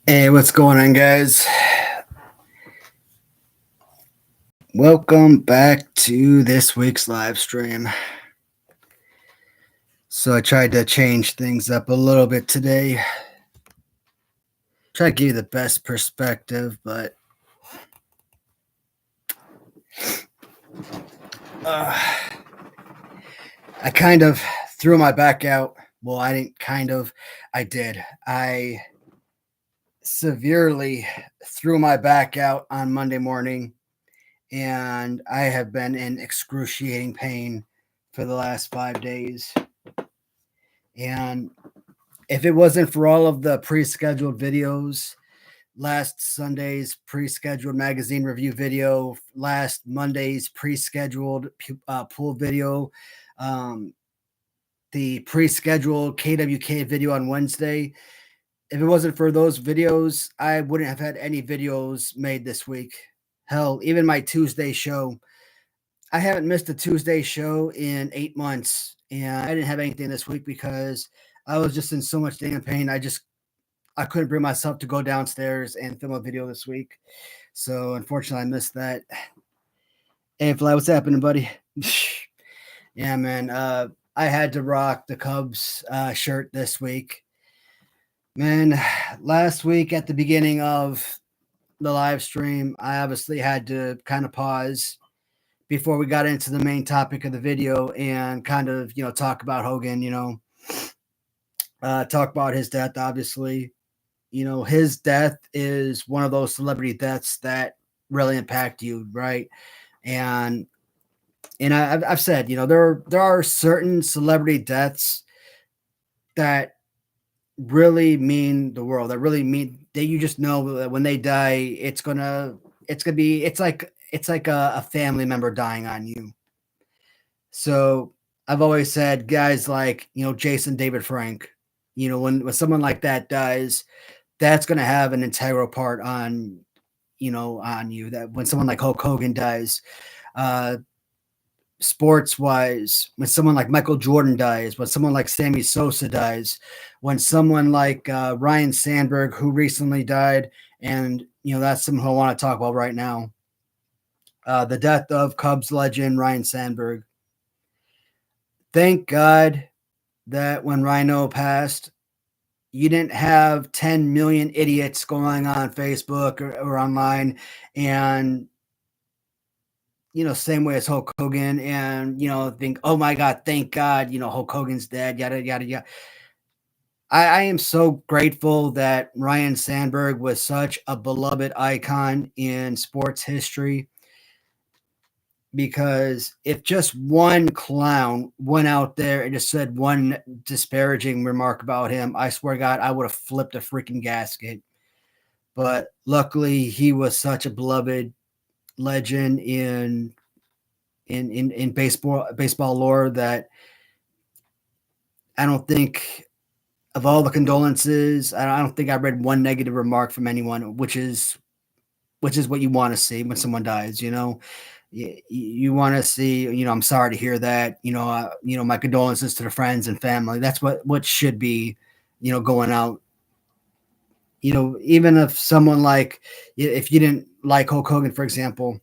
Hey, what's going on, guys? Welcome back to this week's live stream. So I tried to change things up a little bit today. Try to give you the best perspective, but I kind of threw my back out. Well, I didn't kind of. I did. I severely threw my back out on Monday morning, and I have been in excruciating pain for the last 5 days. And if it wasn't for all of the pre-scheduled videos, last Sunday's pre-scheduled magazine review video, last Monday's pre-scheduled pool video, um, the pre-scheduled KWK video on Wednesday. If it wasn't for those videos, I wouldn't have had any videos made this week. Hell, even my Tuesday show. I haven't missed a Tuesday show in 8 months, and I didn't have anything this week because I was just in so much damn pain. I couldn't bring myself to go downstairs and film a video this week. So unfortunately I missed that. Hey Fly, what's happening, buddy? Yeah, man. I had to rock the Cubs shirt this week. Man, last week at the beginning of the live stream, I obviously had to kind of pause before we got into the main topic of the video and kind of, talk about Hogan, talk about his death, obviously. His death is one of those celebrity deaths that really impact you, right? And I've said, there are certain celebrity deaths that really mean the world. That really mean that you just know that when they die, it's like a family member dying on you. So I've always said guys like Jason David Frank, when someone like that dies, that's going to have an integral part on on you. That when someone like Hulk Hogan dies, uh, sports wise, when someone like Michael Jordan dies, when someone like Sammy Sosa dies, when someone like Ryan Sandberg, who recently died, and that's someone I want to talk about right now. The death of Cubs legend Ryan Sandberg. Thank God that when Rhino passed, you didn't have 10 million idiots going on Facebook or online and same way as Hulk Hogan and think, oh my God, thank God, Hulk Hogan's dead, yada yada yada. I am so grateful that Ryan Sandberg was such a beloved icon in sports history, because if just one clown went out there and just said one disparaging remark about him, I swear to God, I would have flipped a freaking gasket. But luckily, he was such a beloved legend in baseball lore that I don't think, of all the condolences, I don't think I read one negative remark from anyone, which is what you want to see when someone dies. You want to see, I'm sorry to hear that. My condolences to the friends and family. That's what should be, going out. Even if someone like, if you didn't like Hulk Hogan, for example,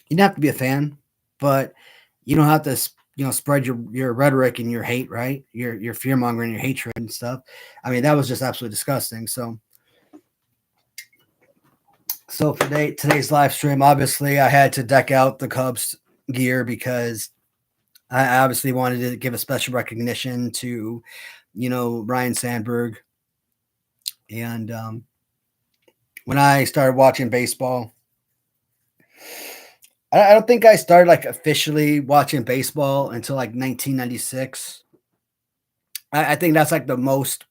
you don't have to be a fan, but you don't have to, spread your rhetoric and your hate, right? Your fear mongering, your hatred and stuff. I mean, that was just absolutely disgusting. So for today's live stream, obviously, I had to deck out the Cubs gear because I obviously wanted to give a special recognition to, Ryan Sandberg. And when I started watching baseball, I don't think I started like officially watching baseball until like 1996. I think that's like the most,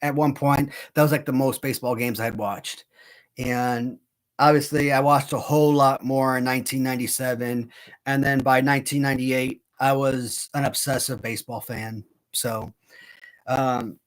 at one point, that was like the most baseball games I had watched. And obviously, I watched a whole lot more in 1997. And then by 1998, I was an obsessive baseball fan. So, um,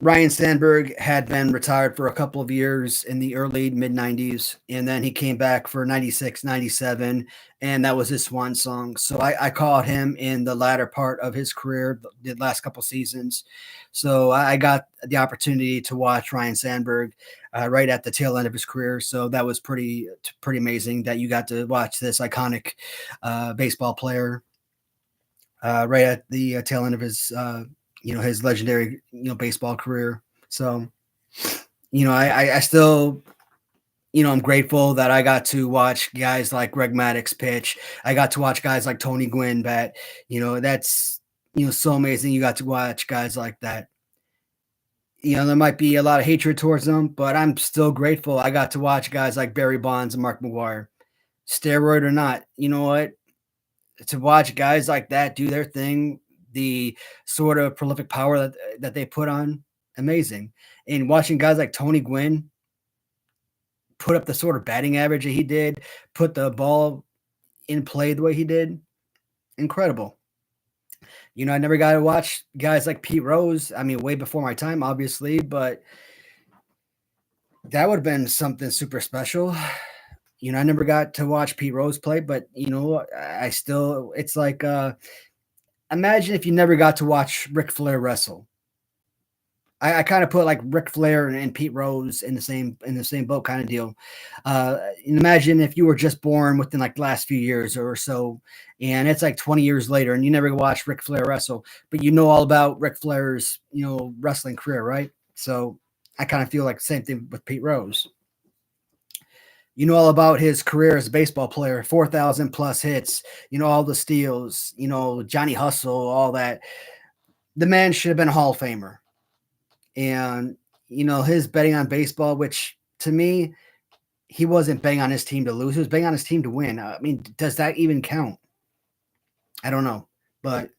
Ryan Sandberg had been retired for a couple of years in the early mid 90s, and then he came back for 96, 97, and that was his swan song. So I caught him in the latter part of his career, the last couple seasons. So I got the opportunity to watch Ryan Sandberg right at the tail end of his career. So that was pretty amazing that you got to watch this iconic baseball player right at the tail end of his his legendary baseball career. So I still I'm grateful that I got to watch guys like Greg Maddux pitch. I got to watch guys like Tony Gwynn bat. That's so amazing. You got to watch guys like that. There might be a lot of hatred towards them, but I'm still grateful I got to watch guys like Barry Bonds and Mark McGwire. Steroid or not, you know what? To watch guys like that do their thing, the sort of prolific power that they put on, amazing. And watching guys like Tony Gwynn put up the sort of batting average that he did, put the ball in play the way he did, incredible. I never got to watch guys like Pete Rose. I mean, way before my time, obviously, but that would have been something super special. I never got to watch Pete Rose play, but I still, it's like, imagine if you never got to watch Ric Flair wrestle. I kind of put like Ric Flair and Pete Rose in the same boat kind of deal. Imagine if you were just born within like the last few years or so, and it's like 20 years later, and you never watched Ric Flair wrestle, but you know all about Ric Flair's wrestling career, right? So I kind of feel like the same thing with Pete Rose. You know all about his career as a baseball player, 4,000 plus hits, all the steals, Johnny Hustle, all that. The man should have been a Hall of Famer. And, his betting on baseball, which to me, he wasn't betting on his team to lose. He was betting on his team to win. I mean, does that even count? I don't know. But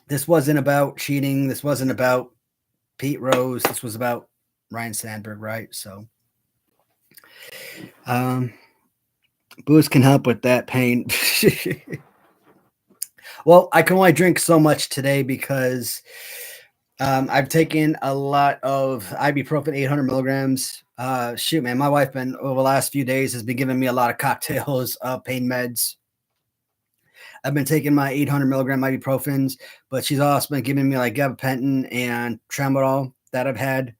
this wasn't about cheating. This wasn't about Pete Rose. This was about Ryan Sandberg, right? So, booze can help with that pain. Well, I can only drink so much today because I've taken a lot of ibuprofen, 800 milligrams. Shoot, man, my wife been over the last few days has been giving me a lot of cocktails of pain meds. I've been taking my 800 milligram ibuprofens, but she's also been giving me like gabapentin and tramadol that I've had.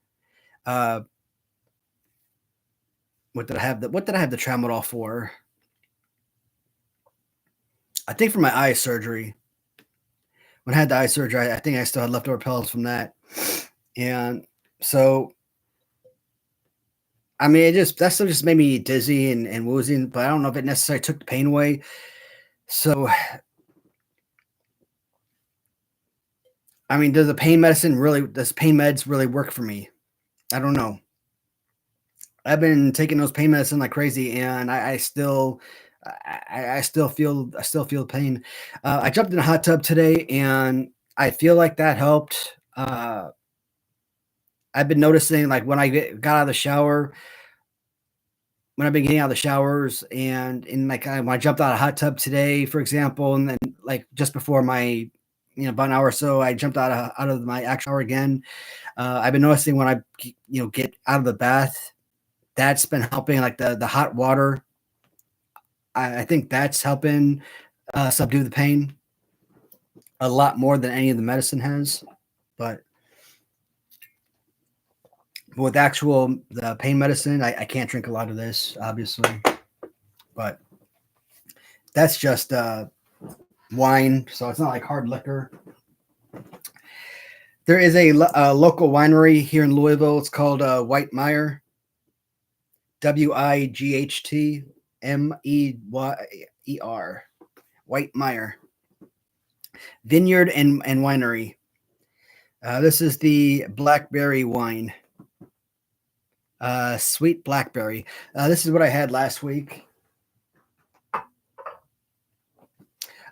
What did I have the tramadol for? I think for my eye surgery. When I had the eye surgery, I think I still had leftover pills from that. And so, I mean, that stuff just made me dizzy and woozy, but I don't know if it necessarily took the pain away. So, I mean, does pain meds really work for me? I don't know. I've been taking those pain medicine like crazy, and I still feel pain. I jumped in a hot tub today, and I feel like that helped. I've been noticing like when I got out of the shower, when I've been getting out of the showers, and in like when I jumped out of a hot tub today, for example, and then like just before my about an hour or so, I jumped out of my actual shower again. I've been noticing when I get out of the bath, that's been helping. Like the hot water, I think that's helping subdue the pain a lot more than any of the medicine has. But with the pain medicine, I can't drink a lot of this, obviously. But that's just wine, so it's not like hard liquor. There is a local winery here in Louisville. It's called White Meyer. WIGHTMEYER. White Meyer. Vineyard and winery. This is the blackberry wine. Sweet blackberry. This is what I had last week.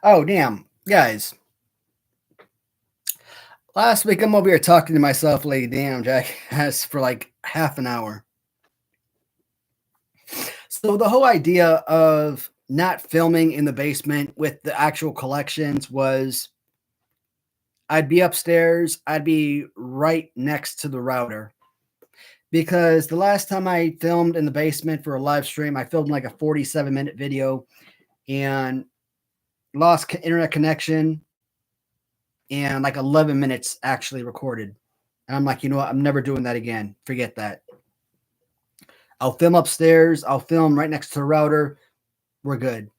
Oh, damn. Guys. Last week, I'm over here talking to myself, lady damn, jackass, for like half an hour. So the whole idea of not filming in the basement with the actual collections was I'd be upstairs. I'd be right next to the router because the last time I filmed in the basement for a live stream, I filmed like a 47-minute video and lost internet connection and like 11 minutes actually recorded. And I'm like, you know what? I'm never doing that again. Forget that. I'll film upstairs. I'll film right next to the router. We're good.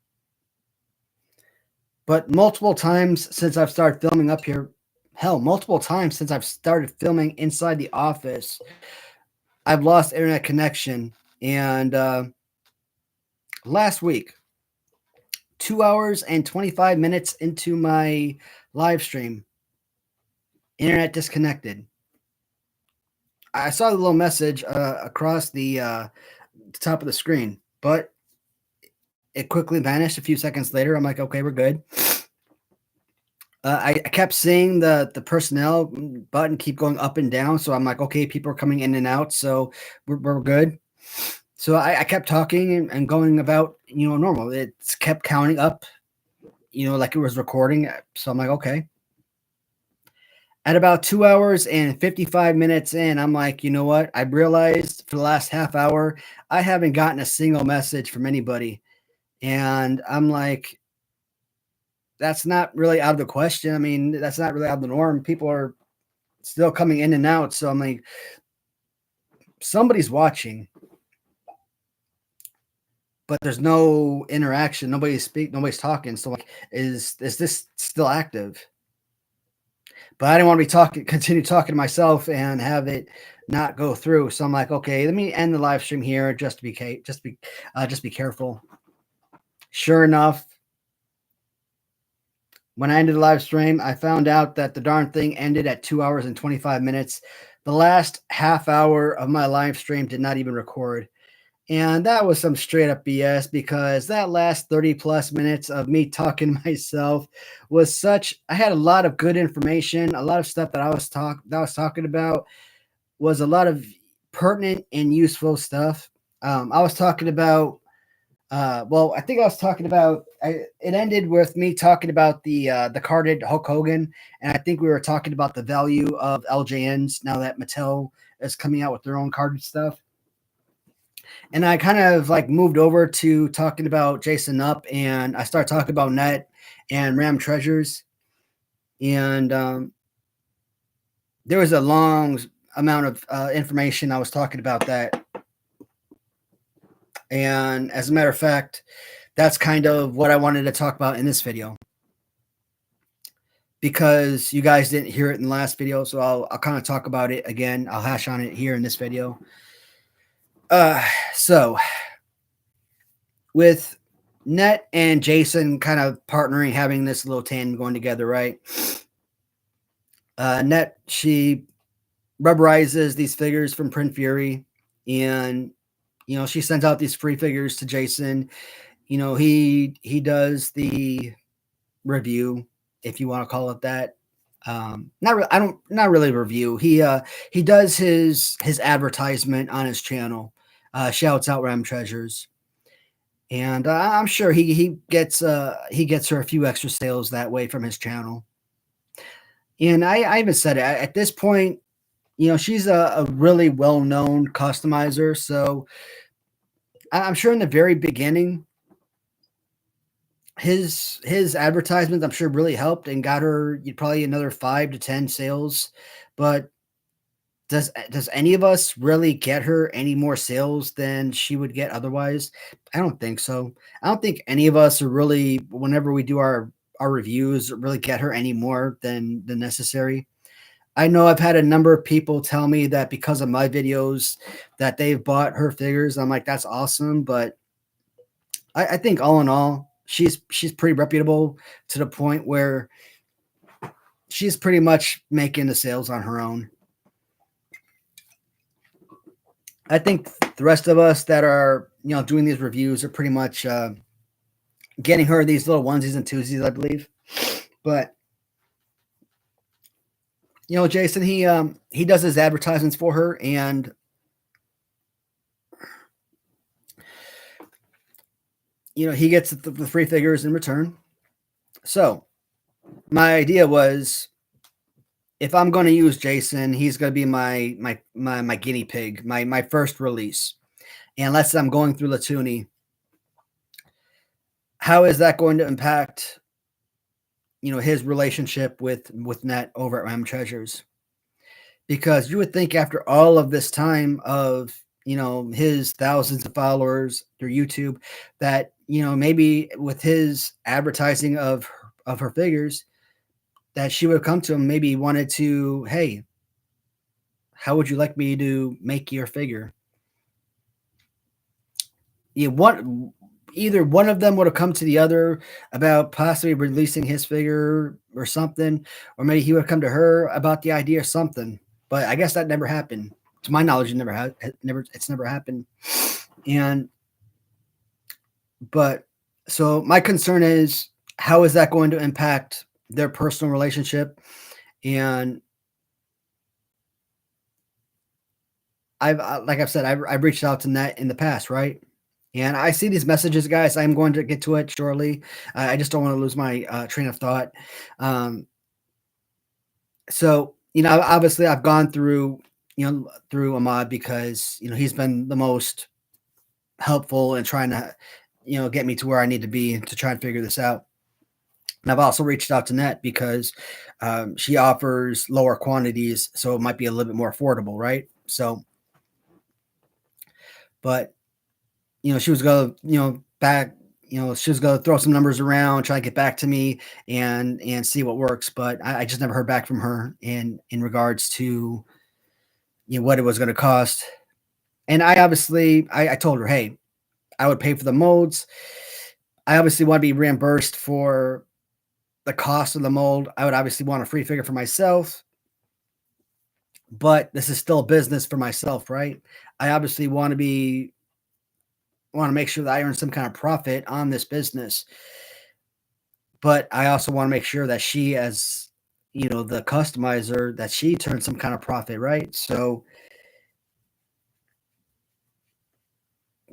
But multiple times since I've started filming up here, hell, multiple times since I've started filming inside the office, I've lost internet connection. And last week, 2 hours and 25 minutes into my live stream, internet disconnected. I saw the little message across the top of the screen, but it quickly vanished a few seconds later. I'm like, okay, we're good. I kept seeing the personnel button keep going up and down. So I'm like, okay, people are coming in and out. So we're good. So I kept talking and going about, normal. It's kept counting up, like it was recording. So I'm like, okay. At about 2 hours and 55 minutes in, I'm like, you know what? I realized for the last half hour, I haven't gotten a single message from anybody. And I'm like, that's not really out of the question. I mean, that's not really out of the norm. People are still coming in and out. So I'm like, somebody's watching, but there's no interaction. Nobody's talking. So like, is this still active? But I didn't want to continue talking to myself and have it not go through. So I'm like, okay, let me end the live stream here just to be careful. Sure enough, when I ended the live stream, I found out that the darn thing ended at 2 hours and 25 minutes. The last half hour of my live stream did not even record. And that was some straight up BS because that last 30 plus minutes of me talking to myself was I had a lot of good information, a lot of stuff that I was talking about was a lot of pertinent and useful stuff. I was talking about I think I was talking about. It ended with me talking about the carded Hulk Hogan, and I think we were talking about the value of LJNs now that Mattel is coming out with their own carded stuff. And I kind of like moved over to talking about Jason Up, and I started talking about Net and Ram Treasures, and there was a long amount of information I was talking about that. And as a matter of fact, that's kind of what I wanted to talk about in this video because you guys didn't hear it in the last video. So I'll kind of talk about it again. I'll hash on it here in this video. So with Net and Jason kind of partnering, having this little tandem going together, right? Net, she rubberizes these figures from Print Fury, and she sends out these free figures to Jason. He does the review, if you want to call it that. Not really review. He does his advertisement on his channel. Shouts out Ram Treasures, and I'm sure he gets her a few extra sales that way from his channel. And I even said it at this point. She's a really well-known customizer, so I'm sure in the very beginning, his advertisements, I'm sure, really helped and got her probably another 5 to 10 sales. But does any of us really get her any more sales than she would get otherwise? I don't think so. I don't think any of us are really, whenever we do our reviews, really get her any more than necessary. I know I've had a number of people tell me that because of my videos that they've bought her figures. I'm like, that's awesome. But I think all in all, she's pretty reputable to the point where she's pretty much making the sales on her own. I think the rest of us that are, doing these reviews are pretty much getting her these little onesies and twosies, I believe. But Jason, he does his advertisements for her, and he gets the free figures in return. So my idea was if I'm going to use Jason, he's going to be my guinea pig, my first release. And unless I'm going through Latuni, how is that going to impact, his relationship with Net over at Ram Treasures? Because you would think after all of this time of, his thousands of followers through YouTube, that, maybe with his advertising of her figures, that she would have come to him, maybe wanted to, hey, how would you like me to make your figure? Either one of them would have come to the other about possibly releasing his figure or something, or maybe he would have come to her about the idea or something. But I guess that never happened. To my knowledge, it's never happened. But so my concern is, how is that going to impact their personal relationship? And like I've said, I've reached out to Net in the past, right? And I see these messages, guys. I'm going to get to it shortly. I just don't want to lose my train of thought. So, obviously I've gone through, through Ahmad because, he's been the most helpful in trying to, get me to where I need to be to try and figure this out. And I've also reached out to Net because she offers lower quantities, so it might be a little bit more affordable, right? So, but she was going to, back, she was going to throw some numbers around, try to get back to me and see what works. But I just never heard back from her in regards to, what it was going to cost. And I obviously, I told her, hey, I would pay for the molds. I obviously want to be reimbursed for the cost of the mold. I would obviously want a free figure for myself, but this is still a business for myself, right? I obviously want to make sure that I earn some kind of profit on this business. But I also want to make sure that she, as the customizer, that she turns some kind of profit, right? So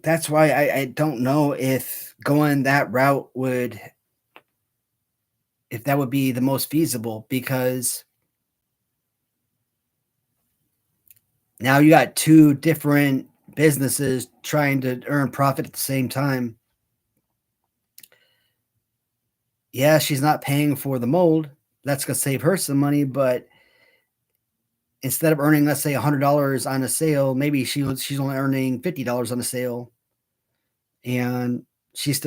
that's why I don't know if going that route if that would be the most feasible, because now you got two different businesses trying to earn profit at the same time. Yeah, she's not paying for the mold. That's going to save her some money, but instead of earning, let's say, $100 on a sale, maybe she's only earning $50 on a sale, and she has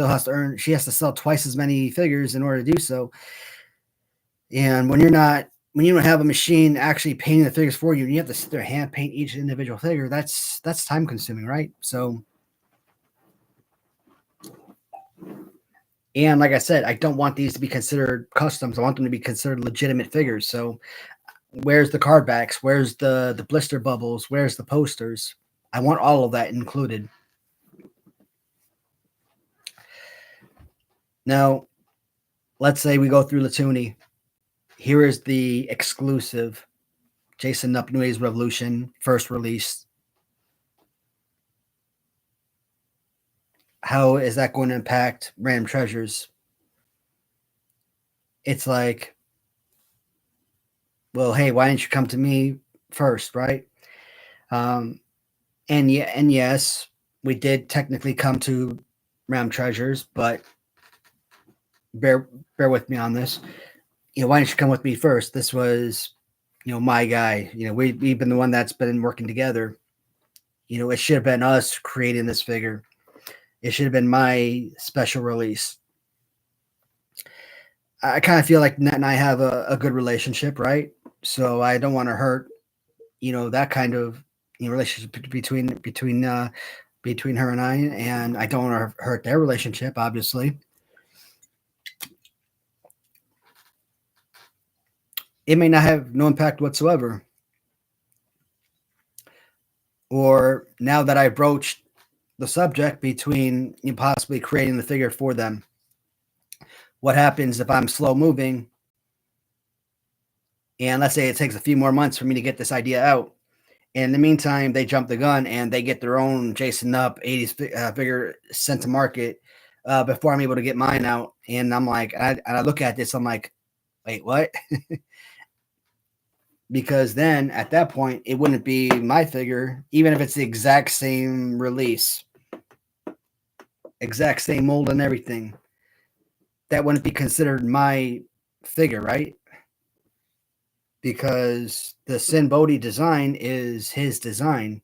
to sell twice as many figures in order to do so. And when you don't have a machine actually painting the figures for you, and you have to sit there hand paint each individual figure, that's time consuming, right? So, and like I said, I don't want these to be considered customs. I want them to be considered legitimate figures. So where's the card backs? Where's the blister bubbles? Where's the posters? I want all of that included. Now, let's say we go through Latuni. Here is the exclusive Jason Nup New Age Revolution first release. How is that going to impact Ram Treasures? It's like, well, hey, why didn't you come to me first, right? And yes, we did technically come to Ram Treasures, but bear with me on this. Why didn't you come with me first? This was, my guy. We've been the one that's been working together. It should have been us creating this figure. It should have been my special release. I kind of feel like Net and I have a good relationship, right? So I don't want to hurt, that kind of relationship between her and I don't want to hurt their relationship, obviously. It may not have no impact whatsoever. Or now that I've broached the subject between possibly creating the figure for them, what happens if I'm slow moving? And let's say it takes a few more months for me to get this idea out. And in the meantime, they jump the gun and they get their own Jason Nup 80s figure sent to market before I'm able to get mine out. And I'm like, I look at this, I'm like, wait, what? because then at that point it wouldn't be my figure, even if it's the exact same release, exact same mold and everything. That wouldn't be considered my figure, right? Because the Sin Bodhi design is his design.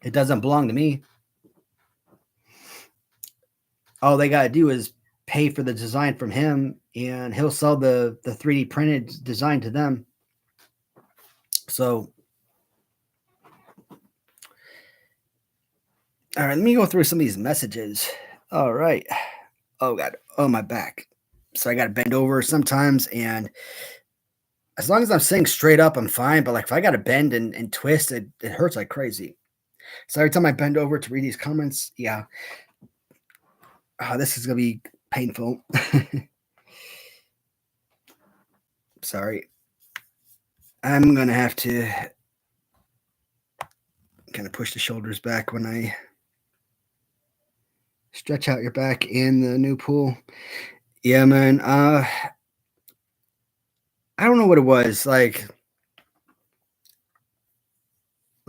It doesn't belong to me. All they got to do is pay for the design from him, and he'll sell the 3D printed design to them. So, all right, let me go through some of these messages. All right. Oh, God. Oh, my back. So I got to bend over sometimes, and as long as I'm sitting straight up, I'm fine. But like if I got to bend and twist, it hurts like crazy. So every time I bend over to read these comments, yeah, this is gonna be painful. Sorry, I'm gonna have to kind of push the shoulders back when I stretch out your back in the new pool. Yeah, man. I don't know what it was like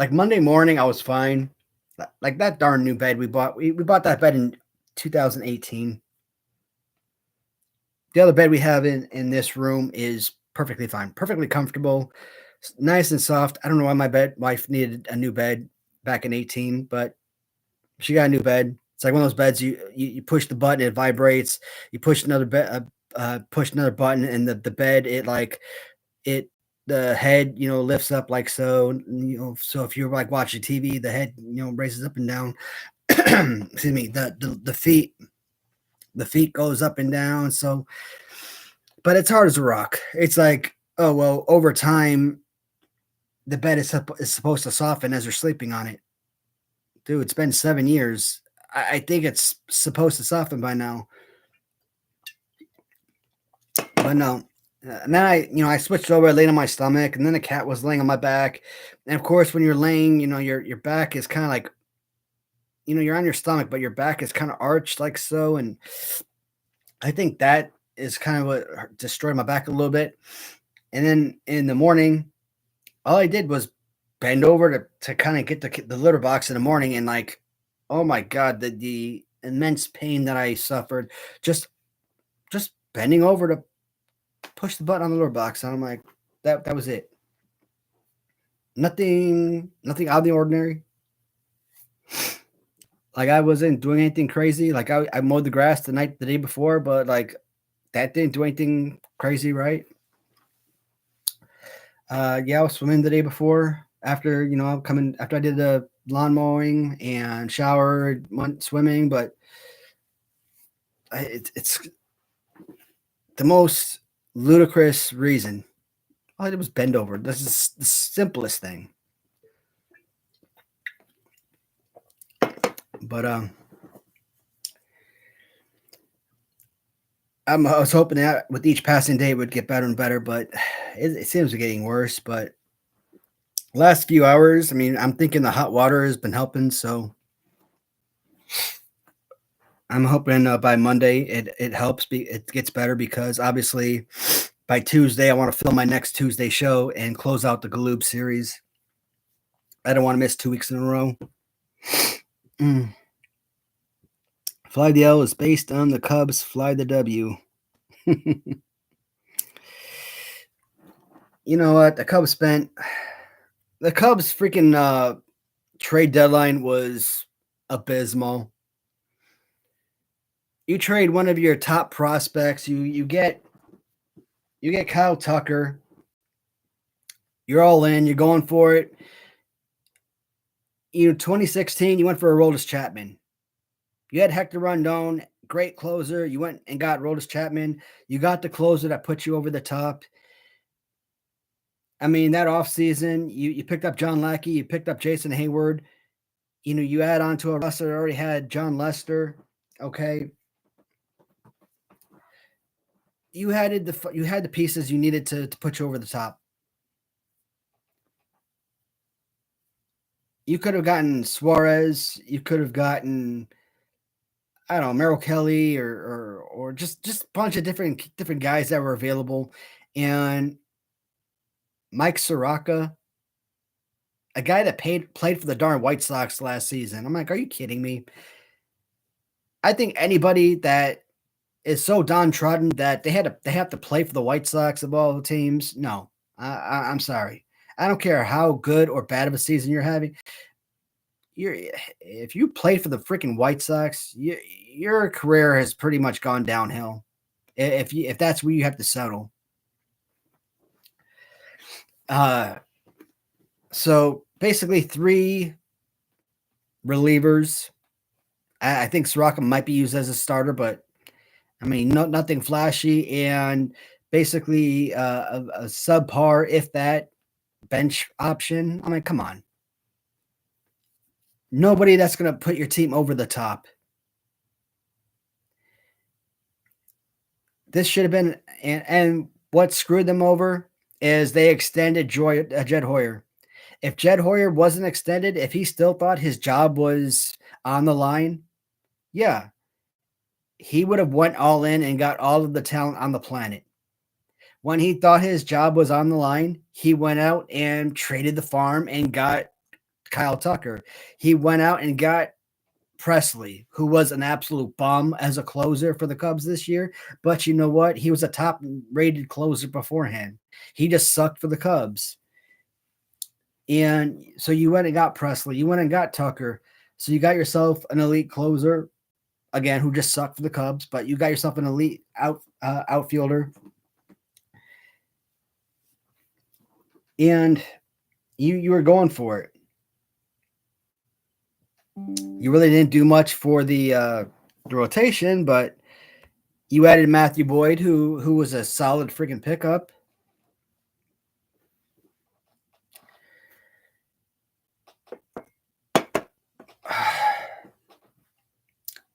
Monday morning, I was fine. Like that darn new bed we bought. We bought that bed in 2018. The other bed we have in this room is perfectly fine, perfectly comfortable, nice and soft. I don't know why my wife needed a new bed back in 18, but she got a new bed. It's like one of those beds you push the button, it vibrates. You push another push another button, and the bed it the head lifts up like so. So if you're like watching TV, the head raises up and down. Excuse me. The feet goes up and down. So, but it's hard as a rock. It's like, oh well, over time, the bed is supposed to soften as you're sleeping on it. Dude, it's been 7 years. I think it's supposed to soften by now, but no. And then I switched over, I laid on my stomach, and then the cat was laying on my back. And of course, when you're laying, your back is kind of like, you're on your stomach, but your back is kind of arched like so. And I think that is kind of what destroyed my back a little bit. And then in the morning, all I did was bend over to kind of get the litter box in the morning, and like, oh my god, the immense pain that I suffered just bending over to push the button on the litter box, and I'm like, that was it. Nothing out of the ordinary. Like I wasn't doing anything crazy. Like I mowed the grass the day before, but like that didn't do anything crazy, right? Yeah, I was swimming the day before. After coming after I did the lawn mowing and showered, went swimming, but it's the most ludicrous reason. All I did was bend over. This is the simplest thing. But I was hoping that with each passing day it would get better and better, but it seems to be getting worse. But last few hours, I mean, I'm thinking the hot water has been helping, so I'm hoping by Monday it helps. It gets better because obviously by Tuesday I want to film my next Tuesday show and close out the Galoob series. I don't want to miss 2 weeks in a row. Fly the L is based on the Cubs Fly the W. You know what? The Cubs freaking trade deadline was abysmal. You trade one of your top prospects, you get Kyle Tucker. You're all in, you're going for it. 2016, you went for Aroldis Chapman. You had Hector Rondon, great closer. You went and got Aroldis Chapman. You got the closer that put you over the top. I mean, that offseason, you picked up John Lackey, you picked up Jason Hayward. You add on to a roster that already had John Lester. Okay. You had the pieces you needed to put you over the top. You could have gotten Suarez. You could have gotten, I don't know, Merrill Kelly or just a bunch of different guys that were available. And Mike Soroka, a guy that played for the darn White Sox last season. I'm like, are you kidding me? I think anybody that is so downtrodden that they have to play for the White Sox of all the teams. No, I'm sorry. I don't care how good or bad of a season you're having. If you played for the freaking White Sox, your career has pretty much gone downhill. If that's where you have to settle. So basically 3 relievers. I think Soroka might be used as a starter, but I mean, nothing flashy, and basically a subpar, if that, bench option. I mean, come on. Nobody that's going to put your team over the top. This should have been, and what screwed them over is they extended Jed Hoyer. If Jed Hoyer wasn't extended, if he still thought his job was on the line, yeah, he would have went all in and got all of the talent on the planet. When he thought his job was on the line, he went out and traded the farm and got Kyle Tucker. He went out and got Presley, who was an absolute bum as a closer for the Cubs this year. But you know what? He was a top-rated closer beforehand. He just sucked for the Cubs. And so you went and got Presley. You went and got Tucker. So you got yourself an elite closer, again, who just sucked for the Cubs, but you got yourself an elite outfielder. And you were going for it. You really didn't do much for the rotation, but you added Matthew Boyd, who was a solid freaking pickup.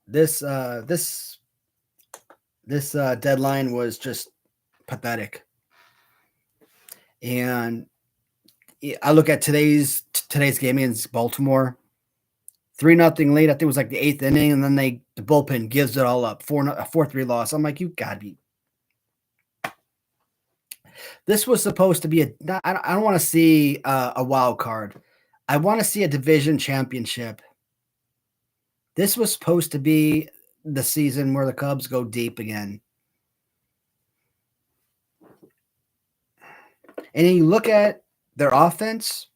This deadline was just pathetic. And I look at today's game against Baltimore, 3-0 lead. I think it was like the 8th inning, and then the bullpen gives it all up. 4-3 loss. I'm like, you gotta be. This was supposed to be I don't want to see a wild card. I want to see a division championship. This was supposed to be the season where the Cubs go deep again. And then you look at their offense.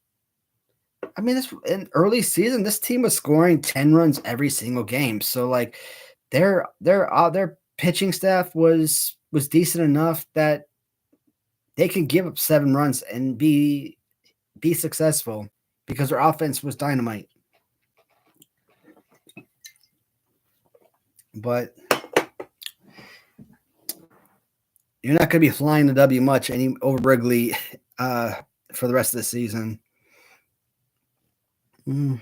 I mean, this in early season, this team was scoring 10 runs every single game. So like their pitching staff was decent enough that they can give up 7 runs and be successful because their offense was dynamite. But you're not going to be flying the W much over Wrigley for the rest of the season. I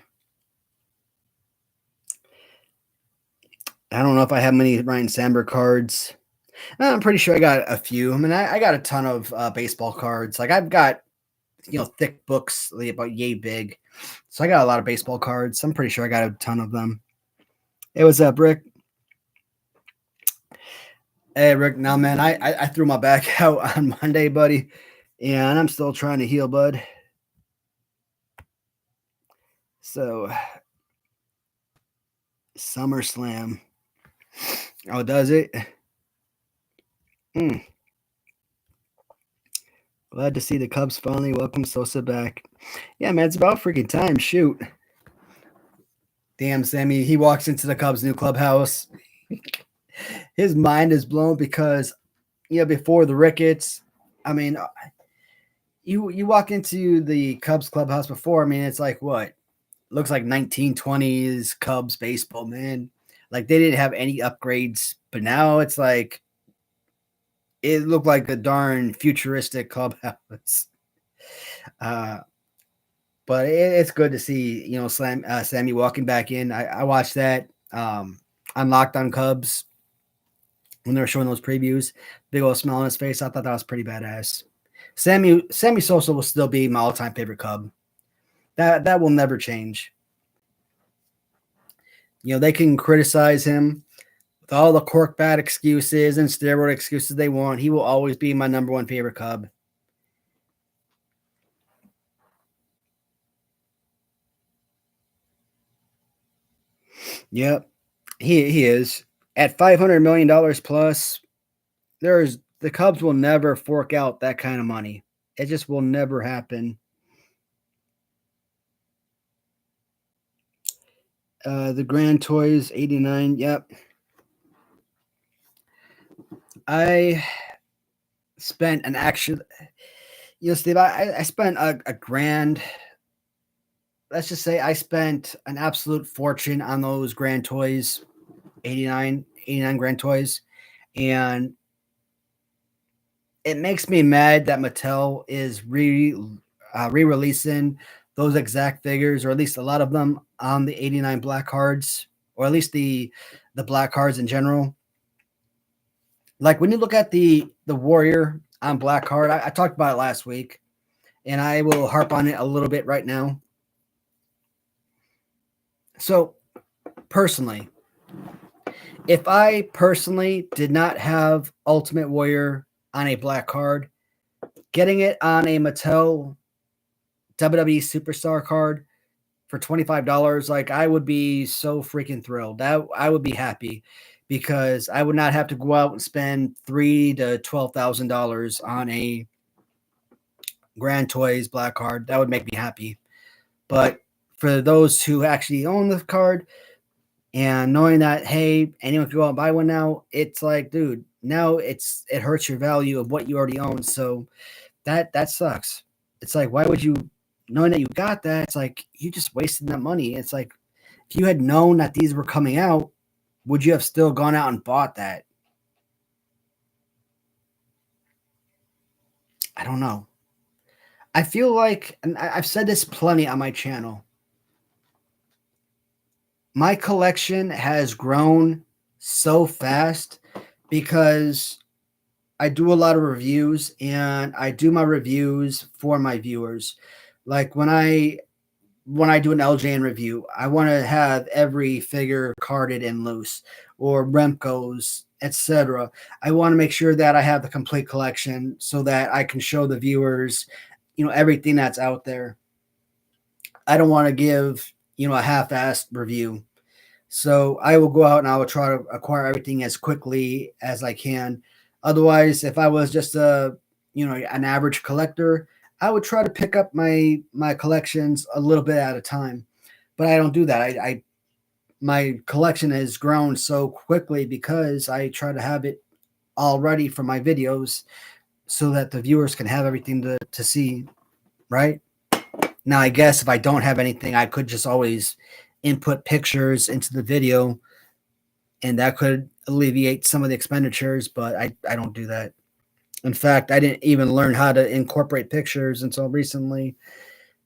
don't know if I have many Ryan Sandberg cards. I'm pretty sure I got a few. I mean, I got a ton of baseball cards. Like I've got, thick books about yay big. So I got a lot of baseball cards. I'm pretty sure I got a ton of them. Hey, what's up, Rick? Hey, Rick. Now, man, I threw my back out on Monday, buddy, and I'm still trying to heal, bud. So, SummerSlam. Oh, does it? Glad to see the Cubs finally welcome Sosa back. Yeah, man, it's about freaking time. Shoot. Damn, Sammy. He walks into the Cubs' new clubhouse. His mind is blown because, before the Ricketts, I mean, you walk into the Cubs clubhouse before, I mean, it's like what? Looks like 1920s Cubs baseball, man. Like they didn't have any upgrades, but now it's like it looked like a darn futuristic clubhouse. But it's good to see, Sammy walking back in. I watched that on Locked On Cubs when they were showing those previews. Big old smile on his face. I thought that was pretty badass. Sammy Sosa will still be my all-time favorite Cub. That will never change. They can criticize him with all the cork bat excuses and steroid excuses they want. He will always be my number one favorite Cub. Yep, he is at $500 million plus. There's the Cubs will never fork out that kind of money. It just will never happen. The Grand Toys 89. Yep. I spent an actual, Steve, I spent a grand. Let's just say I spent an absolute fortune on those Grand Toys, 89 Grand Toys. And it makes me mad that Mattel is re-releasing those exact figures, or at least a lot of them, on the 89 black cards, or at least the black cards in general. Like when you look at the Warrior on black card, I talked about it last week, and I will harp on it a little bit right now. So personally, if I personally did not have Ultimate Warrior on a black card, getting it on a Mattel WWE Superstar card for $25, like, I would be so freaking thrilled. That I would be happy, because I would not have to go out and spend $3,000 to $12,000 on a Grand Toys black card. That would make me happy. But for those who actually own the card, and knowing that, hey, anyone can go out and buy one now, it's like, dude, now it hurts your value of what you already own. So that sucks. It's like, why would you, knowing that you got that, it's like you just wasted that money. It's like, if you had known that these were coming out, would you have still gone out and bought that? I don't know. I feel like, and I've said this plenty on my channel, my collection has grown so fast because I do a lot of reviews, and I do my reviews for my viewers. Like when I do an LJN review, I want to have every figure carded and loose, or Remco's, etc. I want to make sure that I have the complete collection so that I can show the viewers, everything that's out there. I don't want to give, a half-assed review. So I will go out and I will try to acquire everything as quickly as I can. Otherwise, if I was just an average collector, I would try to pick up my collections a little bit at a time. But I don't do that. I my collection has grown so quickly because I try to have it all ready for my videos so that the viewers can have everything to see, right? Now, I guess if I don't have anything, I could just always input pictures into the video, and that could alleviate some of the expenditures, but I don't do that. In fact, I didn't even learn how to incorporate pictures until recently,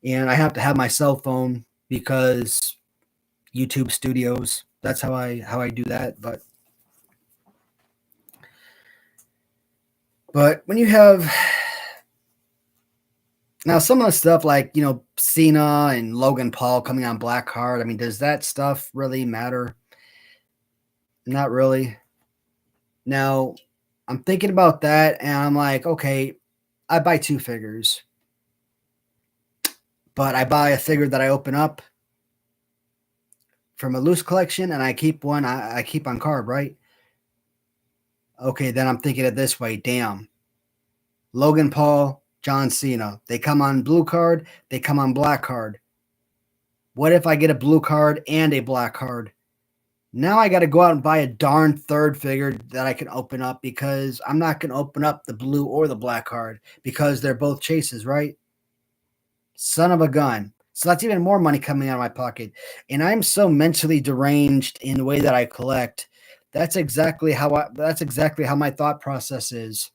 and I have to have my cell phone because YouTube Studios. That's how I do that. But when you have, now, some of the stuff like, Cena and Logan Paul coming on black card, I mean, does that stuff really matter? Not really. Now, I'm thinking about that, and I'm like, okay, I buy two figures, but I buy a figure that I open up from a loose collection, and I keep one I keep on card, right? Okay, then I'm thinking it this way. Damn, Logan Paul, John Cena, they come on blue card, they come on black card. What if I get a blue card and a black card? Now I got to go out and buy a darn third figure that I can open up, because I'm not going to open up the blue or the black card because they're both chases, right? Son of a gun. So that's even more money coming out of my pocket. And I'm so mentally deranged in the way that I collect. That's exactly how my thought process is.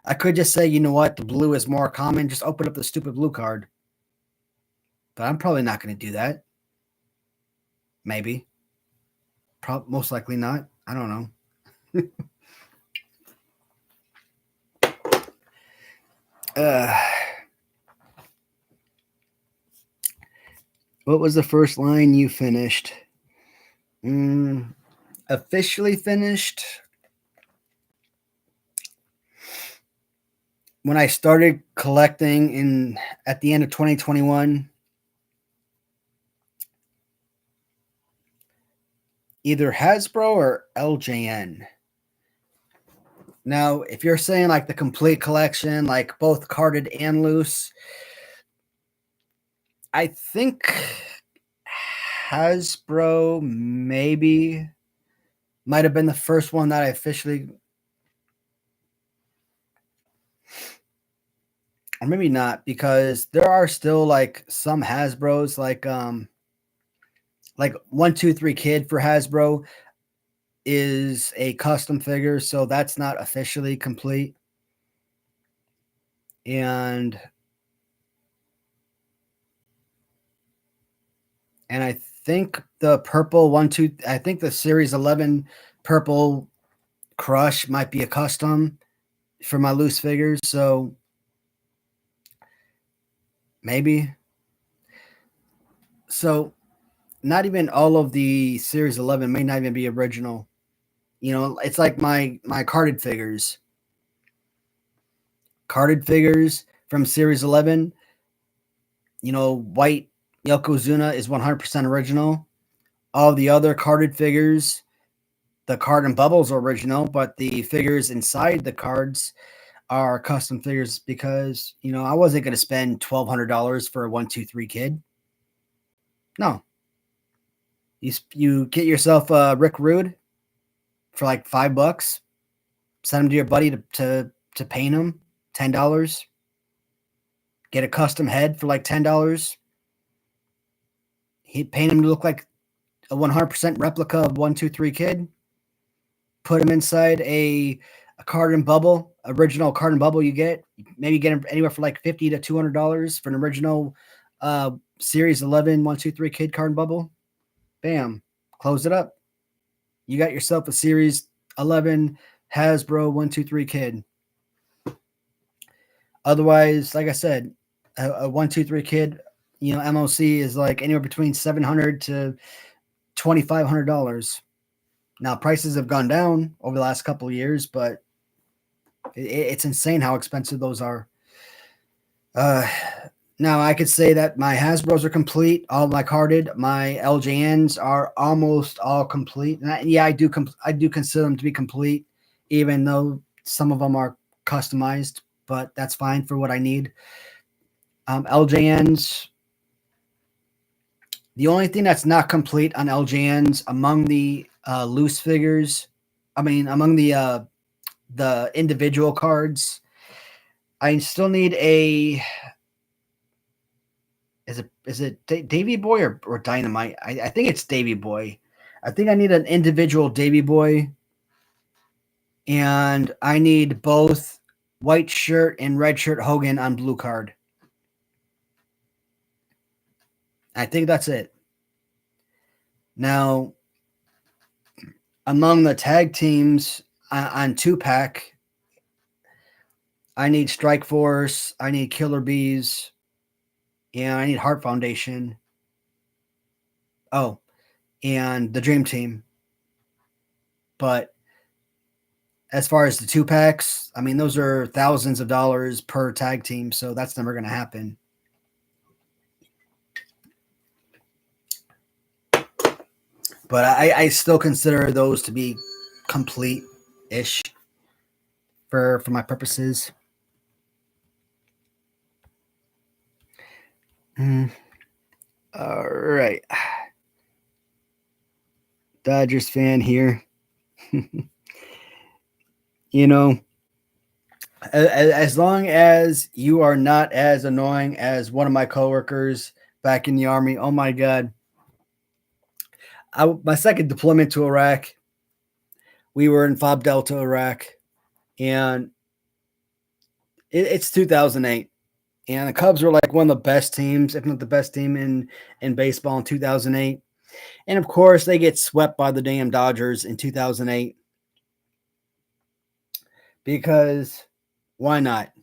I could just say, you know what, the blue is more common, just open up the stupid blue card. But I'm probably not going to do that. Maybe. Most likely not. I don't know. What was the first line you finished? Officially finished when I started collecting at the end of 2021. either Hasbro or LJN. Now, if you're saying like the complete collection, like both carded and loose, I think Hasbro maybe might have been the first one that I officially, or maybe not, because there are still like some Hasbros, like 123 Kid for Hasbro is a custom figure, so that's not officially complete. And I think the purple I think the Series 11 purple Crush might be a custom for my loose figures, so maybe. So not even all of the Series 11 may not even be original. You know, it's like my carded figures. Carded figures from Series 11, you know, white Yokozuna is 100% original. All the other carded figures, the card and bubbles are original, but the figures inside the cards are custom figures because, you know, I wasn't going to spend $1,200 for a 123 Kid. No. You get yourself a Rick Rude for like $5. Send him to your buddy to paint him, $10. Get a custom head for like $10. He paint him to look like a 100% replica of 123 Kid. Put him inside a card and bubble, original card and bubble. You get maybe get him anywhere for like $50 to $200 for an original Series 11 123 Kid card and bubble. Bam, close it up. You got yourself a Series 11 Hasbro 123 Kid. Otherwise, like I said, a 123 Kid, you know, MOC is like anywhere between $700 to $2,500. Now prices have gone down over the last couple of years, but it's insane how expensive those are. Now I could say that my Hasbros are complete, all my carded, my LJNs are almost all complete. And I do consider them to be complete, even though some of them are customized, but that's fine for what I need. LJNs, the only thing that's not complete on LJNs among the loose figures, among the individual cards, I still need a. Is it Davy Boy or Dynamite? I think it's Davy Boy. I think I need an individual Davy Boy, and I need both white shirt and red shirt Hogan on blue card. I think that's it. Now, among the tag teams on 2-pack, I need Strike Force, I need Killer Bees, and I need Heart Foundation. Oh, and the Dream Team. But as far as the 2-packs, I mean, those are thousands of dollars per tag team, so that's never going to happen. But I still consider those to be complete-ish for my purposes. All right. Dodgers fan here. You know, as long as you are not as annoying as one of my coworkers back in the Army, oh my God. My second deployment to Iraq, we were in Fob Delta, Iraq, and it's 2008. And the Cubs were like one of the best teams, if not the best team in baseball in 2008. And of course, they get swept by the damn Dodgers in 2008. Because why not?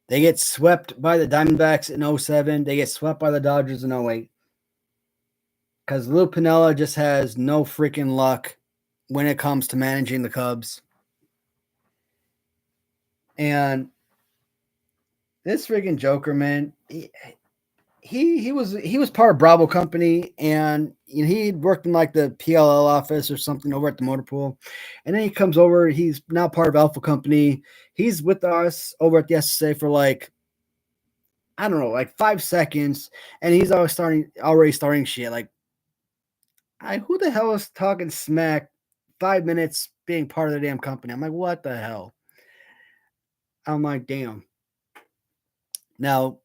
They get swept by the Diamondbacks in 07. They get swept by the Dodgers in 08. Because Lou Piniella just has no freaking luck when it comes to managing the Cubs. And this freaking Joker, man, he was part of Bravo Company, and he worked in like the PLL office or something over at the motor pool, and then he comes over. He's now part of Alpha Company. He's with us over at the SSA for like, I don't know, like 5 seconds, and he's already starting shit. Like, who the hell is talking smack 5 minutes being part of the damn company? I'm like, what the hell? I'm like, damn. Now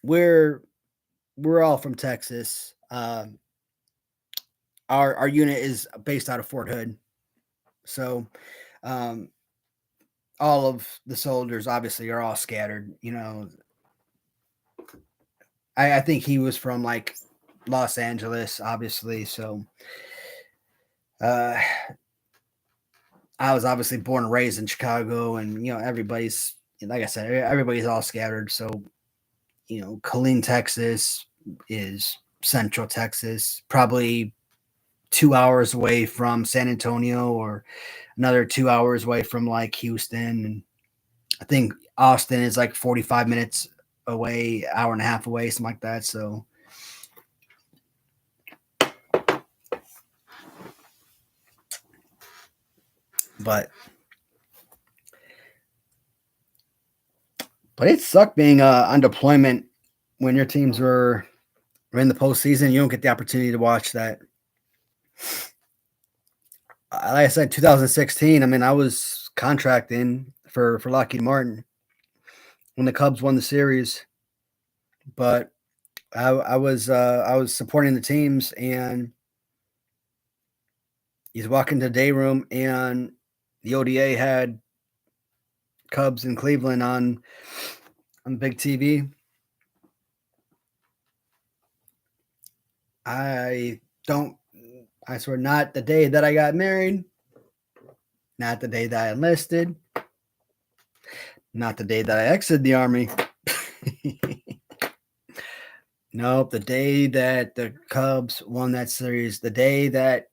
we're we're all from Texas. Our unit is based out of Fort Hood, so um, all of the soldiers obviously are all scattered. I think he was from like Los Angeles, obviously. So uh, I was obviously born and raised in Chicago, and everybody's, like I said, everybody's all scattered. So Killeen, Texas is Central Texas, probably 2 hours away from San Antonio, or another 2 hours away from like Houston. And I think Austin is like 45 minutes away, hour and a half away, something like that. So but it sucked being on deployment when your teams were in the postseason. You don't get the opportunity to watch that. Like I said, 2016. I mean, I was contracting for Lockheed Martin when the Cubs won the series, but I was supporting the teams, and he's walking to the day room, and the ODA had Cubs in Cleveland on big TV. I swear, not the day that I got married, not the day that I enlisted, not the day that I exited the Army. Nope, the day that the Cubs won that series, the day that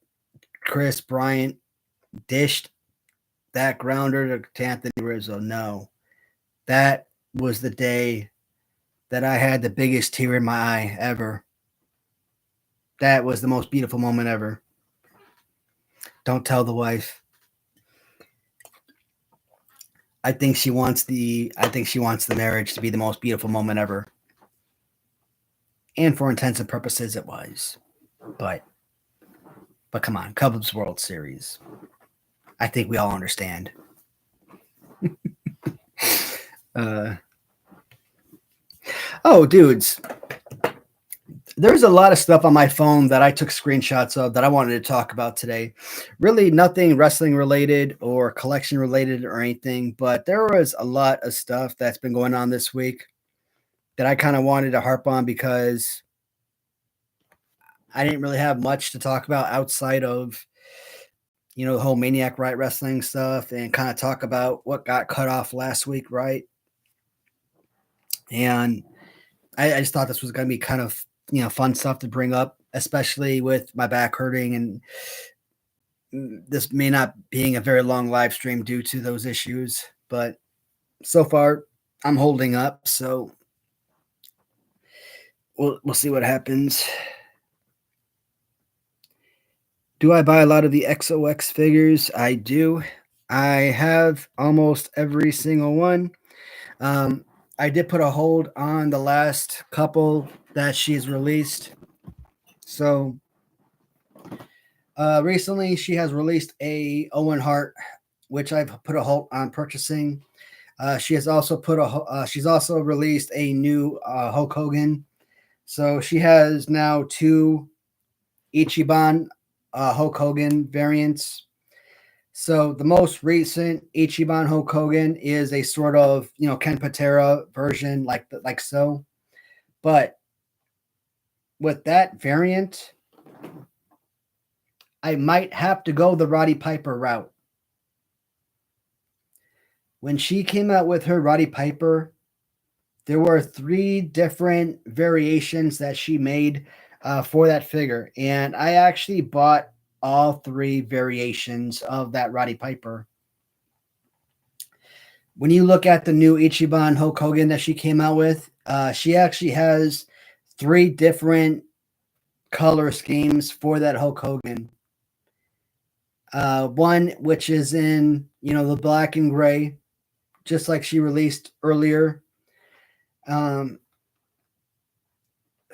Chris Bryant dished that grounder to Anthony Rizzo. No, that was the day that I had the biggest tear in my eye ever. That was the most beautiful moment ever. Don't tell the wife. I think she wants the marriage to be the most beautiful moment ever. And for intents and purposes, it was. But come on, Cubs World Series. I think we all understand. Oh, dudes. There's a lot of stuff on my phone that I took screenshots of that I wanted to talk about today. Really nothing wrestling related or collection related or anything, but there was a lot of stuff that's been going on this week that I kind of wanted to harp on because I didn't really have much to talk about outside of, the whole Maniac Right Wrestling stuff, and kind of talk about what got cut off last week, right? And I just thought this was going to be kind of, fun stuff to bring up, especially with my back hurting, and this may not being a very long live stream due to those issues, but so far I'm holding up. So we'll see what happens. Do I buy a lot of the XOX figures? I do. I have almost every single one. I did put a hold on the last couple that she's released. So recently she has released a Owen Hart, which I've put a hold on purchasing. She has also she's also released a new Hulk Hogan. So she has now two Ichiban Hulk Hogan variants. So the most recent Ichiban Hulk Hogan is a sort of Ken Patera version, like so. But with that variant, I might have to go the Roddy Piper route. When she came out with her Roddy Piper, there were 3 different variations that she made for that figure, and I actually bought all 3 variations of that Roddy Piper. When you look at the new Ichiban Hulk Hogan that she came out with, She actually has 3 different color schemes for that Hulk Hogan. One which is in, the black and gray, just like she released earlier. Um,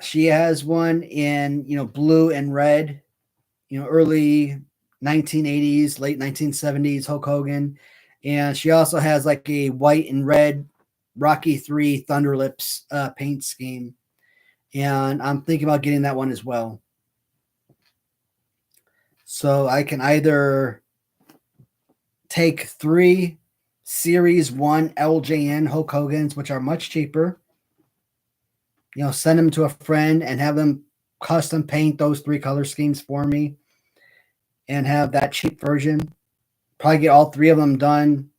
she has one in, blue and red, early 1980s, late 1970s Hulk Hogan. And she also has like a white and red Rocky 3 Thunderlips paint scheme. And I'm thinking about getting that one as well. So I can either take 3 Series 1 LJN Hulk Hogan's, which are much cheaper, send them to a friend and have them custom paint those 3 color schemes for me and have that cheap version. Probably get all 3 of them done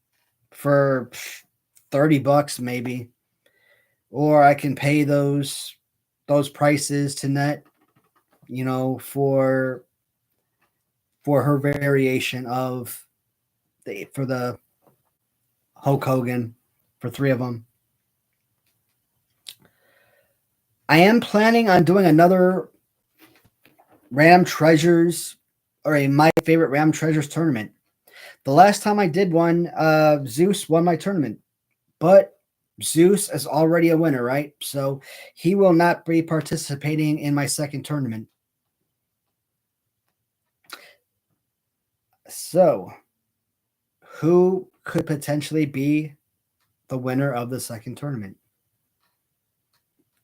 for $30 maybe. Or I can pay those prices to net, for her variation of for the Hulk Hogan for 3 of them. I am planning on doing another Ram Treasures or a My Favorite Ram Treasures tournament. The last time I did one, Zeus won my tournament, but Zeus is already a winner, right? So he will not be participating in my second tournament. So who could potentially be the winner of the second tournament?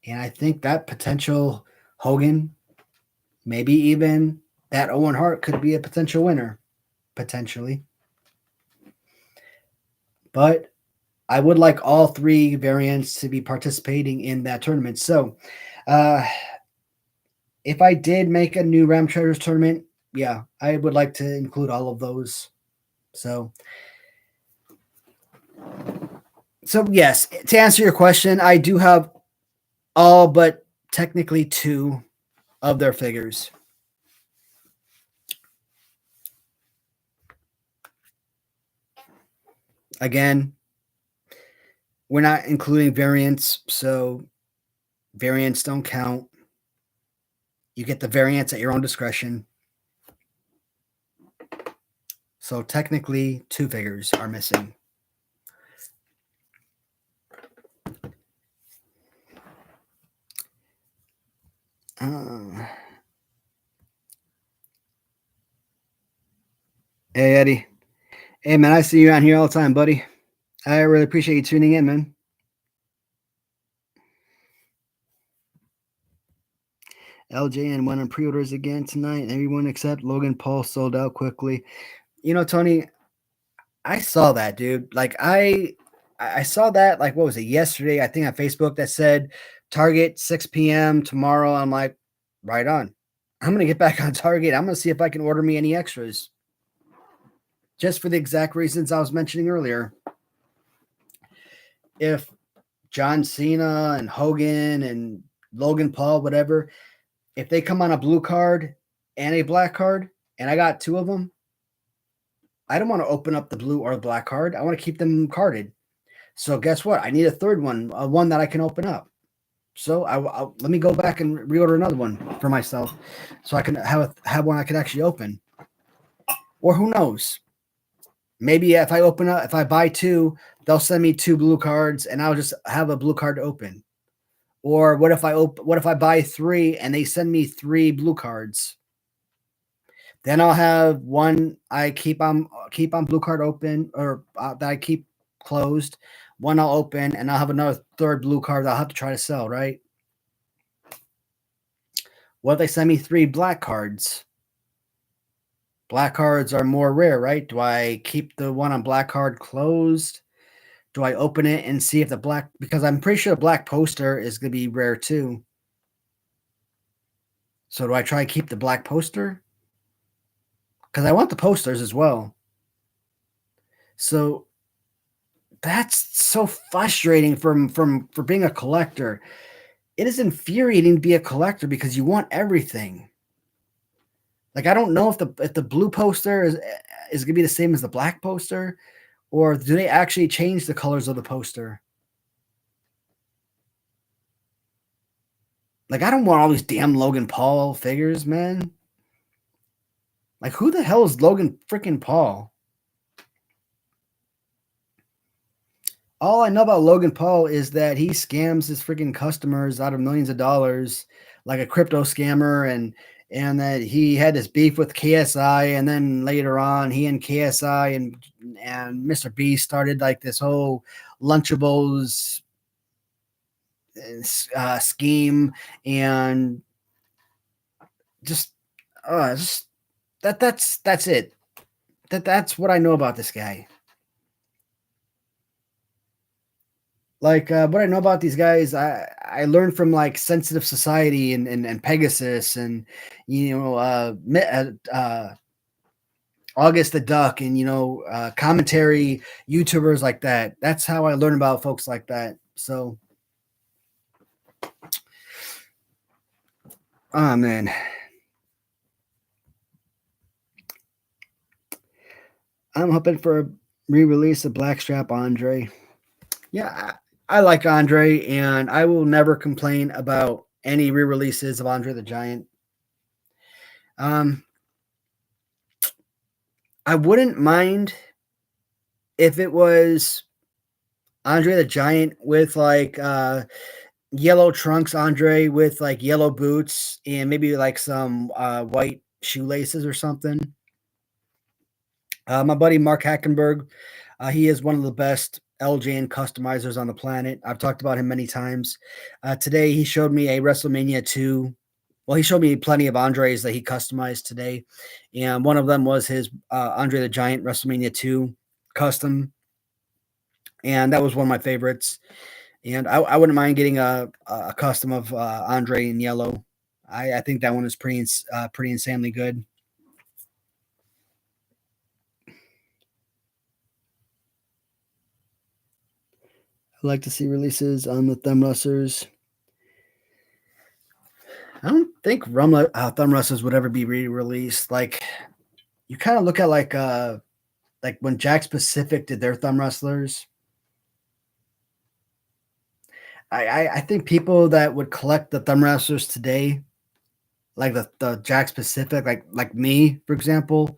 And I think that potential Hogan, maybe even that Owen Hart could be a potential winner, potentially. But I would like all 3 variants to be participating in that tournament. So if I did make a new Ram Treasures tournament, yeah, I would like to include all of those. So yes, to answer your question, I do have all but technically 2 of their figures. Again, we're not including variants, so variants don't count. You get the variants at your own discretion. So technically 2 figures are missing. Hey, Eddie. Hey, man, I see you on here all the time, buddy. I really appreciate you tuning in, man. LJN went on pre-orders again tonight. Everyone except Logan Paul sold out quickly. Tony, I saw that, dude. Like I saw that, like, what was it, yesterday? I think on Facebook that said Target 6 p.m. tomorrow. I'm like, right on. I'm gonna get back on Target. I'm gonna see if I can order me any extras. Just for the exact reasons I was mentioning earlier. If John Cena and Hogan and Logan Paul, whatever, if they come on a blue card and a black card, and I got 2 of them, I don't want to open up the blue or the black card. I want to keep them carded. So guess what? I need a third one, one that I can open up. So let me go back and reorder another one for myself, so I can have one I can actually open. Or who knows? Maybe if I buy 2, they'll send me 2 blue cards, and I'll just have a blue card to open. Or what if I buy 3 and they send me 3 blue cards? Then I'll have one I keep on blue card open, or that I keep closed. One I'll open, and I'll have another third blue card that I'll have to try to sell, right? What if they send me 3 black cards? Black cards are more rare, right? Do I keep the one on black card closed? Do I open it and see if the black, because I'm pretty sure a black poster is going to be rare too. So do I try to keep the black poster? Because I want the posters as well. So that's so frustrating for being a collector. It is infuriating to be a collector because you want everything. Like, I don't know if the blue poster is gonna be the same as the black poster, or do they actually change the colors of the poster? Like, I don't want all these damn Logan Paul figures, man. Like, who the hell is Logan freaking Paul? All I know about Logan Paul is that he scams his freaking customers out of millions of dollars, like a crypto scammer, and that he had this beef with KSI, and then later on, he and KSI and Mr. B started like this whole Lunchables scheme, and just, just that's it. That's what I know about this guy. Like, what I know about these guys, I learned from like Sensitive Society and Pegasus, and August the Duck, and commentary YouTubers like that. That's how I learn about folks like that. So, oh man, I'm hoping for a re-release of Blackstrap Andre. Yeah, I like Andre, and I will never complain about any re-releases of Andre the Giant. Um, I wouldn't mind if it was Andre the Giant with like yellow trunks, Andre with like yellow boots and maybe like some white shoelaces or something. My buddy Mark Hackenberg, he is one of the best LJN customizers on the planet. I've talked about him many times. Today, he showed me a WrestleMania 2. Well, he showed me plenty of Andres that he customized today. And one of them was his Andre the Giant WrestleMania 2 custom. And that was one of my favorites. And I wouldn't mind getting a custom of Andre in yellow. I think that one is pretty insanely good. I like to see releases on the thumb wrestlers. I don't think thumb wrestlers would ever be re-released. Like, you kind of look at like when Jack Pacific did their thumb wrestlers. I think people that would collect the thumb wrestlers today, like the Jack Pacific, like me, for example,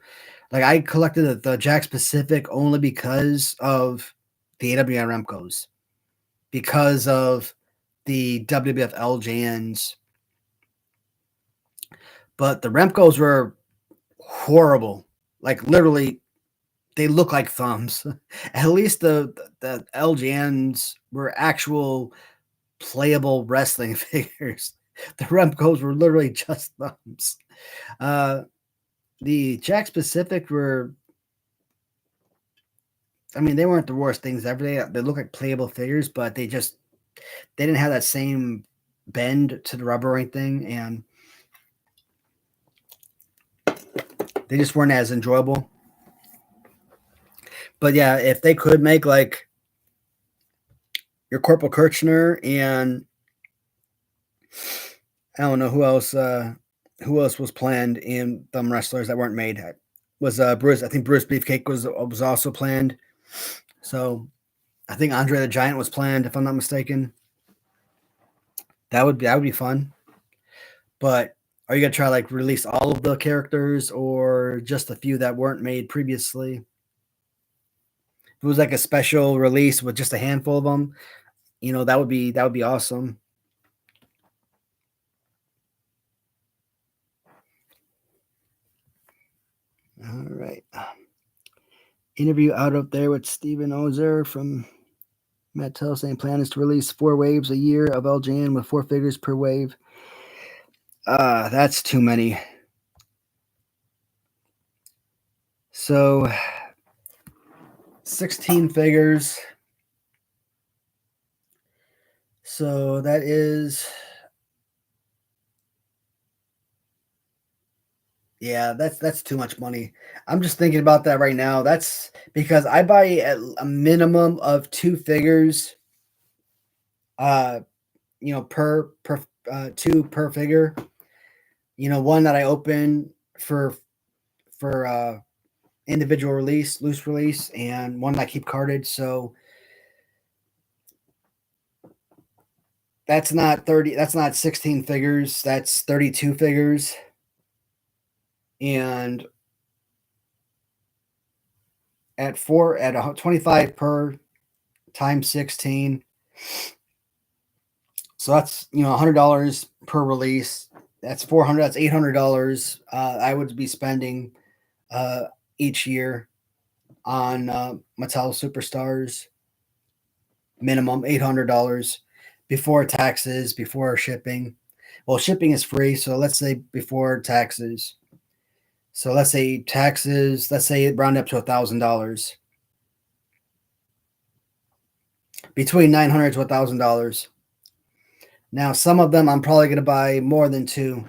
like I collected the Jack Pacific only because of the AWR Remcos, because of the WWF LJNs. But the Remcos were horrible. Like, literally, they look like thumbs. At least the LJNs were actual playable wrestling figures. The Remcos were literally just thumbs. The Jack Pacific were, I mean, they weren't the worst things ever. They look like playable figures, but they didn't have that same bend to the rubber or anything, and they just weren't as enjoyable. But yeah, if they could make like your Corporal Kirchner and I don't know who else was planned in thumb wrestlers that weren't made. Was Bruce? I think Bruce Beefcake was also planned. So I think Andre the Giant was planned, if I'm not mistaken. That would be fun. But are you gonna try like release all of the characters or just a few that weren't made previously? If it was like a special release with just a handful of them, that would be awesome. All right. Interview out up there with Steven Ozer from Mattel saying plan is to release 4 waves a year of LJN with 4 figures per wave. That's too many. So 16 figures. So that is, yeah, that's too much money. I'm just thinking about that right now. That's because I buy a minimum of 2 figures, uh, per 2 per figure. One that I open for individual release, loose release, and one that I keep carded. So That's not 30. That's not 16 figures. That's 32 figures. And at 25 per times 16. So that's, $100 per release. That's 400. That's $800. I would be spending each year on Mattel Superstars. Minimum $800 before taxes, before shipping. Well, shipping is free, so let's say before taxes. So let's say taxes. Let's say it round up to $1,000. Between $900 to $1,000. Now, some of them I'm probably going to buy more than two.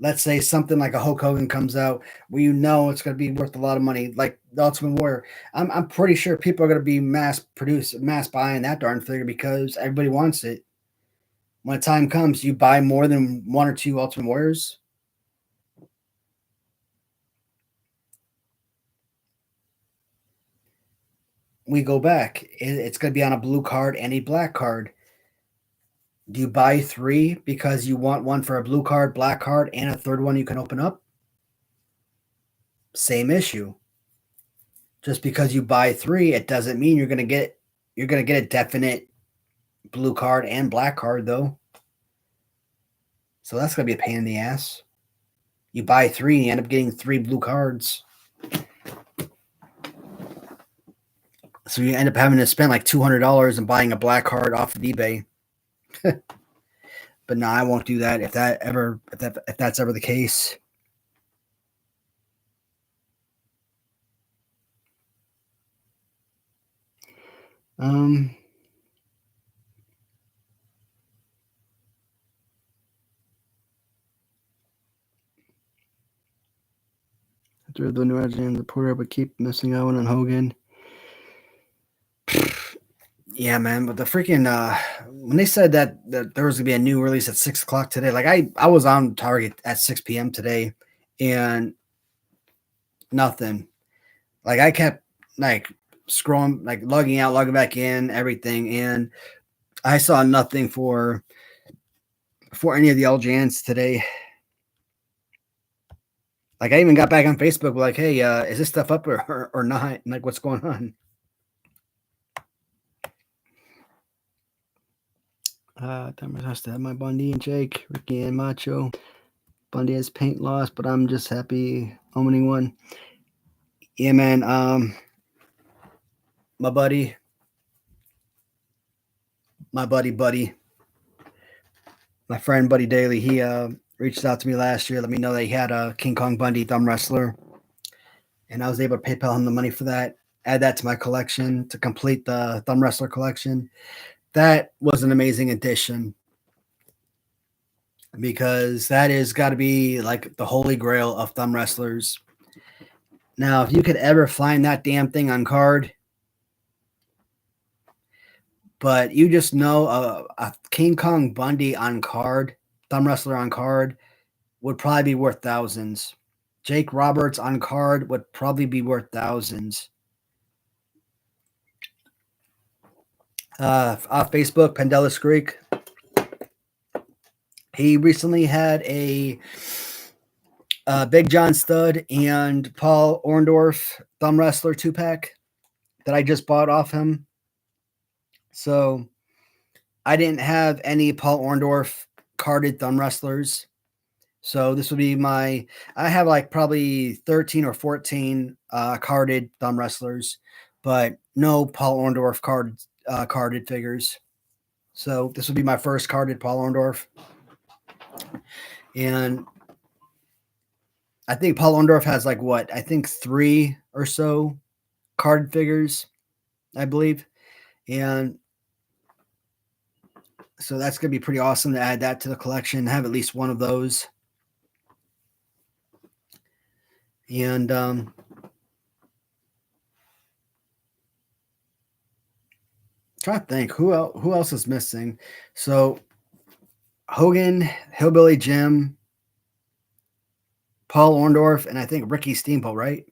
Let's say something like a Hulk Hogan comes out where it's going to be worth a lot of money, like the Ultimate Warrior. I'm pretty sure people are going to be mass buying that darn figure because everybody wants it. When the time comes, you buy more than one or two Ultimate Warriors. We go back. It's going to be on a blue card and a black card. Do you buy three because you want one for a blue card, black card, and a third one you can open up? Same issue. Just because you buy three, it doesn't mean you're gonna get a definite blue card and black card though. So that's gonna be a pain in the ass. You buy three and you end up getting three blue cards. So you end up having to spend like $200 and buying a black card off of eBay. But no, I won't do that if that's ever the case. After the new agent, the Porter would keep missing out on Hogan. Yeah, man, but the freaking when they said that there was gonna be a new release at 6 o'clock today, like I was on Target at 6 p.m. today, and nothing. Like I kept like scrolling, like logging out, logging back in, everything, and I saw nothing for any of the LJNs today. Like I even got back on Facebook, like, hey, is this stuff up or not? And like, what's going on? Timer has to have my Bundy and Jake, Ricky and Macho. Bundy has paint loss, but I'm just happy owning one. Yeah, man. My buddy, my friend Buddy Daly, he reached out to me last year, let me know that he had a King Kong Bundy thumb wrestler, and I was able to PayPal him the money for that. Add that to my collection to complete the thumb wrestler collection. That was an amazing addition because that is got to be like the holy grail of thumb wrestlers. Now, if you could ever find that damn thing on card, but you just know a King Kong Bundy on card, thumb wrestler on card, would probably be worth thousands. Jake Roberts on card would probably be worth thousands. Off Facebook, Pendelis Greek. He recently had a Big John Studd and Paul Orndorff thumb wrestler 2-pack that I just bought off him. So I didn't have any Paul Orndorff carded thumb wrestlers. So this would be I have like probably 13 or 14 carded thumb wrestlers, but no Paul Orndorff carded figures. So this would be my first carded Paul Orndorff. And I think Paul Orndorff has like what? I think 3 or so carded figures, I believe. And so that's going to be pretty awesome to add that to the collection, have at least one of those. And trying to think who else is missing. So Hogan, Hillbilly Jim, Paul Orndorff, and I think Ricky Steamboat, right?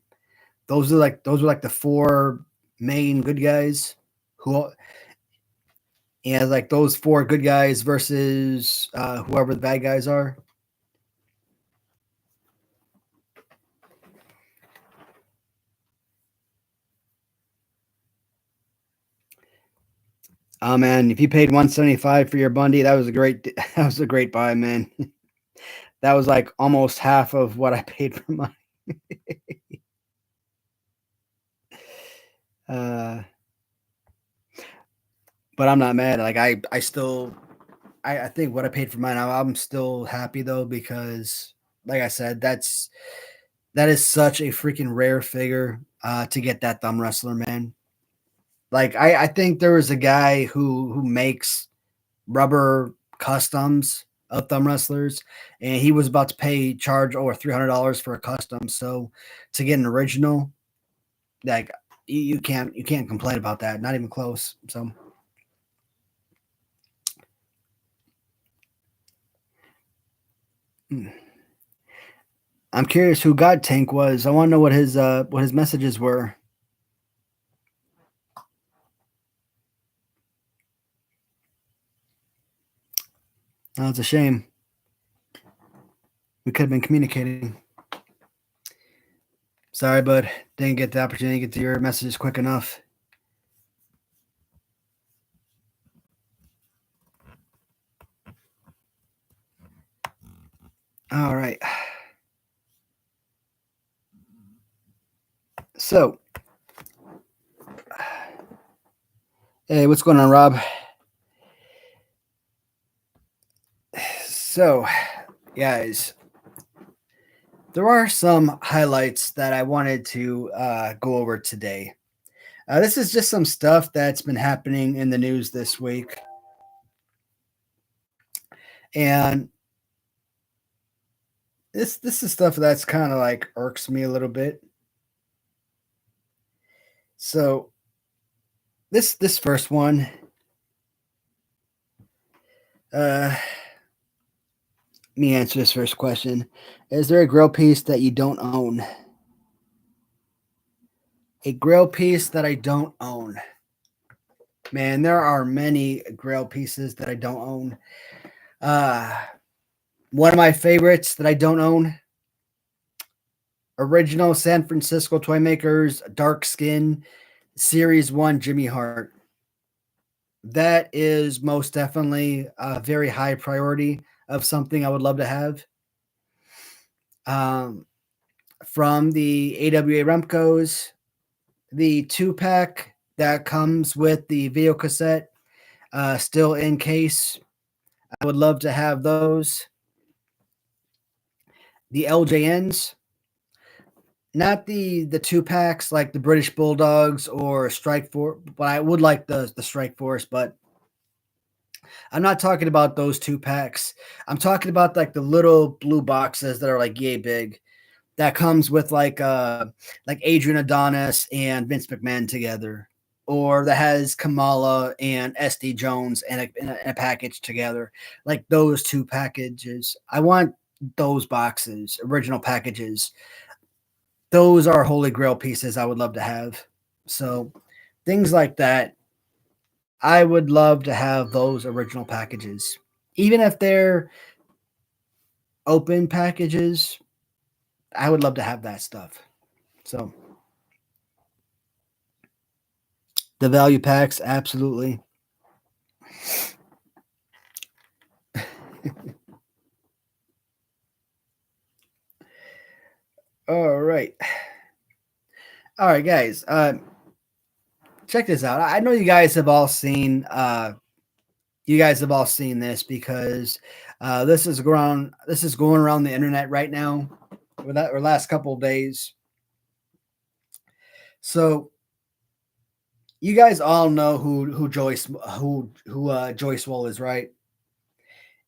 Those are like the 4 main good guys And like those four good guys versus whoever the bad guys are. Oh man, if you paid 175 for your Bundy, that was a great that was a great buy, man. That was like almost half of what I paid for mine. uh, but I'm not mad. Like I still I think what I paid for mine, I'm still happy though because like I said, that is such a freaking rare figure to get that thumb wrestler, man. Like I think there was a guy who makes rubber customs of thumb wrestlers, and he was about to charge over $300 for a custom. So to get an original, like you can't complain about that. Not even close. So I'm curious who God Tank was. I want to know what his messages were. Oh, it's a shame. We could have been communicating. Sorry, bud. Didn't get the opportunity to get to your messages quick enough. All right. So, hey, what's going on, Rob? So, guys, there are some highlights that I wanted to go over today. This is just some stuff that's been happening in the news this week. And this is stuff that's kind of like irks me a little bit. So this first one, let me answer this first question. Is there a grill piece that you don't own? A grill piece that I don't own. Man, there are many grill pieces that I don't own. One of my favorites that I don't own, original San Francisco Toymakers Dark Skin Series 1 Jimmy Hart. That is most definitely a very high priority of something I would love to have. From the AWA Remcos, the 2-pack that comes with the video cassette, still in case. I would love to have those. The LJNs, not the 2-packs like the British Bulldogs or Strike Force, but I would like the Strike Force, but I'm not talking about those 2-packs. I'm talking about like the little blue boxes that are like yay big. That comes with like Adrian Adonis and Vince McMahon together, or that has Kamala and SD Jones in a package together. Like those 2 packages. I want those boxes, original packages. Those are holy grail pieces I would love to have. So things like that, I would love to have those original packages. Even if they're open packages, I would love to have that stuff. So the value packs, absolutely. All right. All right, guys. Check this out. I know you guys have all seen this because this is going around the internet right now or last couple of days. So you guys all know who Joyce Swole is, right?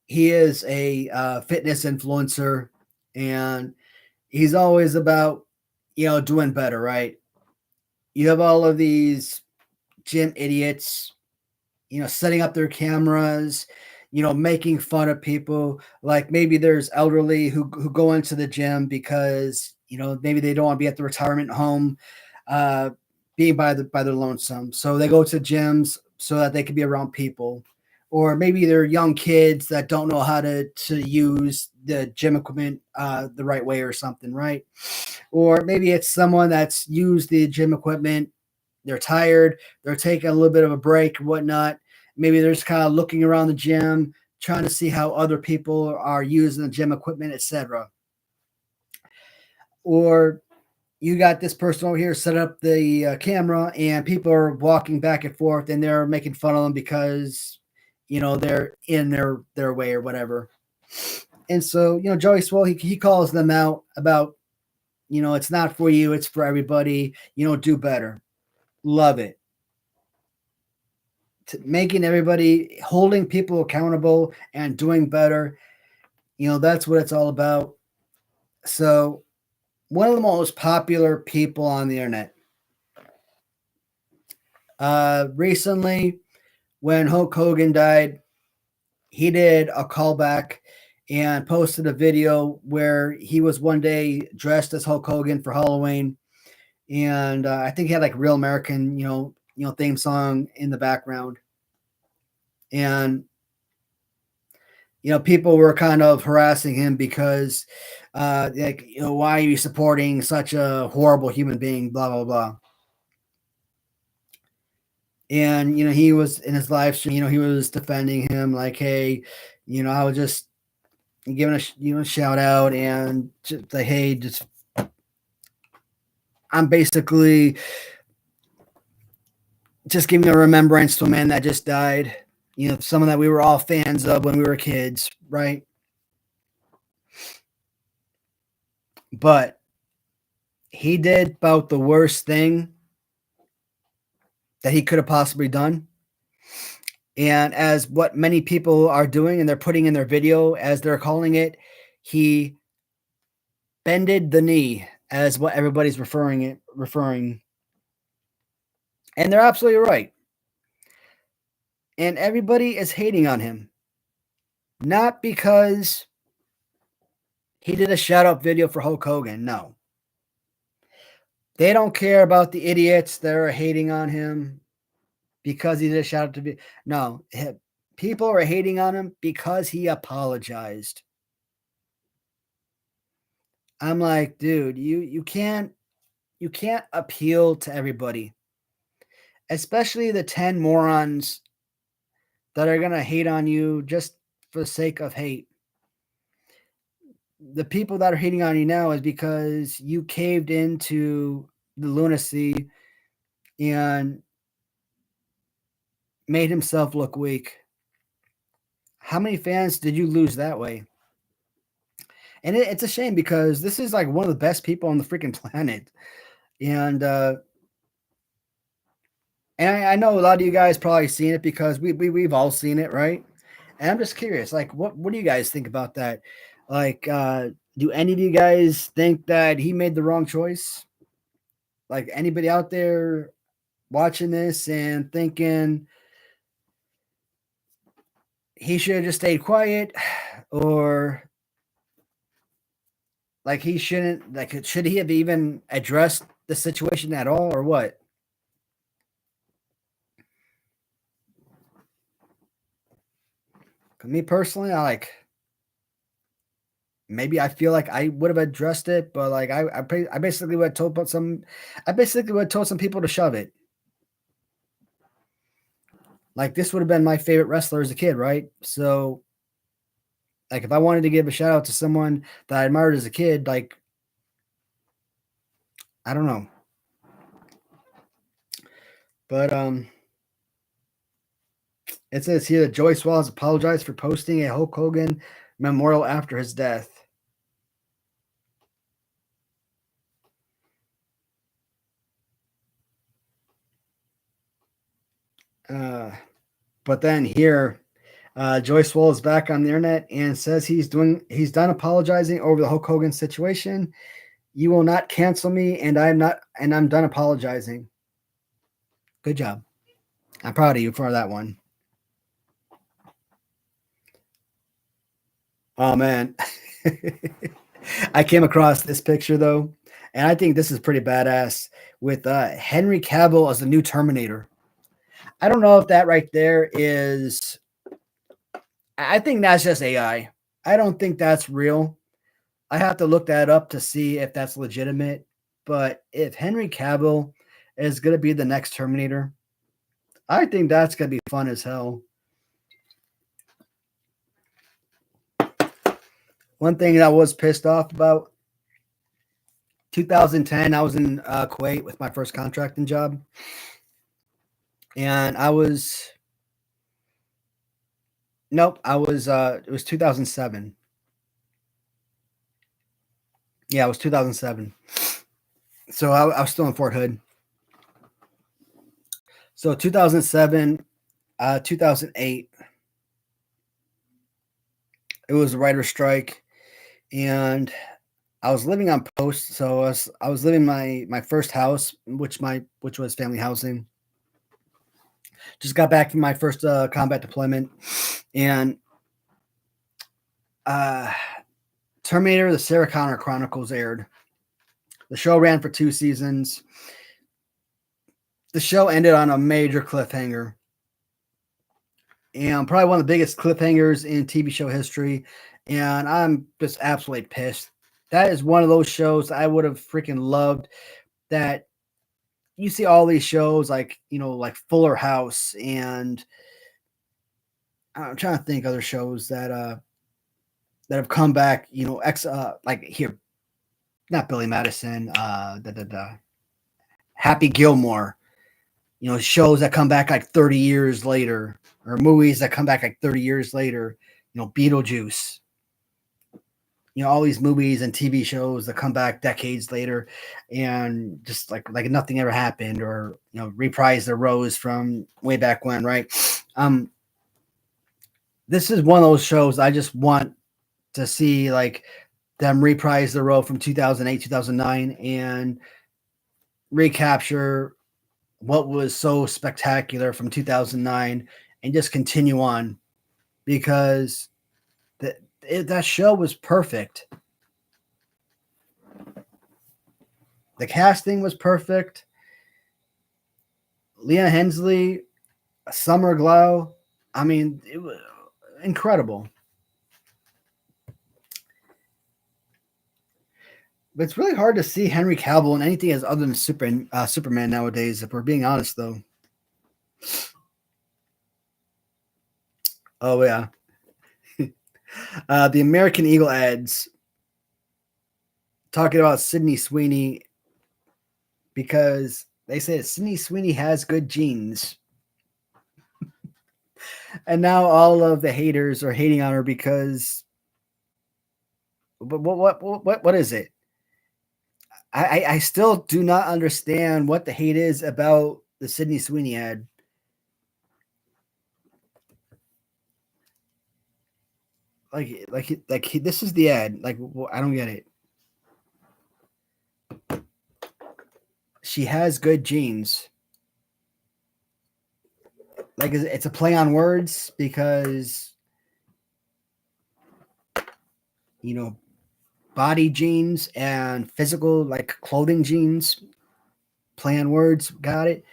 He is a fitness influencer, and he's always about doing better, right? You have all of these gym idiots, setting up their cameras, making fun of people. Like maybe there's elderly who go into the gym because maybe they don't want to be at the retirement home, being by their lonesome. So they go to gyms so that they can be around people. Or maybe they're young kids that don't know how to use the gym equipment the right way or something, right? Or maybe it's someone that's used the gym equipment, they're tired, they're taking a little bit of a break and whatnot. Maybe they're just kind of looking around the gym, trying to see how other people are using the gym equipment, etc. Or you got this person over here set up the camera and people are walking back and forth and they're making fun of them because they're in their way or whatever. And so Joey Swole, he calls them out about it's not for you, it's for everybody. Do better. Love it. Making everybody, holding people accountable and doing better, that's what it's all about. So one of the most popular people on the internet recently, when Hulk Hogan died, he did a callback and posted a video where he was one day dressed as Hulk Hogan for Halloween, and I think he had like Real American, theme song in the background, and people were kind of harassing him because, why are you supporting such a horrible human being? Blah blah blah. And he was in his live stream. He was defending him like, hey, I was just giving a shout out and just like, hey, just I'm basically just giving a remembrance to a man that just died. Someone that we were all fans of when we were kids, right? But he did about the worst thing that he could have possibly done. And as what many people are doing and they're putting in their video, as they're calling it, he bended the knee, as what everybody's referring. And they're absolutely right. And everybody is hating on him. Not because he did a shout out video for Hulk Hogan. No. They don't care about the idiots that are hating on him because he did a shout out to be. No. People are hating on him because he apologized. I'm like, dude, you can't appeal to everybody, especially the 10 morons that are gonna hate on you just for the sake of hate. The people that are hating on you now is because you caved into the lunacy and made himself look weak. How many fans did you lose that way? And it's a shame because this is like one of the best people on the freaking planet. And I know a lot of you guys probably seen it because we've all seen it, right? And I'm just curious, like, what do you guys think about that? Like, do any of you guys think that he made the wrong choice? Like, anybody out there watching this and thinking he should have just stayed quiet, or like he shouldn't, like, should he have even addressed the situation at all, or what? Me personally, maybe I feel like I would have addressed it, but like I basically would have told some people to shove it. Like, this would have been my favorite wrestler as a kid, right? So, like, if I wanted to give a shout out to someone that I admired as a kid, like, I don't know. But it says here that Joey Swallows apologized for posting a Hulk Hogan memorial after his death. But then here, Joey Swole is back on the internet and says he's done apologizing over the Hulk Hogan situation. You will not cancel me, and I'm done apologizing. Good job. I'm proud of you for that one. Oh man. I came across this picture though, and I think this is pretty badass with Henry Cavill as the new Terminator. I don't know if that right there is. I think that's just AI. I don't think that's real. I have to look that up to see if that's legitimate. But if Henry Cavill is going to be the next Terminator, I think that's going to be fun as hell. One thing that I was pissed off about 2010, I was in Kuwait with my first contracting job. And it was 2007. Yeah, it was 2007. So I was still in Fort Hood. So 2007, 2008, it was a writer's strike, and I was living on post. So I was living my first house, which was family housing. Just got back from my first combat deployment, and uh, Terminator: The Sarah Connor Chronicles aired. The show ran for 2 seasons. The show ended on a major cliffhanger, and probably one of the biggest cliffhangers in TV show history. And I'm just absolutely pissed. That is one of those shows I would have freaking loved. That you see all these shows like like Fuller House, and I'm trying to think other shows that have come back. Like here, not Billy Madison, Happy Gilmore. Shows that come back like 30 years later, or movies that come back like 30 years later. Beetlejuice. All these movies and TV shows that come back decades later, and just like nothing ever happened, or reprise the rose from way back when, right? This is one of those shows I just want to see, like them reprise the role from 2008, 2009, and recapture what was so spectacular from 2009, and just continue on, because that show was perfect. The casting was perfect. Leah Hensley, Summer Glau. I mean, it was incredible. But it's really hard to see Henry Cavill in anything as other than Superman nowadays, if we're being honest, though. Oh, yeah. The American Eagle ads talking about Sydney Sweeney, because they say Sydney Sweeney has good genes. And now all of the haters are hating on her because, but what is it? I still do not understand what the hate is about the Sydney Sweeney ad. This is the ad. I don't get it. She has good genes. Like, it's a play on words, because body genes and physical, like clothing genes, play on words. Got it.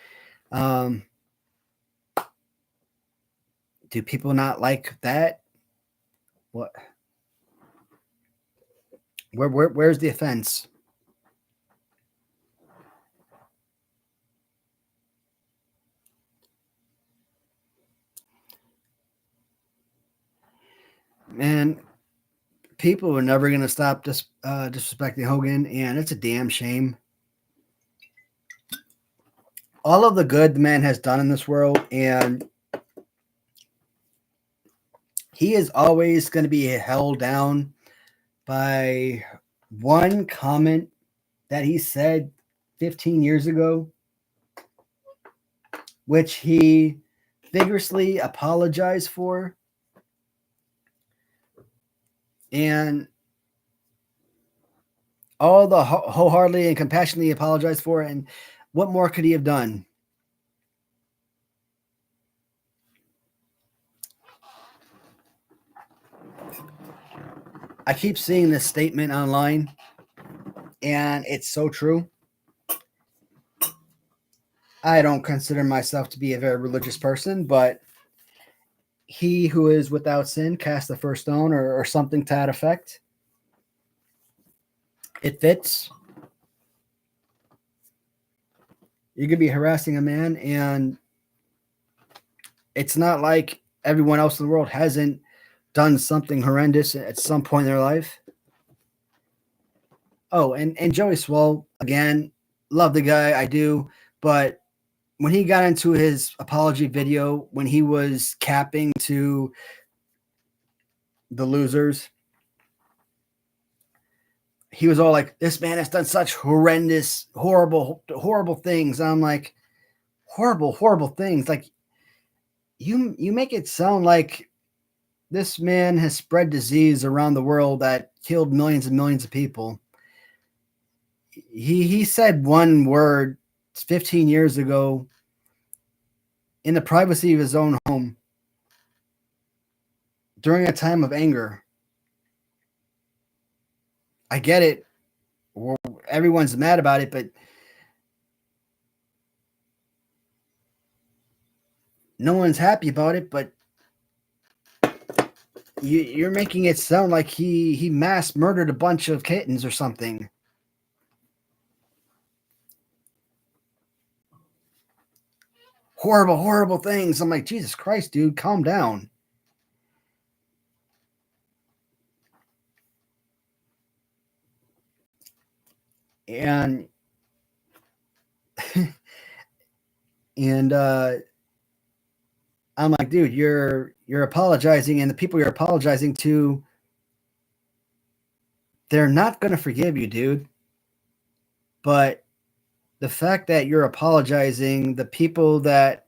Do people not like that? What? Where's the offense? Man, people are never going to stop disrespecting Hogan, and it's a damn shame. All of the good the man has done in this world, and he is always going to be held down by one comment that he said 15 years ago, which he vigorously apologized for. And all the wholeheartedly and compassionately apologized for. And what more could he have done? I keep seeing this statement online, and it's so true. I don't consider myself to be a very religious person, but he who is without sin cast the first stone, or something to that effect. It fits. You could be harassing a man, and it's not like everyone else in the world hasn't done something horrendous at some point in their life. Oh, and Joey Swole, again, love the guy, I do, but when he got into his apology video, when he was capping to the losers, he was all like, "This man has done such horrendous, horrible things." And I'm like, horrible things. Like, you make it sound like this man has spread disease around the world that killed millions and millions of people. He said one word 15 years ago in the privacy of his own home during a time of anger. I get it. Everyone's mad about it, but no one's happy about it. But you're making it sound like he mass murdered a bunch of kittens or something. Horrible things. I'm like, Jesus Christ, dude, calm down. And and I'm like, dude, you're apologizing, and the people you're apologizing to, they're not gonna forgive you, dude. But the fact that you're apologizing, the people that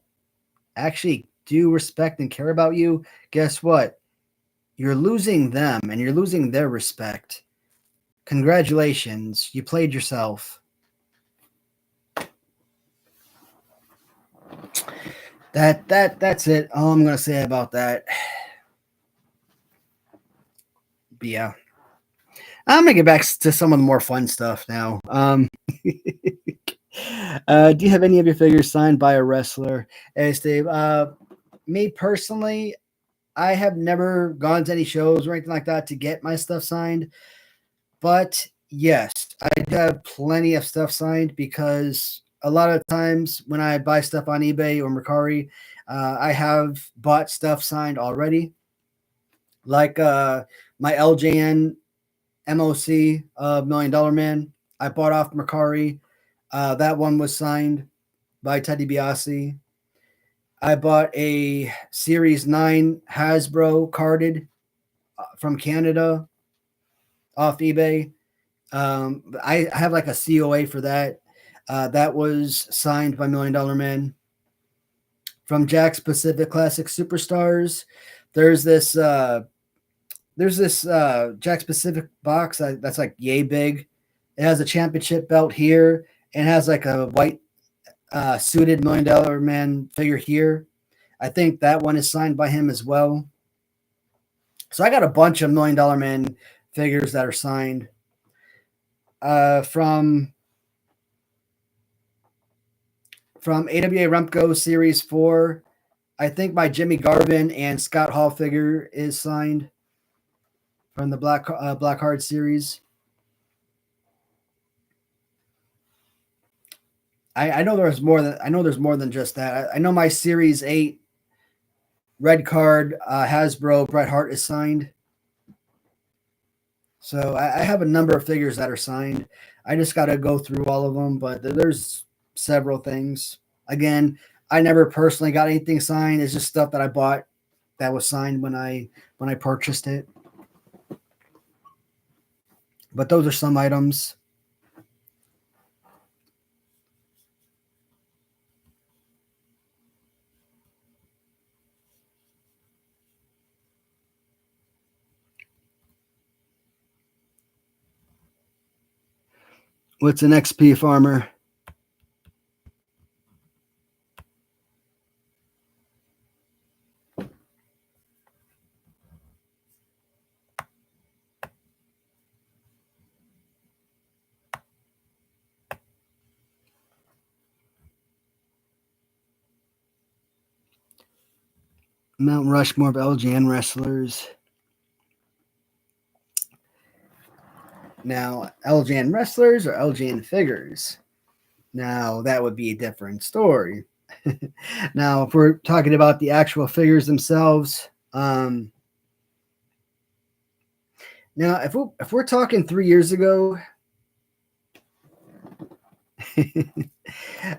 actually do respect and care about you, guess what? You're losing them and you're losing their respect. Congratulations, you played yourself. That's it. All I'm gonna say about that. But yeah, I'm gonna get back to some of the more fun stuff now. Do you have any of your figures signed by a wrestler? Hey, Steve. Me personally, I have never gone to any shows or anything like that to get my stuff signed. But yes, I have plenty of stuff signed because a lot of times when I buy stuff on eBay or Mercari, I have bought stuff signed already. Like my LJN MOC, Million Dollar Man, I bought off Mercari. That one was signed by Teddy Biasi. I bought a Series 9 Hasbro carded from Canada off eBay. I have like a COA for that. That was signed by Million Dollar Man. From Jakks Pacific Classic Superstars, there's this Jakks Pacific box that's like yay big. It has a championship belt here and has like a white suited Million Dollar Man figure here. I think that one is signed by him as well. So I got a bunch of Million Dollar Man figures that are signed. From AWA Remco Series 4, I think my Jimmy Garvin and Scott Hall figure is signed from the Black Heart series. I know there's more than just that. I know my Series 8 red card Hasbro Bret Hart is signed. So I have a number of figures that are signed. I just got to go through all of them, but there's several things. Again, I never personally got anything signed. It's just stuff that I bought that was signed when I purchased it. But those are some items. What's an XP farmer? Mount Rushmore of LJN wrestlers. Now, LJN wrestlers or LJN figures? Now, that would be a different story. Now, if we're talking about the actual figures themselves, now if we're talking 3 years ago,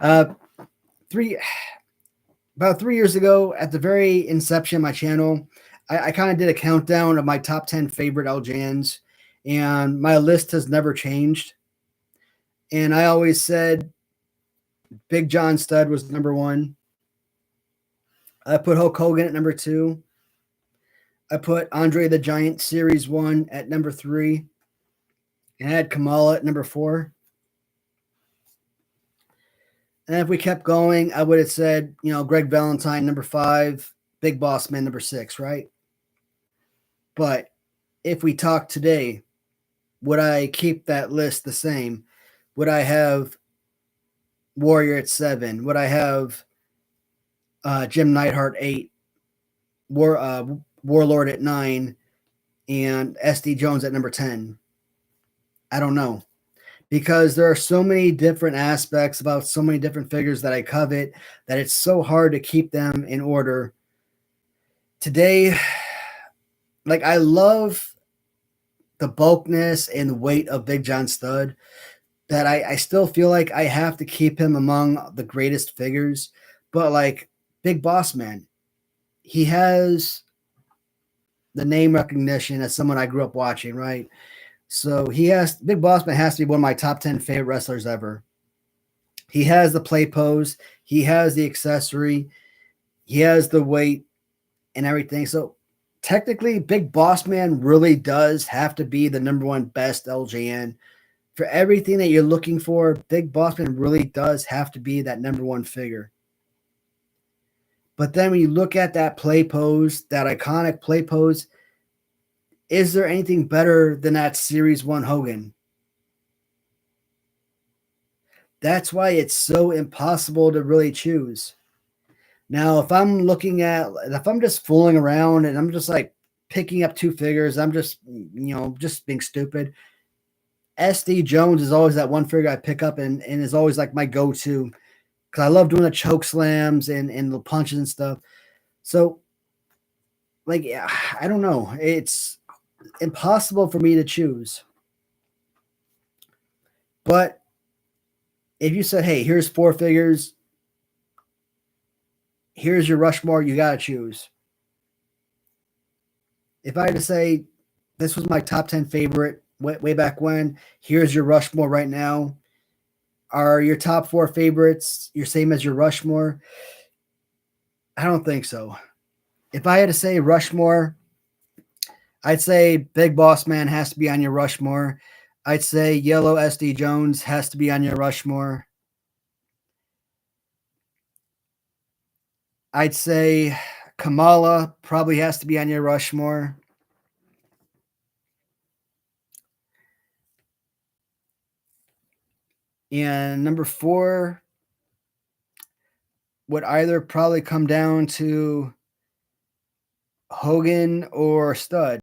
uh, three about 3 years ago, at the very inception of my channel, I kind of did a countdown of my top 10 favorite LJNs, and my list has never changed. And I always said Big John Studd was number one. I put Hulk Hogan at number two. I put Andre the Giant Series 1 at number 3. And I had Kamala at number 4. And if we kept going, I would have said, Greg Valentine, number 5, Big Boss Man, number 6, right? But if we talk today, would I keep that list the same? Would I have Warrior at 7? Would I have Jim Neidhart 8? Warlord at 9? And SD Jones at number 10? I don't know. Because there are so many different aspects about so many different figures that I covet that it's so hard to keep them in order. Today, like, I love the bulkness and the weight of Big John Studd, that I still feel like I have to keep him among the greatest figures. But like Big Boss Man, he has the name recognition as someone I grew up watching, right? So Big Boss Man has to be one of my top 10 favorite wrestlers ever. He has the play pose, he has the accessory, he has the weight and everything. So technically, Big Boss Man really does have to be the number one best LJN. For everything that you're looking for, Big Boss Man really does have to be that number one figure. But then when you look at that play pose, that iconic play pose, is there anything better than that Series 1 Hogan? That's why it's so impossible to really choose. Now, if I'm just fooling around and I'm just like picking up 2 figures, I'm just, just being stupid. SD Jones is always that one figure I pick up and is always like my go-to, because I love doing the choke slams and the punches and stuff. So, like, I don't know. It's impossible for me to choose. But if you said, hey, here's 4 figures, here's your Rushmore, you got to choose. If I had to say, this was my top 10 favorite way back when, here's your Rushmore right now, are your top 4 favorites your same as your Rushmore? I don't think so. If I had to say Rushmore, I'd say Big Boss Man has to be on your Rushmore. I'd say Yellow SD Jones has to be on your Rushmore. I'd say Kamala probably has to be on your Rushmore. And number 4 would either probably come down to Hogan or Studd,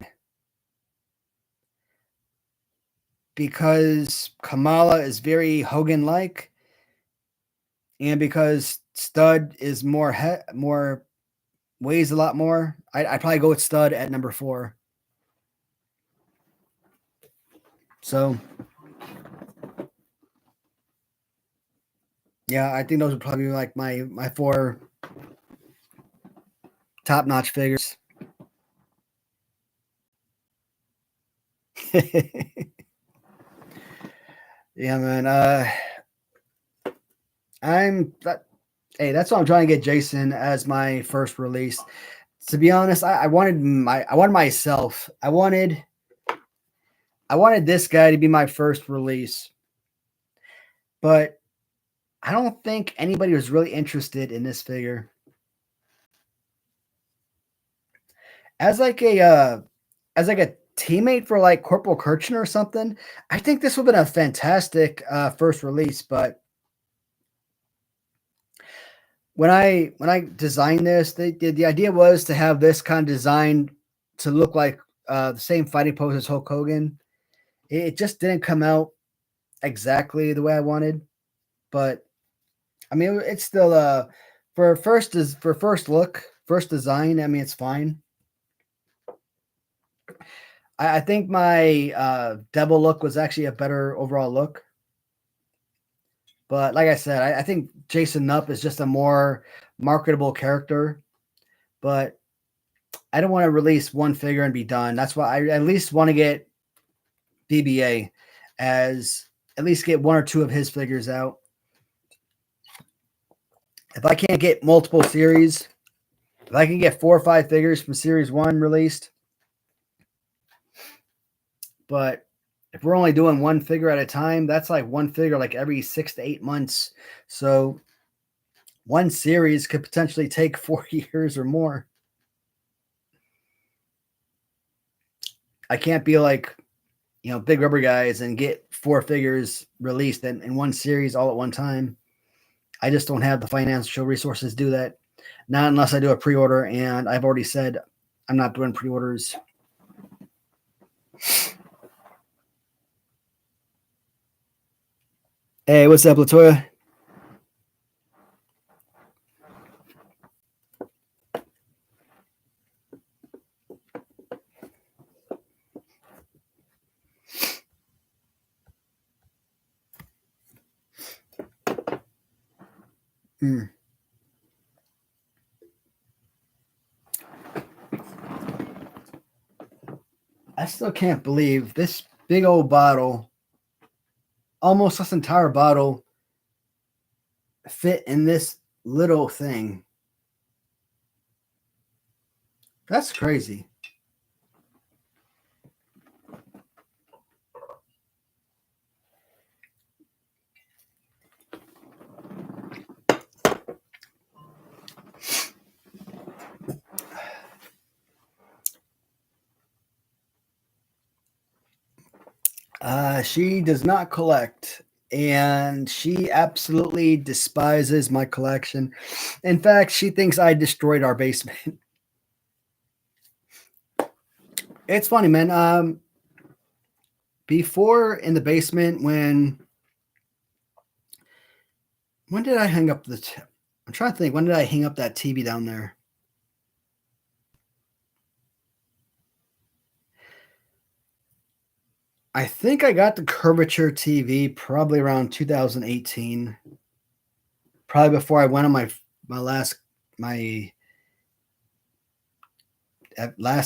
because Kamala is very Hogan-like, and because Studd is more weighs a lot more. I'd probably go with Studd at number 4. So, yeah, I think those would probably be like my 4 top-notch figures. Yeah, man. That's why I'm trying to get Jason as my first release. To be honest, I wanted myself. I wanted this guy to be my first release. But I don't think anybody was really interested in this figure. As like a teammate for like Corporal Kirchner or something, I think this would have been a fantastic first release. But when I designed this, the idea was to have this kind of design to look like the same fighting pose as Hulk Hogan. It just didn't come out exactly the way I wanted, but I mean it's still for first look, first design. I mean it's fine. I think my Devil look was actually a better overall look. But like I said, I think Jason Nupp is just a more marketable character. But I don't want to release one figure and be done. That's why I at least want to get BBA as at least get one or two of his figures out. If I can't get multiple series, if I can get 4 or 5 figures from series one released, but if we're only doing one figure at a time, that's like one figure like every 6 to 8 months. So one series could potentially take 4 years or more. I can't be like, big rubber guys and get 4 figures released in one series all at one time. I just don't have the financial resources to do that. Not unless I do a pre-order, and I've already said I'm not doing pre-orders. Hey, what's up, Latoya? Mm. I still can't believe this big old bottle, almost this entire bottle, fit in this little thing. That's crazy. She does not collect, and she absolutely despises my collection. In fact, she thinks I destroyed our basement. It's funny, man. Before in the basement, when did I hang up the? I'm trying to think. When did I hang up that TV down there? I think I got the curvature TV probably around 2018. Probably before I went on my last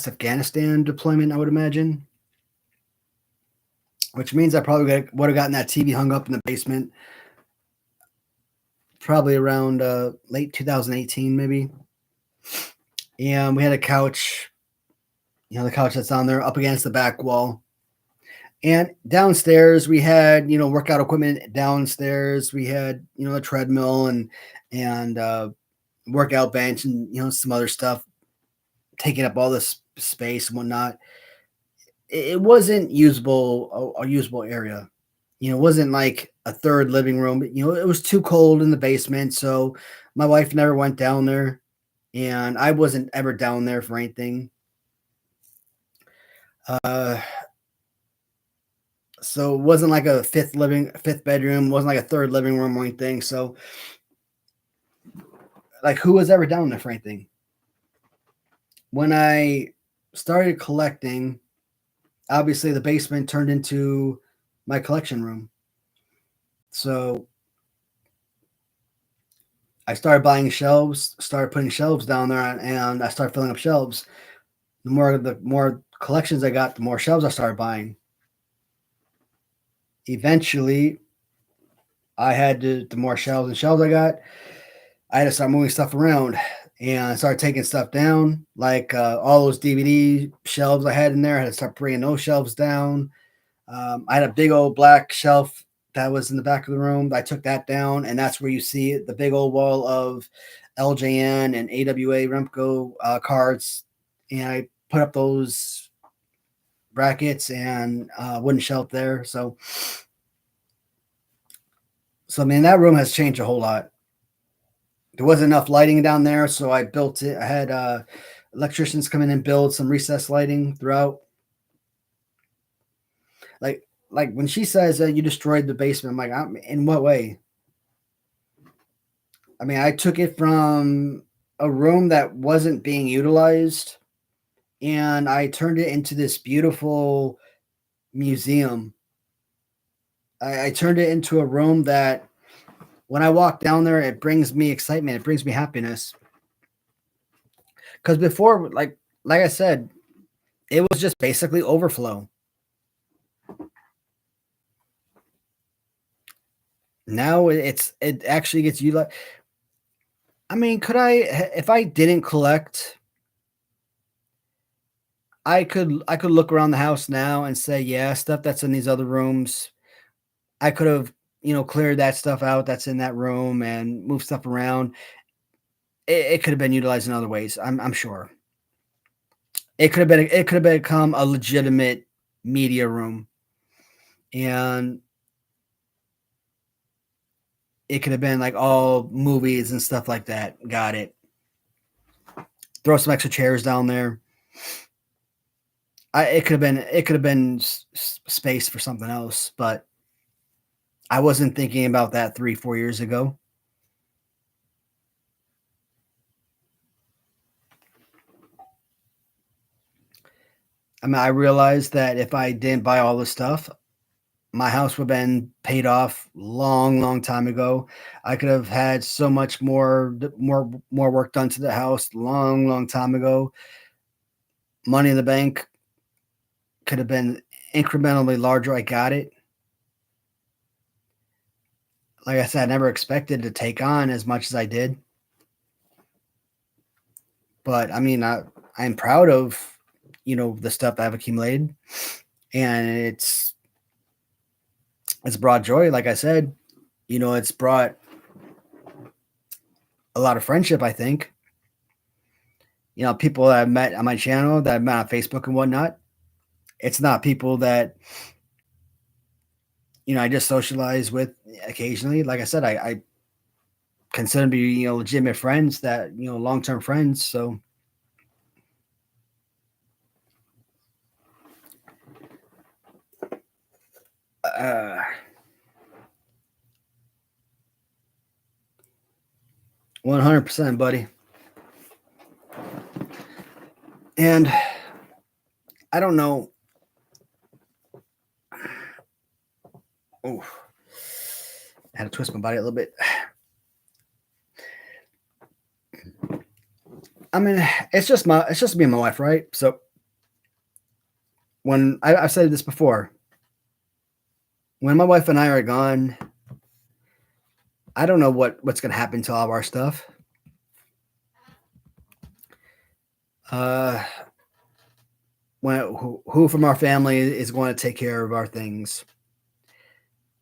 Afghanistan deployment, I would imagine. Which means I probably would have gotten that TV hung up in the basement probably around late 2018, maybe. And we had a couch, the couch that's on there up against the back wall. And downstairs we had, workout equipment downstairs. We had, a treadmill and workout bench and some other stuff taking up all this space and whatnot. It wasn't usable a usable area. It wasn't like a third living room. But, it was too cold in the basement, so my wife never went down there, and I wasn't ever down there for anything. Uh, so it wasn't like a fifth bedroom. It wasn't like a third living room or anything. So, like, who was ever down there for anything? When I started collecting, obviously the basement turned into my collection room. So I started buying shelves, started putting shelves down there, and I started filling up shelves. The more collections I got, the more shelves I started buying. Eventually, the more shelves and shelves I got, I had to start moving stuff around, and I started taking stuff down, like all those DVD shelves I had in there. I had to start bringing those shelves down. I had a big old black shelf that was in the back of the room. I took that down, and that's where you see the big old wall of LJN and AWA Remco cards. And I put up those brackets and wooden shelf there. So I mean, that room has changed a whole lot. there wasn't enough lighting down there, so I built it. I had electricians come in and build some recessed lighting throughout. Like when she says that you destroyed the basement, I'm like, in what way? I mean, I took it from a room that wasn't being utilized and I turned it into this beautiful museum. I turned it into a room that when I walk down there, it brings me excitement. It brings me happiness. Because before, like I said, it was just basically overflow. Now it actually gets you like. I mean, if I didn't collect, I could look around the house now and say, yeah, stuff that's in these other rooms, I could have, cleared that stuff out that's in that room and moved stuff around. It could have been utilized in other ways. I'm sure. It could have become a legitimate media room. And it could have been like all movies and stuff like that. Got it. Throw some extra chairs down there. It could have been space for something else, but I wasn't thinking about that 3-4 years ago. I mean, I realized that if I didn't buy all the stuff, my house would have been paid off long time ago. I could have had so much more work done to the house long time ago. Money in the bank could have been incrementally larger. I got it. Like I said, I never expected to take on as much as I did. But I mean, I'm proud of, the stuff I've accumulated, and it's brought joy. Like I said, it's brought a lot of friendship, I think. People that I've met on my channel, that I've met on Facebook and whatnot. It's not people that, I just socialize with occasionally. Like I said, I consider them to be, legitimate friends that, long-term friends. So, 100%, buddy. And I don't know. Oh, I had to twist my body a little bit. I mean, it's just me and my wife, right? So when I've said this before, when my wife and I are gone, I don't know what's going to happen to all of our stuff. Who from our family is going to take care of our things?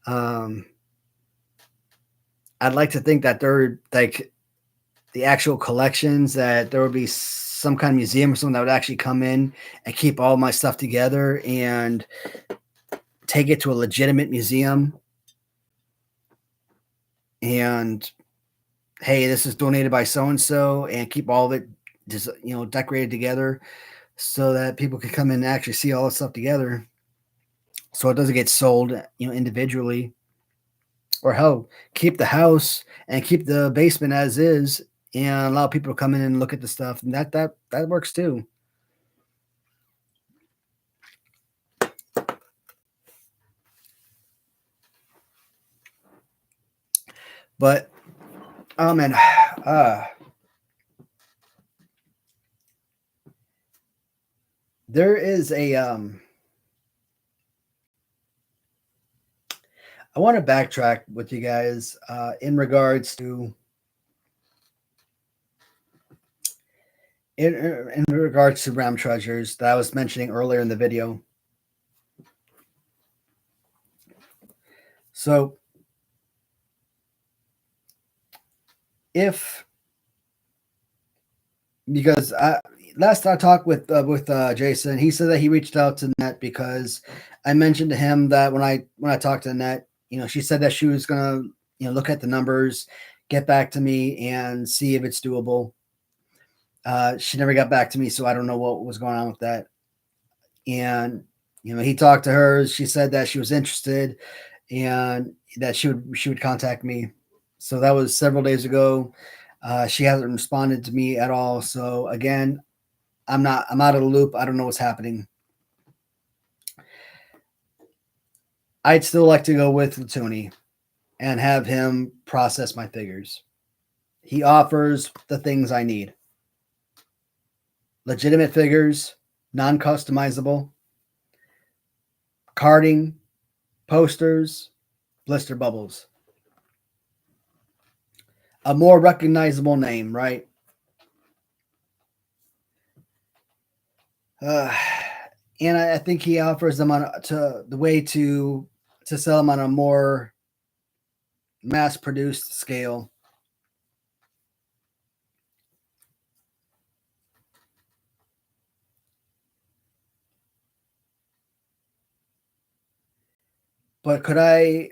I'd like to think that they're like the actual collections, that there would be some kind of museum or something that would actually come in and keep all my stuff together and take it to a legitimate museum. And hey, this is donated by so-and-so, and keep all of it just, decorated together so that people can come in and actually see all the stuff together. So it doesn't get sold, individually. Or hell, keep the house and keep the basement as is and allow people to come in and look at the stuff. And that works too. But oh man, there is a I want to backtrack with you guys in regards to in regards to Ram Treasures that I was mentioning earlier in the video. So because last I talked with Jason, he said that he reached out to Net because I mentioned to him that when I talked to Net, she said that she was gonna look at the numbers, get back to me and see if it's doable. She never got back to me, so I don't know what was going on with that. And he talked to her. She said that she was interested and that she would contact me. So that was several days ago. She hasn't responded to me at all. So again, I'm out of the loop. I don't know what's happening. I'd still like to go with Latuni and have him process my figures. He offers the things I need. Legitimate figures, non-customizable, carding, posters, blister bubbles. A more recognizable name, right? And I think he offers them to the way to sell them on a more mass-produced scale. But could I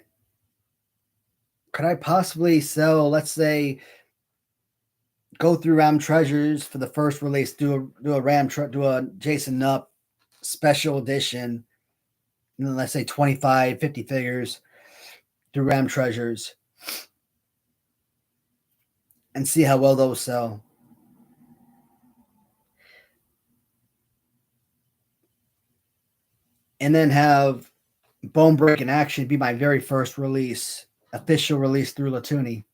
possibly sell, let's say, go through Ram Treasures for the first release, do a Jason Nupp special edition, let's say 25, 50 figures through Ram Treasures and see how well those sell. And then have Bone Breaking Action be my very first release, official release through Latuni.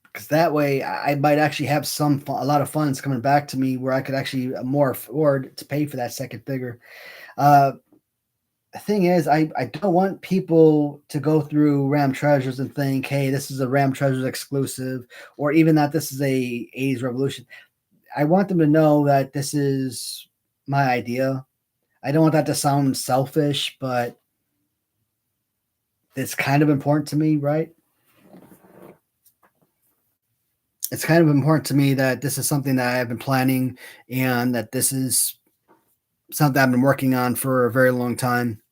Because that way I might actually have a lot of funds coming back to me where I could actually more afford to pay for that second figure. The thing is, I don't want people to go through Ram Treasures and think, hey, this is a Ram Treasures exclusive, or even that this is a 80s Revolution. I want them to know that this is my idea. I don't want that to sound selfish, but it's kind of important to me, right? It's kind of important to me that this is something that I've been planning and that this is something I've been working on for a very long time.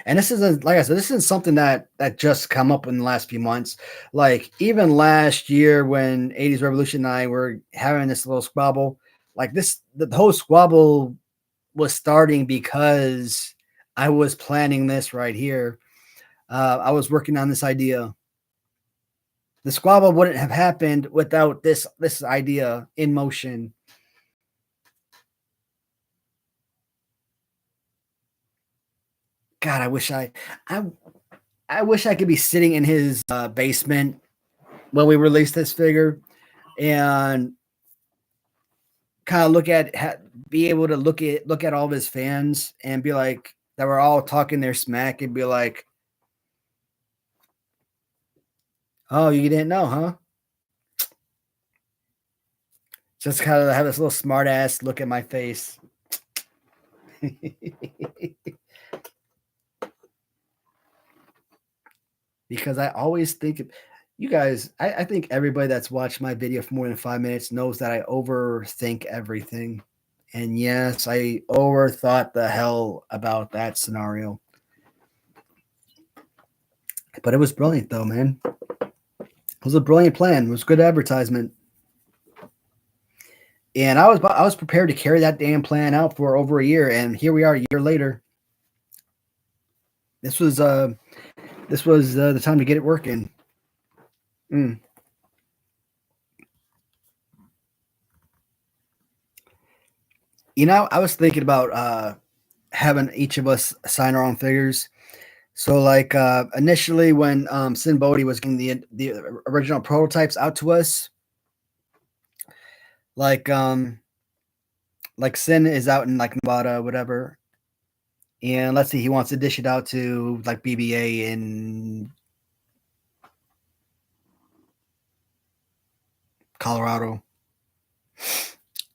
And this isn't, like I said, this isn't something that just come up in the last few months. Like even last year when 80s Revolution and I were having this little squabble, like the whole squabble was starting because I was planning this right here. I was working on this idea. The squabble wouldn't have happened without this idea in motion. God, I wish I could be sitting in his basement when we release this figure and kind of be able to look at all of his fans and be like, that were all talking their smack and be like, oh, you didn't know, huh? Just kind of have this little smart ass look at my face. Because I always think, you guys, I think everybody that's watched my video for more than 5 minutes knows that I overthink everything. And yes, I overthought the hell about that scenario. But it was brilliant, though, man. It was a brilliant plan. It was good advertisement. And I was prepared to carry that damn plan out for over a year, and here we are a year later. This was the time to get it working. I was thinking about having each of us sign our own figures. So, like initially, when Sin Bodhi was getting the original prototypes out to us, like Sin is out in like Nevada, whatever, and let's see, he wants to dish it out to like BBA in Colorado.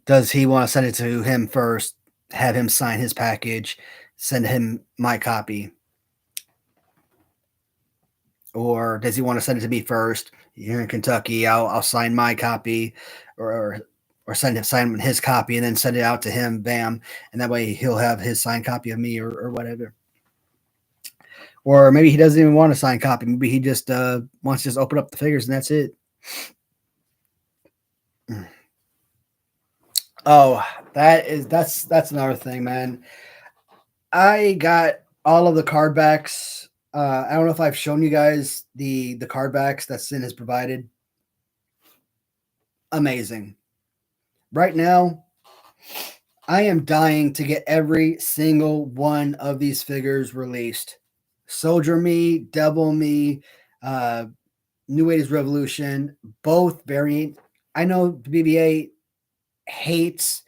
Does he want to send it to him first, have him sign his package, send him my copy? Or does he want to send it to me first? Here in Kentucky, I'll sign my copy, or or sign him his copy and then send it out to him, bam, and that way he'll have his signed copy of me or whatever. Or maybe he doesn't even want a signed copy. Maybe he just wants to just open up the figures and that's it. Oh, that's another thing, man. I got all of the card backs. I don't know if I've shown you guys the card backs that Sin has provided. Amazing. Right now, I am dying to get every single one of these figures released. Soldier Me, Devil Me, New Age Revolution, both variant. I know BBA hates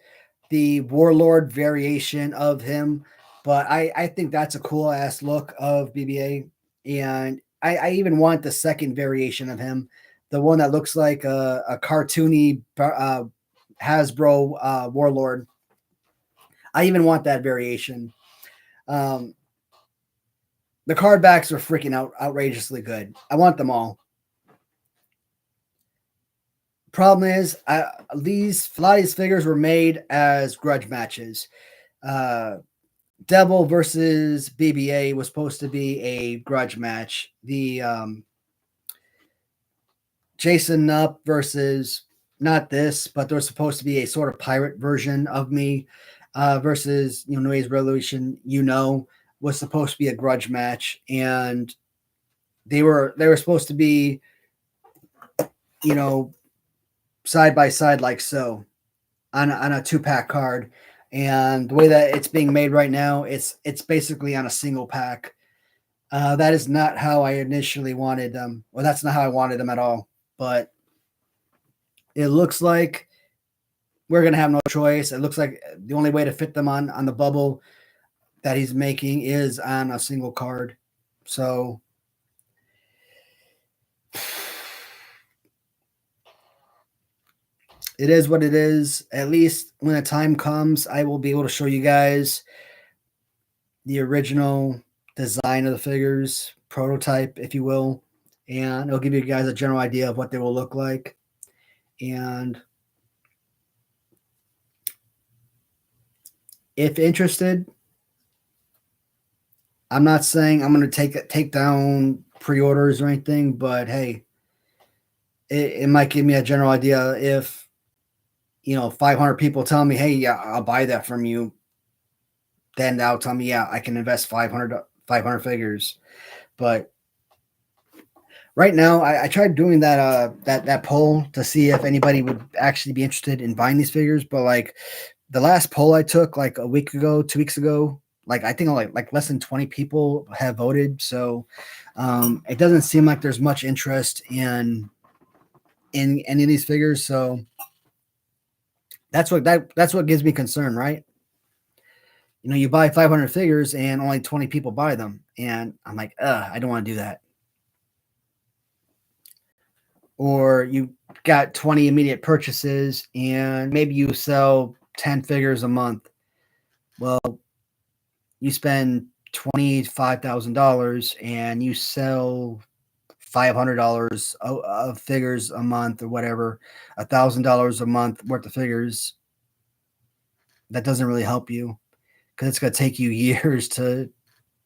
the Warlord variation of him, but I think that's a cool ass look of BBA. And I even want the second variation of him, the one that looks like a cartoony Hasbro Warlord. I even want that variation. The card backs are freaking outrageously good. I want them all. Problem is, a lot of these figures were made as grudge matches. Devil versus BBA was supposed to be a grudge match. The Jason Nupp versus not this, but there was supposed to be a sort of pirate version of me versus New Age Revolution. Was supposed to be a grudge match, and they were supposed to be side by side like so on a 2-pack card. And the way that it's being made right now, it's basically on a single pack. That is not how I initially wanted them. Well, that's not how I wanted them at all. But it looks like we're going to have no choice. It looks like the only way to fit them on the bubble that he's making is on a single card. So it is what it is. At least when the time comes, I will be able to show you guys the original design of the figures, prototype, if you will, and it'll give you guys a general idea of what they will look like. And if interested, I'm not saying I'm going to take down pre-orders or anything, but hey, it might give me a general idea. If 500 people tell me, hey, yeah, I'll buy that from you, then that'll tell me, yeah, I can invest 500 figures. But right now, I tried doing that poll to see if anybody would actually be interested in buying these figures. But like the last poll I took like a week ago, 2 weeks ago, like I think like less than 20 people have voted. So it doesn't seem like there's much interest in any of these figures. So that's what gives me concern, right? You buy 500 figures and only 20 people buy them, and I'm like, I don't want to do that. Or you got 20 immediate purchases and maybe you sell 10 figures a month. Well, you spend $25,000 and you sell $500 of figures a month or whatever, $1,000 a month worth of figures. That doesn't really help you because it's going to take you years to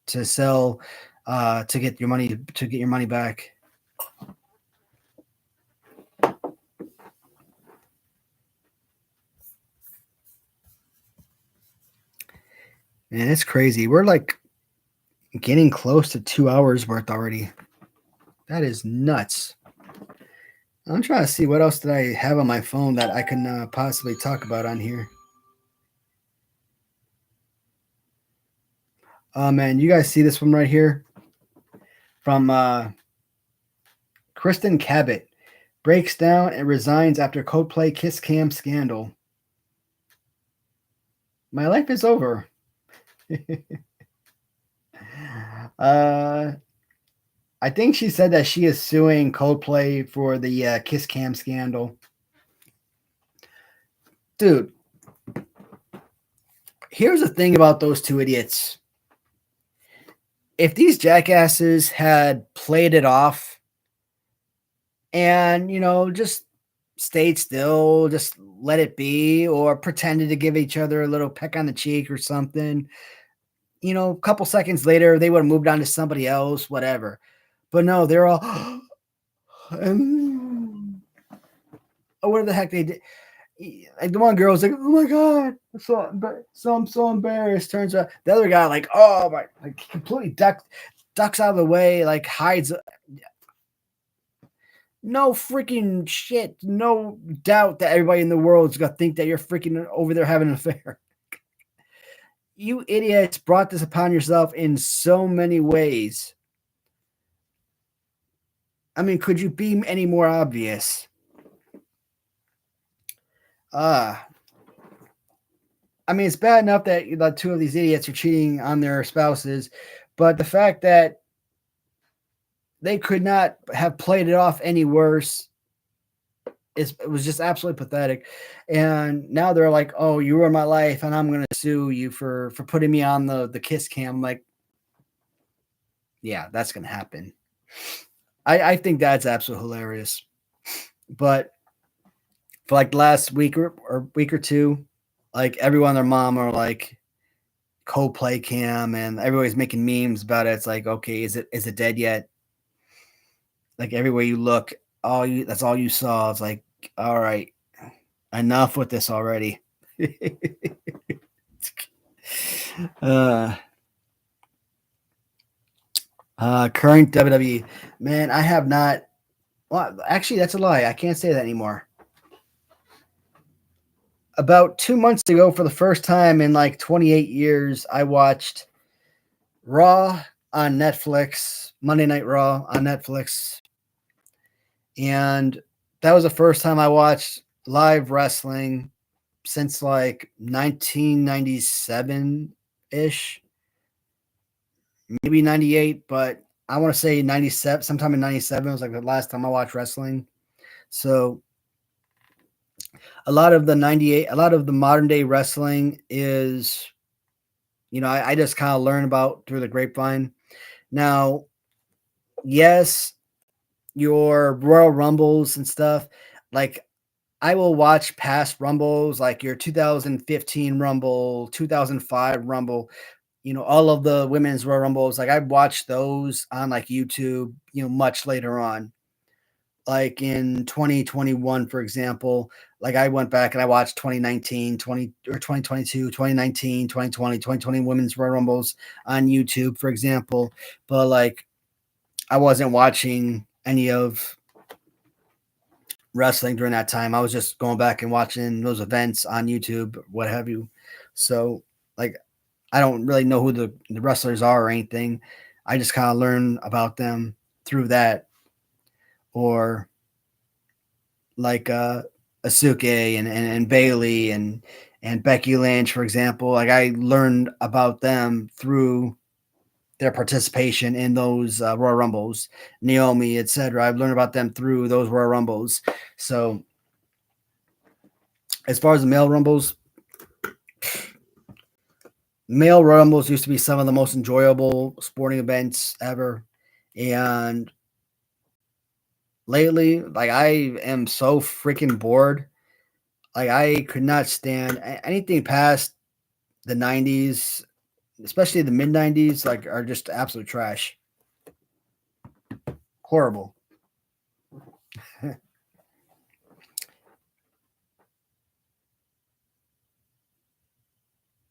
sell to get your money back. And it's crazy. We're like getting close to 2 hours worth already. That is nuts. I'm trying to see what else did I have on my phone that I can possibly talk about on here. Oh man, you guys see this one right here from Kristen Cabot. Breaks down and resigns after Coldplay Kiss Cam scandal. My life is over. I think she said that she is suing Coldplay for the Kiss Cam scandal. Dude, here's the thing about those two idiots. If these jackasses had played it off and, just stayed still, just let it be, or pretended to give each other a little peck on the cheek or something. A couple seconds later, they would have moved on to somebody else, whatever. But no, they're all, or whatever the heck they did. Like the one girl was like, "Oh my god, I'm so embarrassed." Turns out the other guy, like, oh my, like completely ducks out of the way, like hides. No freaking shit, no doubt that everybody in the world is gonna think that you're freaking over there having an affair. You idiots brought this upon yourself in so many ways. I mean, could you be any more obvious? Uh I mean, it's bad enough that the two of these idiots are cheating on their spouses, but the fact that they could not have played it off any worse it was just absolutely pathetic. And now they're like, "Oh, you ruined my life, and I'm gonna sue you for putting me on the kiss cam." Like, yeah, that's gonna happen. I think that's absolutely hilarious. But for like the last week or two, like everyone and their mom are like co-play cam, and everybody's making memes about it. It's like, okay, is it dead yet? Like everywhere you look, that's all you saw. It's like, all right, enough with this already. uh, Current WWE, man, I have not. Well, actually, that's a lie. I can't say that anymore. About 2 months ago, for the first time in like 28 years, I watched Raw on Netflix, Monday Night Raw on Netflix. And that was the first time I watched live wrestling since like 1997 ish, maybe 98, but I want to say 97, sometime in 97 was like the last time I watched wrestling. So a lot of the modern day wrestling is, I just kind of learn about through the grapevine. Now, yes, your Royal Rumbles and stuff, like I will watch past Rumbles, like your 2015 Rumble, 2005 Rumble, all of the women's Royal Rumbles. Like I watched those on like YouTube, much later on. Like in 2021, for example, like I went back and I watched 2019, 20 or 2022, 2019, 2020, 2020 women's Royal Rumbles on YouTube, for example. But like I wasn't watching any of wrestling during that time. I was just going back and watching those events on YouTube, what have you. So, like, I don't really know who the wrestlers are or anything. I just kind of learn about them through that, or like Asuke and Bailey and Becky Lynch, for example. Like, I learned about them through their participation in those Royal Rumbles, Naomi, etc. I've learned about them through those Royal Rumbles. So, as far as the male Rumbles used to be some of the most enjoyable sporting events ever. And lately, like, I am so freaking bored. Like, I could not stand anything past the 90s, especially the mid 90s, like, are just absolute trash. Horrible.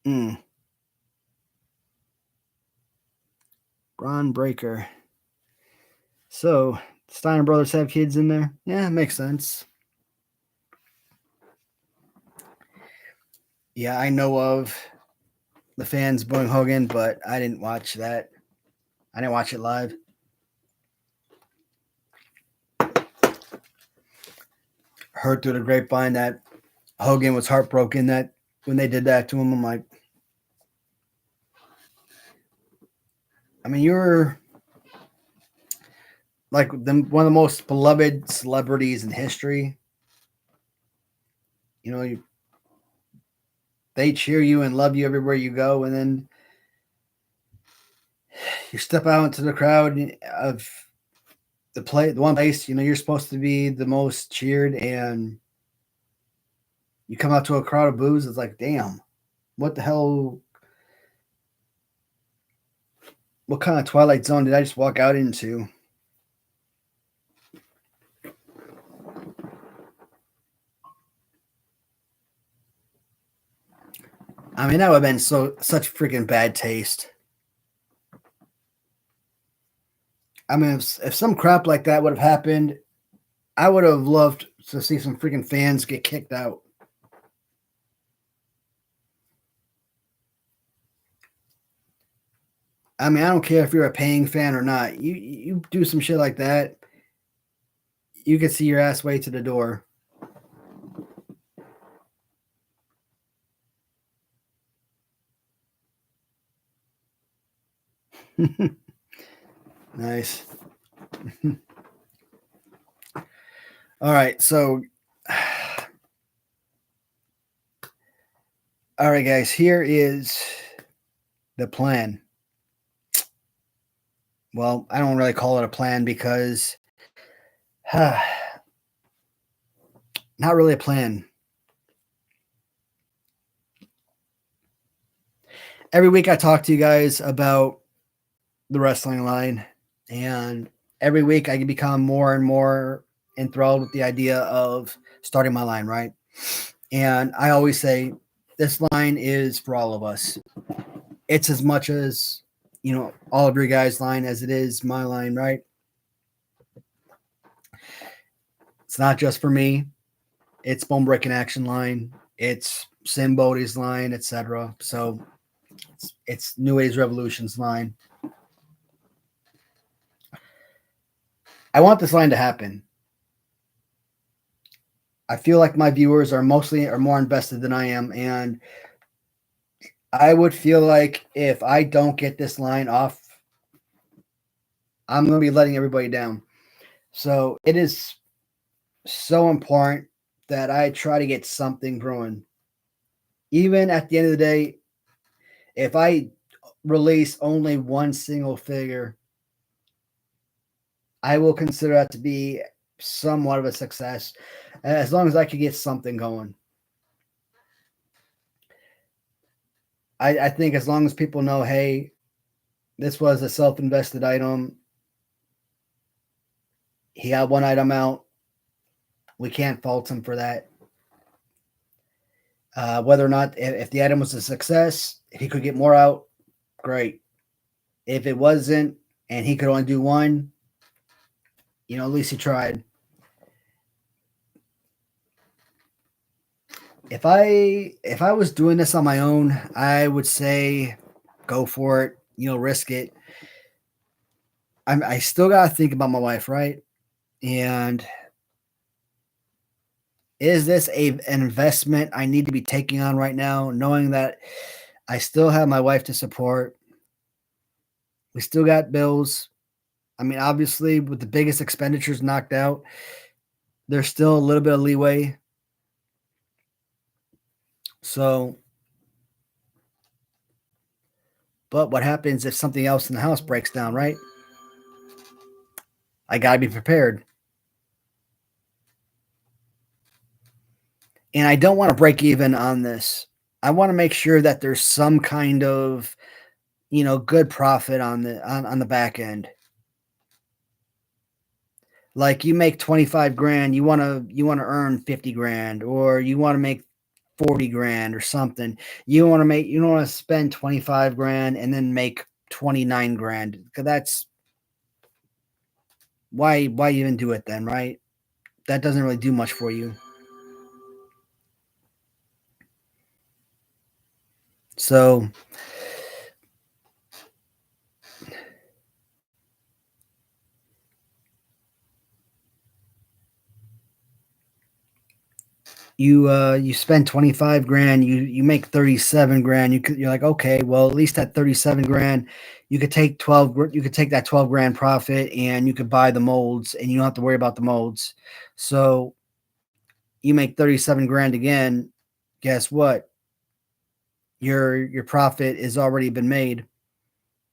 mm. Braun Breaker. So, Steiner brothers have kids in there? Yeah, makes sense. Yeah, I know of the fans booing Hogan, but I didn't watch that. I didn't watch it live. Heard through the grapevine that Hogan was heartbroken that when they did that to him. I'm like, I mean, you're like one of the most beloved celebrities in history. You know, they cheer you and love you everywhere you go, and then you step out into the crowd of the one place, you're supposed to be the most cheered, and you come out to a crowd of boos. It's like, damn, what the hell? What kind of Twilight Zone did I just walk out into? I mean, that would have been such freaking bad taste. I mean, if some crap like that would have happened, I would have loved to see some freaking fans get kicked out. I mean, I don't care if you're a paying fan or not. You do some shit like that, you can see your ass way to the door. Nice. All right, so all right, guys, here is the plan. Well, I don't really call it a plan because not really a plan. Every week I talk to you guys about the wrestling line, and every week I can become more and more enthralled with the idea of starting my line, right? And I always say this line is for all of us. It's as much as, all of your guys' line as it is my line, right? It's not just for me. It's Bone Breaking Action line. It's Sim Bodie's line, etc. So it's New Age Revolution's line. I want this line to happen. I feel like my viewers are more invested than I am, and I would feel like if I don't get this line off, I'm going to be letting everybody down. So it is so important that I try to get something growing. Even at the end of the day, if I release only one single figure, I will consider that to be somewhat of a success, as long as I could get something going. I think as long as people know, hey, this was a self-invested item. He got one item out. We can't fault him for that. Whether or not, if the item was a success, if he could get more out, great. If it wasn't, and he could only do one, at least he tried. If I was doing this on my own, I would say go for it, risk it. I still got to think about my wife, right? And is this an investment I need to be taking on right now, knowing that I still have my wife to support? We still got bills. I mean, obviously, with the biggest expenditures knocked out, there's still a little bit of leeway. So, but what happens if something else in the house breaks down, right? I got to be prepared. And I don't want to break even on this. I want to make sure that there's some kind of, good profit on the back end. Like you make 25 grand, you want to earn 50 grand, or you want to make 40 grand or something. You don't want to spend 25 grand and then make 29 grand. Because that's why even do it then, right? That doesn't really do much for you. So you spend 25 grand, you make 37 grand. You're like, okay, well, at least at 37 grand, you could take that 12 grand profit and you could buy the molds and you don't have to worry about the molds. So you make 37 grand again. Guess what? Your profit has already been made.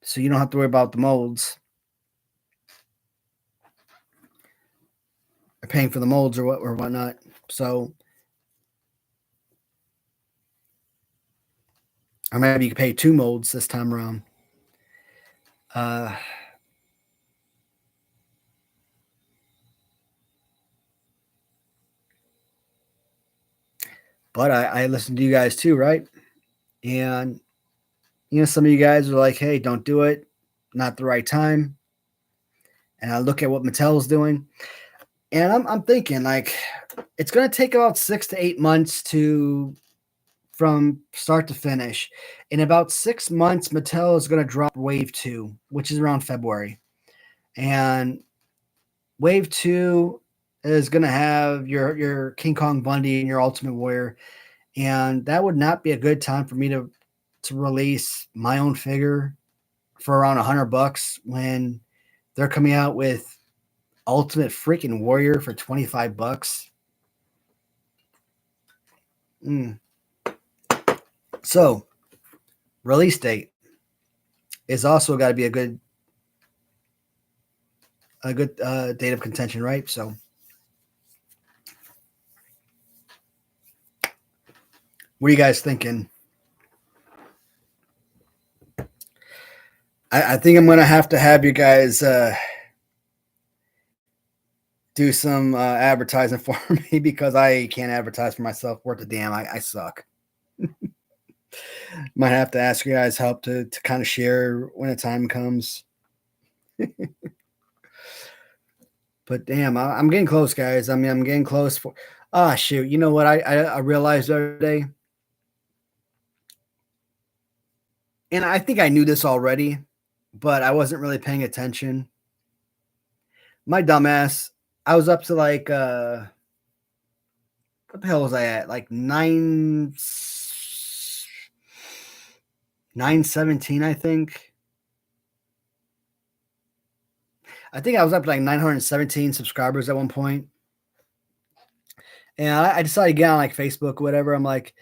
So you don't have to worry about the molds. paying for the molds or whatnot. So, or maybe you could pay 2 molds this time around. But I listen to you guys too, right? And some of you guys are like, "Hey, don't do it. Not the right time." And I look at what Mattel's doing, and I'm thinking like it's going to take about 6 to 8 months from start to finish. In about 6 months, Mattel is going to drop Wave 2, which is around February. And Wave 2 is going to have your King Kong Bundy and your Ultimate Warrior. And that would not be a good time for me to release my own figure for around $100 when they're coming out with Ultimate freaking Warrior for $25. So, release date is also got to be a good date of contention, right? So, what are you guys thinking? I think I'm gonna have to have you guys do some advertising for me because I can't advertise for myself. Worth the damn, I suck. Might have to ask you guys help to kind of share when the time comes. But damn, I'm getting close, guys. I mean, I'm getting close. Shoot. You know what I realized the other day? And I think I knew this already, but I wasn't really paying attention. My dumbass, I was up to like what the hell was I at? Like 917, I think. I think I was up to like 917 subscribers at one point. And I decided to get on like Facebook or whatever. I'm like,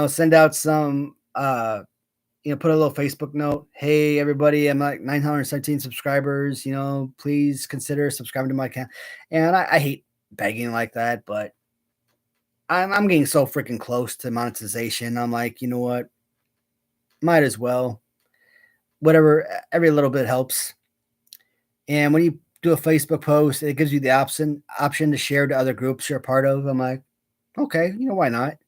send out some put a little Facebook note. Hey, everybody, I'm like 917 subscribers. Please consider subscribing to my account. And I hate begging like that, but I'm getting so freaking close to monetization. I'm like, you know what? Might as well. Whatever, every little bit helps. And when you do a Facebook post, it gives you the option to share to other groups you're a part of. I'm like, okay, why not?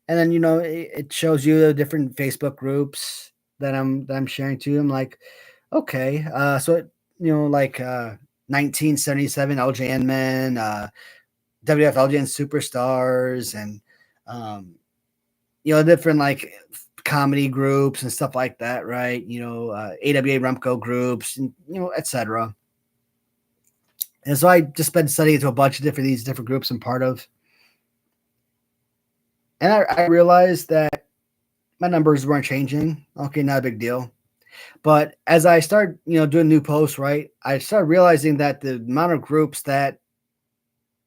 And then it shows you the different Facebook groups that I'm sharing to. I'm like, okay, so like 1977 LJN Men, WF LJN Superstars, and different like comedy groups and stuff like that, right? AWA Rumco groups, and etc. And so I just been studying to a bunch of these different groups I'm part of. And I realized that my numbers weren't changing. Okay, not a big deal. But as I started, doing new posts, right, I started realizing that the amount of groups that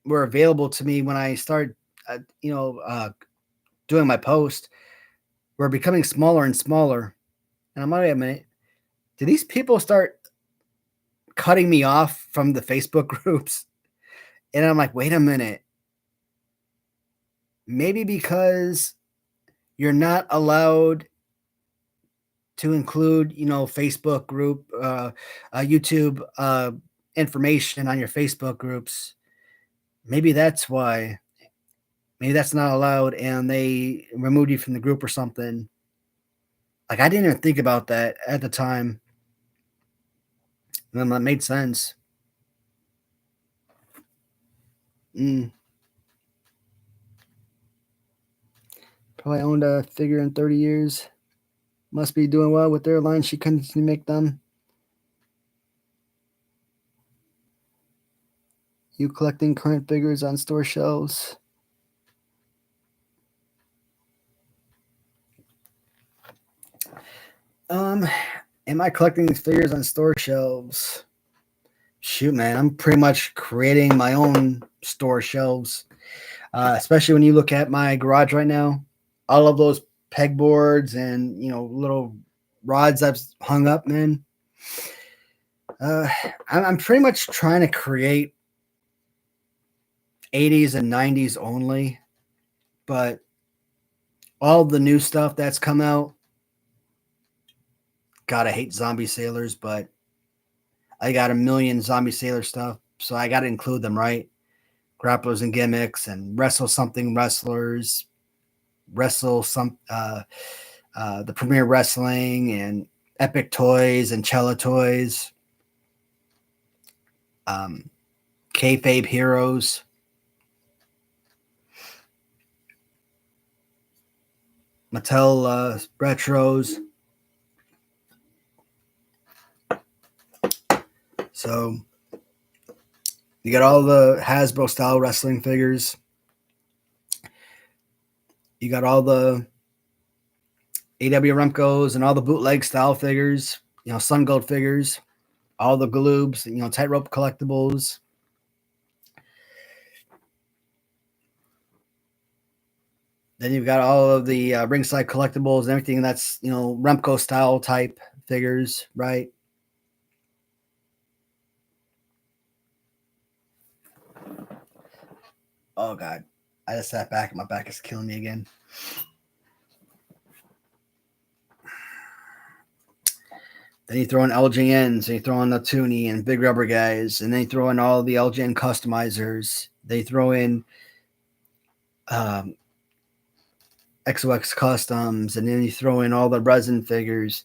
were available to me when I started, doing my post were becoming smaller and smaller. And I'm like, wait a minute, did these people start cutting me off from the Facebook groups? And I'm like, wait a minute. Maybe because you're not allowed to include, Facebook group, YouTube information on your Facebook groups. Maybe that's why. Maybe that's not allowed, and they removed you from the group or something. Like I didn't even think about that at the time. And then that made sense. Probably owned a figure in 30 years. Must be doing well with their line. She couldn't make them. You collecting current figures on store shelves? Am I collecting these figures on store shelves? Shoot, man, I'm pretty much creating my own store shelves. Especially when you look at my garage right now, all of those pegboards and little rods I've hung up, man. I'm pretty much trying to create 80s and 90s only. But all the new stuff that's come out, God, I hate zombie sailors, but I got a million zombie sailor stuff, so I got to include them, right? Grapplers and gimmicks, and wrestle something wrestlers, wrestle some the Premier Wrestling, and Epic Toys and Cella Toys, um, Kayfabe Heroes. Mattel retros. So you got all the Hasbro style wrestling figures. You got all the AW Remcos and all the bootleg style figures. Sun Gold figures, all the Galoobs, Tightrope collectibles. Then you've got all of the ringside collectibles and everything that's Remco style type figures, right? Oh God, I just sat back and my back is killing me again. Then you throw in LJNs, and you throw in the Toonie and Big Rubber guys, and then you throw in all the LJN customizers. They throw in XOX customs, and then you throw in all the resin figures.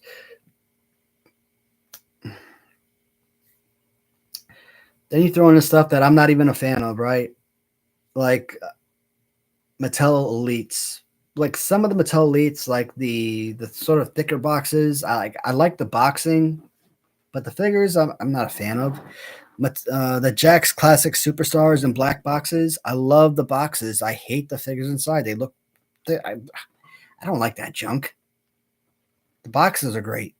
Then you throw in the stuff that I'm not even a fan of, right? Like Mattel Elites. Like some of the Mattel Elites, like the sort of thicker boxes. I like the boxing, but the figures I'm not a fan of. But the Jakks Classic Superstars and black boxes, I love the boxes. I hate the figures inside. I don't like that junk. The boxes are great.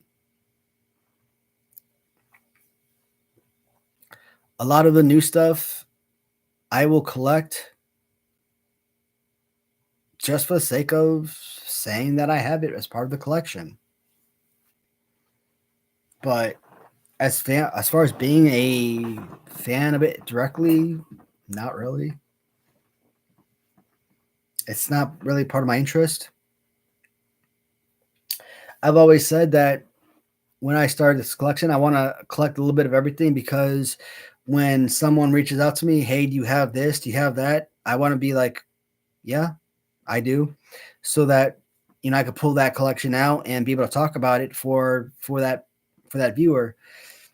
A lot of the new stuff I will collect just for the sake of saying that I have it as part of the collection. But as far as being a fan of it directly, not really. It's not really part of my interest. I've always said that when I started this collection, I want to collect a little bit of everything, because when someone reaches out to me, hey, do you have this? Do you have that? I want to be like, yeah, I do, so that I could pull that collection out and be able to talk about it for that viewer.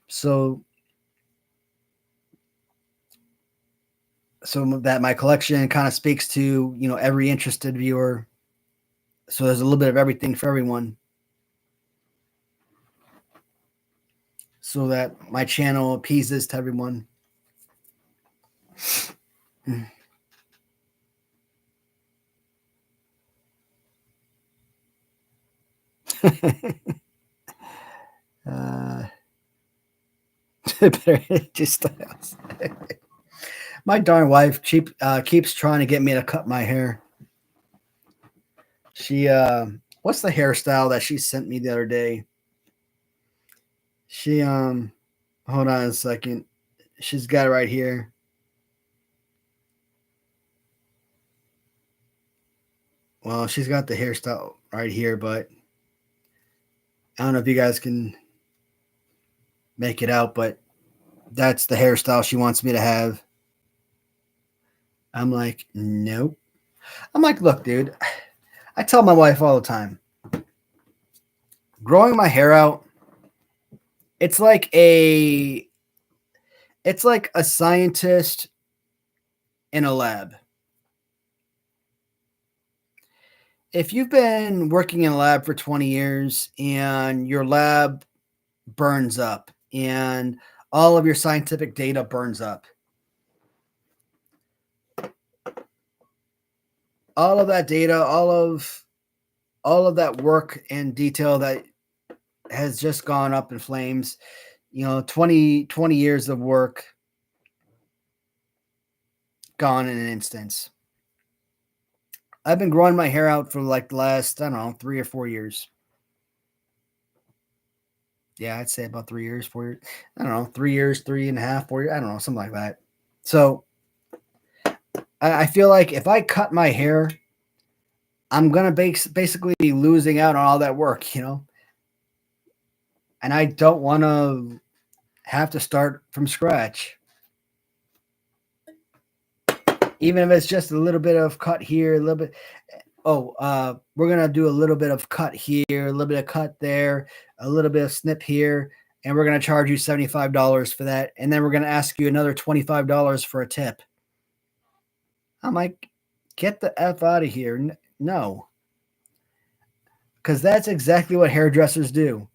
So that my collection kind of speaks to every interested viewer. So there's a little bit of everything for everyone, so that my channel appeases to everyone. uh, just my darn wife keeps trying to get me to cut my hair. She what's the hairstyle that she sent me the other day? She hold on a second. She's got it right here. Well, she's got the hairstyle right here, but I don't know if you guys can make it out, but that's the hairstyle she wants me to have. I'm like, nope. I'm like, look, dude, I tell my wife all the time, growing my hair out, it's like a scientist in a lab. If you've been working in a lab for 20 years and your lab burns up and all of your scientific data burns up, all of that data, all of that work and detail that has just gone up in flames, 20 years of work gone in an instance. I've been growing my hair out for like the last, I don't know, 3 or 4 years. Yeah, I'd say about 3 years, 4 years. I don't know, 3 years, 3.5, 4 years. I don't know, something like that. So I feel like if I cut my hair, I'm gonna basically be losing out on all that work, you know. And I don't want to have to start from scratch, even if it's just a little bit of cut here, a little bit. Oh, we're gonna do a little bit of cut here, a little bit of cut there, a little bit of snip here, and we're gonna charge you $75 for that, and then we're gonna ask you another $25 for a tip. I'm like, get the F out of here. No, because that's exactly what hairdressers do.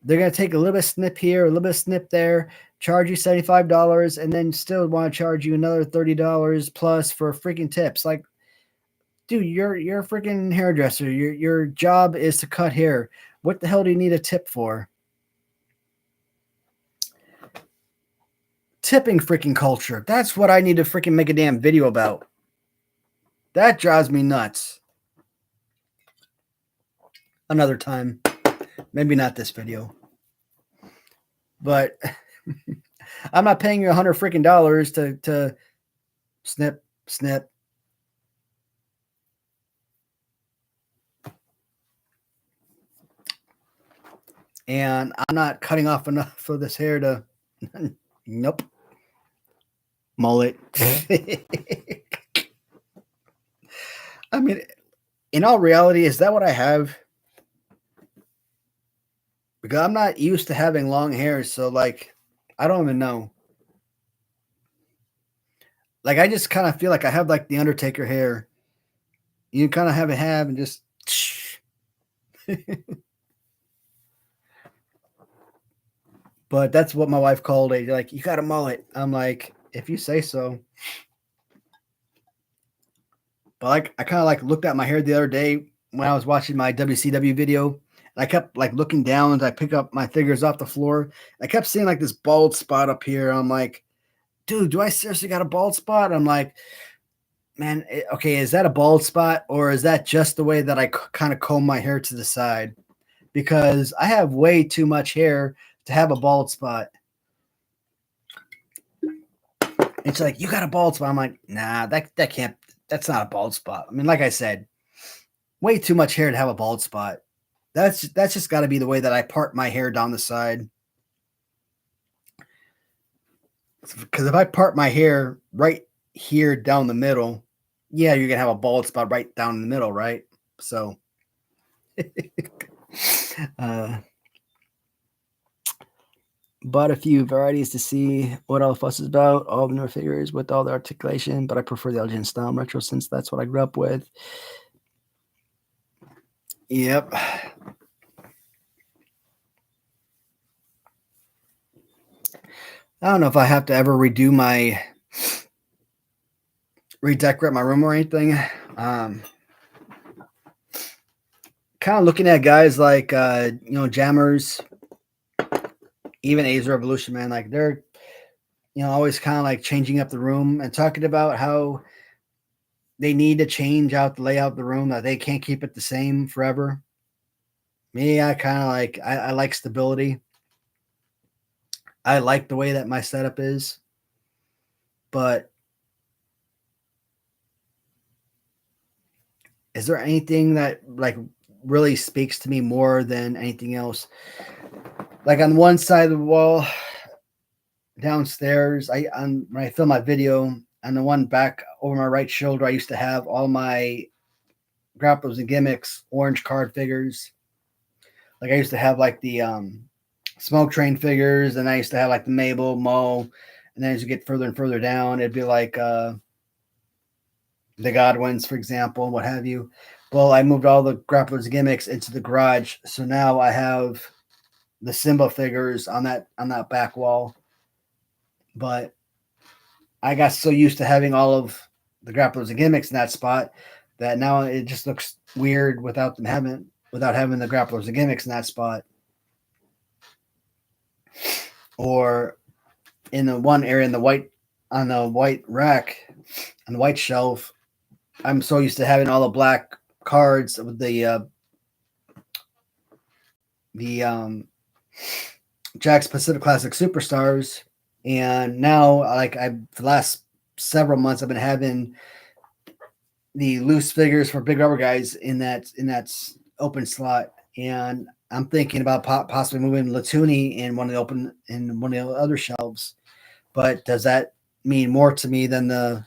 They're going to take a little bit of snip here, a little bit of snip there, charge you $75, and then still want to charge you another $30 plus for freaking tips. Like, dude, you're a freaking hairdresser. Your job is to cut hair. What the hell do you need a tip for? Tipping freaking culture. That's what I need to freaking make a damn video about. That drives me nuts. Another time. Maybe not this video. But I'm not paying you $100 freaking dollars to snip, snip. And I'm not cutting off enough of this hair to nope. Mullet. I mean, in all reality, is that what I have? Because I'm not used to having long hair, so like I don't even know. Like I just kind of feel like I have like the Undertaker hair. You kind of have and just but that's what my wife called it. Like, you got a mullet. I'm like, if you say so. But like I kind of like looked at my hair the other day when I was watching my WCW video. And I kept like looking down as I pick up my fingers off the floor. I kept seeing like this bald spot up here. I'm like, dude, do I seriously got a bald spot? I'm like, man, okay, is that a bald spot or is that just the way that I kind of comb my hair to the side? Because I have way too much hair to have a bald spot. It's like, you got a bald spot. I'm like, nah, that can't, that's not a bald spot. I mean, like I said, way too much hair to have a bald spot. That's just got to be the way that I part my hair down the side. Because if I part my hair right here down the middle, yeah, you're gonna have a bald spot right down in the middle, right? So, bought a few varieties to see what all the fuss is about. All the newer figures with all the articulation, but I prefer the Elgin style retro since that's what I grew up with. Yep. I don't know if I have to ever redecorate my room or anything. Kind of looking at guys like Jammers, even A's Revolution, man, like they're always kind of like changing up the room and talking about how they need to change out the layout of the room, that they can't keep it the same forever. Me, I kind of like I like stability. I like the way that my setup is, but is there anything that like really speaks to me more than anything else? Like on one side of the wall downstairs, when I film my video, on the one back over my right shoulder, I used to have all my grapplers and gimmicks, orange card figures. Like I used to have like the Smoke Train figures, and I used to have like the Mabel, Mo, and then as you get further and further down, it'd be like the Godwins, for example, what have you. Well, I moved all the grapplers and gimmicks into the garage, so now I have the Simba figures on that back wall. But I got so used to having all of the grapplers and gimmicks in that spot that now it just looks weird without having the grapplers and gimmicks in that spot. Or in the one area on the white rack, on the white shelf, I'm so used to having all the black cards with the Jakks Pacific Classic Superstars, and now for the last several months, I've been having the loose figures for big rubber guys in that open slot, and I'm thinking about possibly moving Latuni in one of the other shelves. But does that mean more to me than the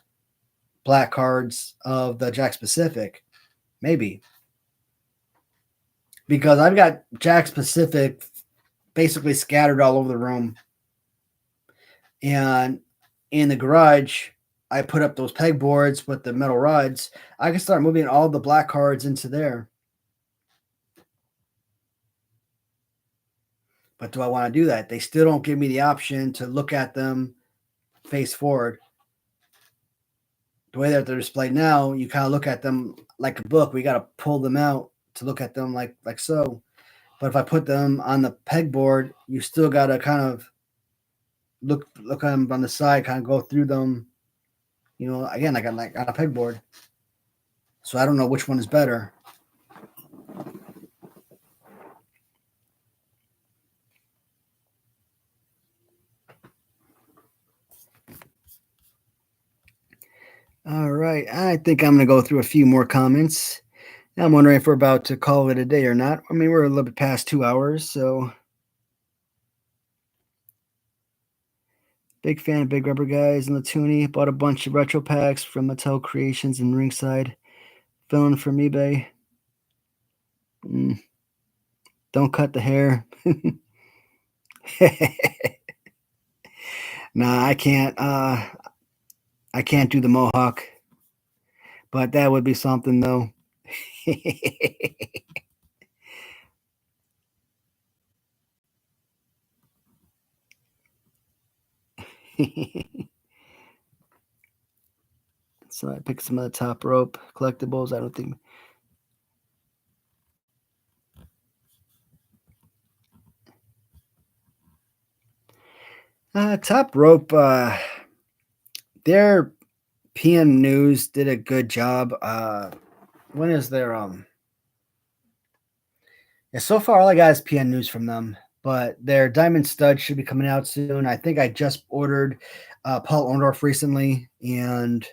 black cards of the Jack Pacific? Maybe, because I've got Jack Pacific basically scattered all over the room, and in the garage I put up those pegboards with the metal rods. I can start moving all the black cards into there. But do I want to do that? They still don't give me the option to look at them face forward. The way that they're displayed now, you kind of look at them like a book. We got to pull them out to look at them like so. But if I put them on the pegboard, you still got to kind of look at them on the side, kind of go through them. Again, like on a pegboard. So I don't know which one is better. All right, I think I'm going to go through a few more comments. I'm wondering if we're about to call it a day or not. I mean, we're a little bit past 2 hours, so big fan of Big Rubber Guys and Latuni. Bought a bunch of retro packs from Mattel Creations and Ringside. Filling from eBay. Don't cut the hair. Nah, I can't. I can't do the mohawk, but that would be something, though. So I picked some of the Top Rope collectibles. I don't think. Top Rope. Their PM News did a good job. When is their Yeah, so far all I got is PM News from them, but their Diamond Stud should be coming out soon. I think I just ordered Paul Orndorff recently, and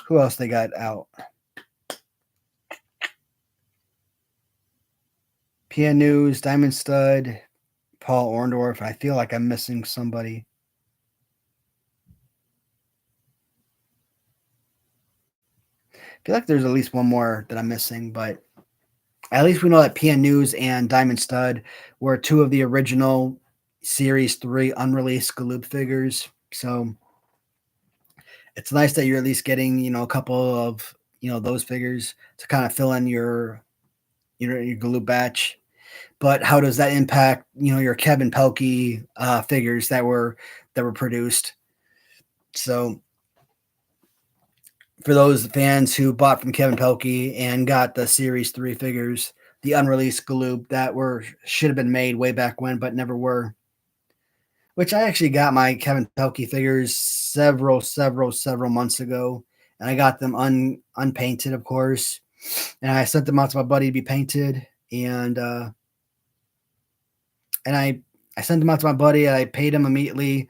who else they got out? PM News, Diamond Stud, Paul Orndorff. I feel like I'm missing somebody. I feel like there's at least one more that I'm missing, but at least we know that PM News and Diamond Stud were two of the original Series 3 unreleased Galoob figures. So it's nice that you're at least getting, a couple of, those figures to kind of fill in your Galoob batch. But how does that impact, your Kevin Pelkey figures that were produced? So for those fans who bought from Kevin Pelkey and got the Series 3 figures, the unreleased Galoob that should have been made way back when, but never were. Which I actually got my Kevin Pelkey figures several months ago, and I got them unpainted, of course, and I sent them out to my buddy to be painted, and I sent them out to my buddy, and I paid him immediately.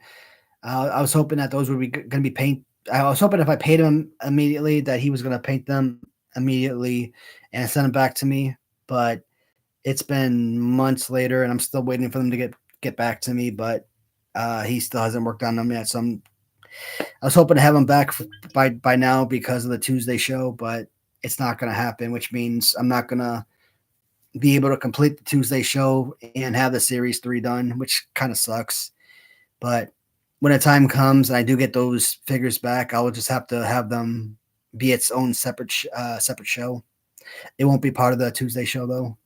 I was hoping that those would be going to be paint. I was hoping if I paid him immediately that he was going to paint them immediately and send them back to me, but it's been months later, and I'm still waiting for them to get back to me, but he still hasn't worked on them yet. So I was hoping to have him back by now because of the Tuesday show, but it's not going to happen, which means I'm not going to be able to complete the Tuesday show and have the Series 3 done, which kind of sucks. But when the time comes and I do get those figures back, I'll just have to have them be its own separate show. It won't be part of the Tuesday show, though.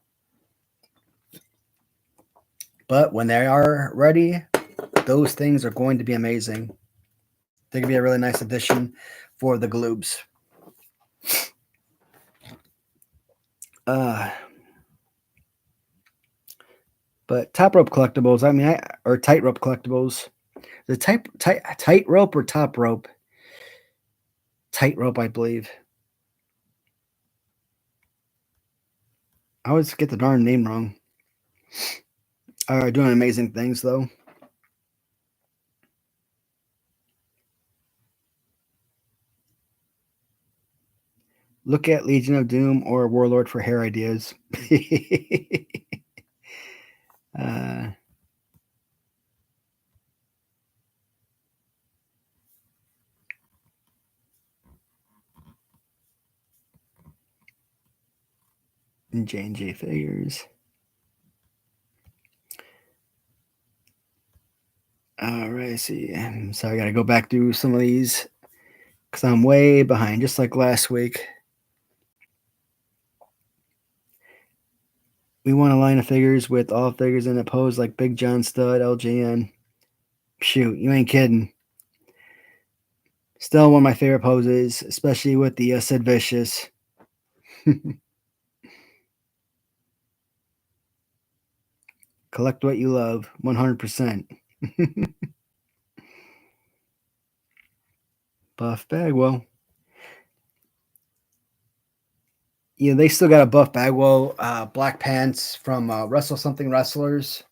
But when they are ready, those things are going to be amazing. They could be a really nice addition for the Galoobs. But Top Rope collectibles, or Tightrope collectibles. The Tightrope or Top Rope? Tightrope, I believe. I always get the darn name wrong. Are doing amazing things, though. Look at Legion of Doom or Warlord for hair ideas. uh, J&J Figures. All right, see. So I got to go back through some of these because I'm way behind, just like last week. We want a line of figures with all figures in a pose like Big John Stud, LJN. Shoot, you ain't kidding. Still one of my favorite poses, especially with the Sid Vicious. Collect what you love, 100%. Buff Bagwell. Yeah, they still got a Buff Bagwell black pants from Wrestle Something Wrestlers.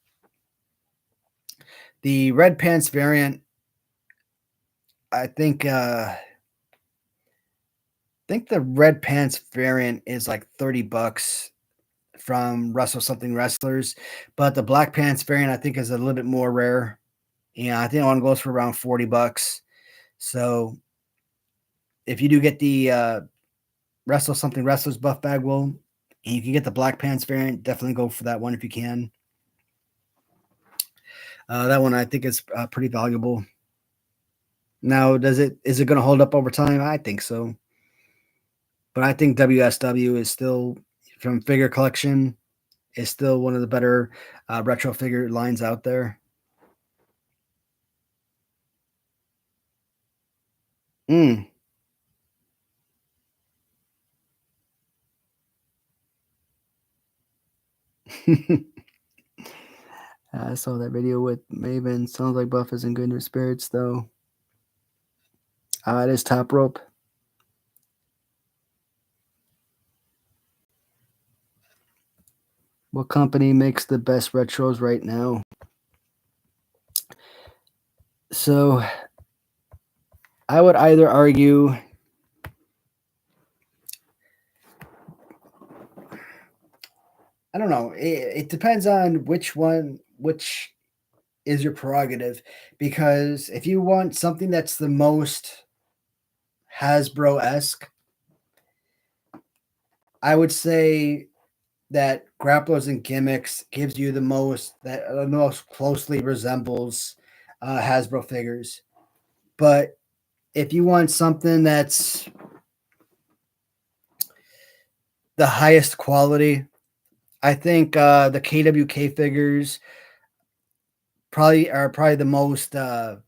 The red pants variant, I think the red pants variant is like $30 from Wrestle Something Wrestlers, but the black pants variant I think is a little bit more rare. Yeah, I think one goes for around $40. So if you do get the Wrestle Something Wrestlers Buff Bagwell, and you can get the black pants variant, definitely go for that one if you can. That one I think is pretty valuable. Now, is it going to hold up over time? I think so. But I think WSW is still, from figure collection, is still one of the better retro figure lines out there. I saw that video with Maven. Sounds like Buff is in good spirits, though. It is Top Rope. What company makes the best retros right now? So I would either argue I don't know. It depends on which is your prerogative. Because if you want something that's the most Hasbro-esque, I would say that Grapplers and Gimmicks gives you the most closely resembles Hasbro figures. But if you want something that's the highest quality, I think the KWK figures are probably the most. I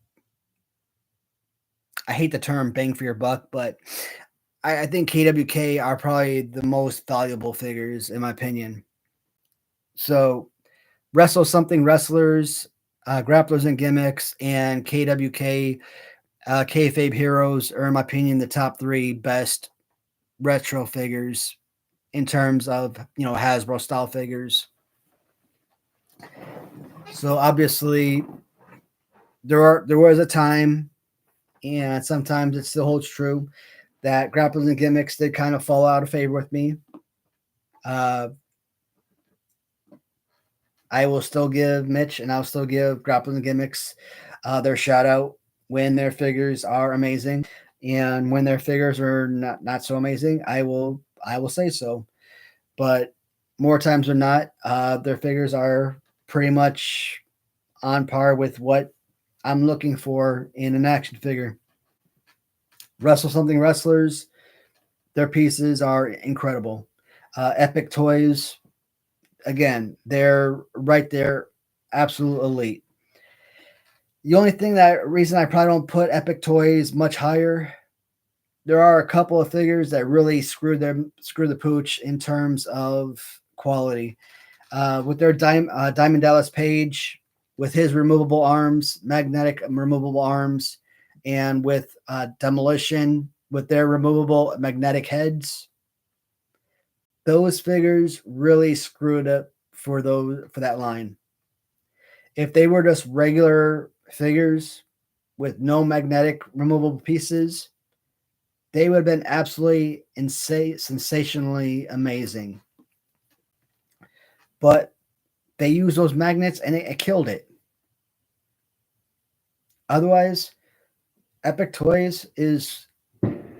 hate the term "bang for your buck," but I think KWK are probably the most valuable figures in my opinion. So, Wrestle Something Wrestlers, Grapplers and Gimmicks, and KWK Kayfabe Heroes are, in my opinion, the top three best retro figures in terms of Hasbro style figures. So obviously, there was a time, and sometimes it still holds true, that Grapplers and Gimmicks did kind of fall out of favor with me. I will still give Mitch and I'll still give Grapplers and Gimmicks their shout out when their figures are amazing, and when their figures are not so amazing, I will say so. But more times than not, their figures are pretty much on par with what I'm looking for in an action figure. Wrestle Something Wrestlers, their pieces are incredible. Epic Toys, again, they're right there, absolute elite. The only reason I probably don't put Epic Toys much higher, there are a couple of figures that really screw the pooch in terms of quality. With their Diamond Dallas Page, with his removable arms, magnetic removable arms, and with Demolition with their removable magnetic heads, those figures really screwed up for that line. If they were just regular figures with no magnetic removable pieces, they would have been absolutely insane, sensationally amazing. But they used those magnets and it killed it. Otherwise, Epic Toys is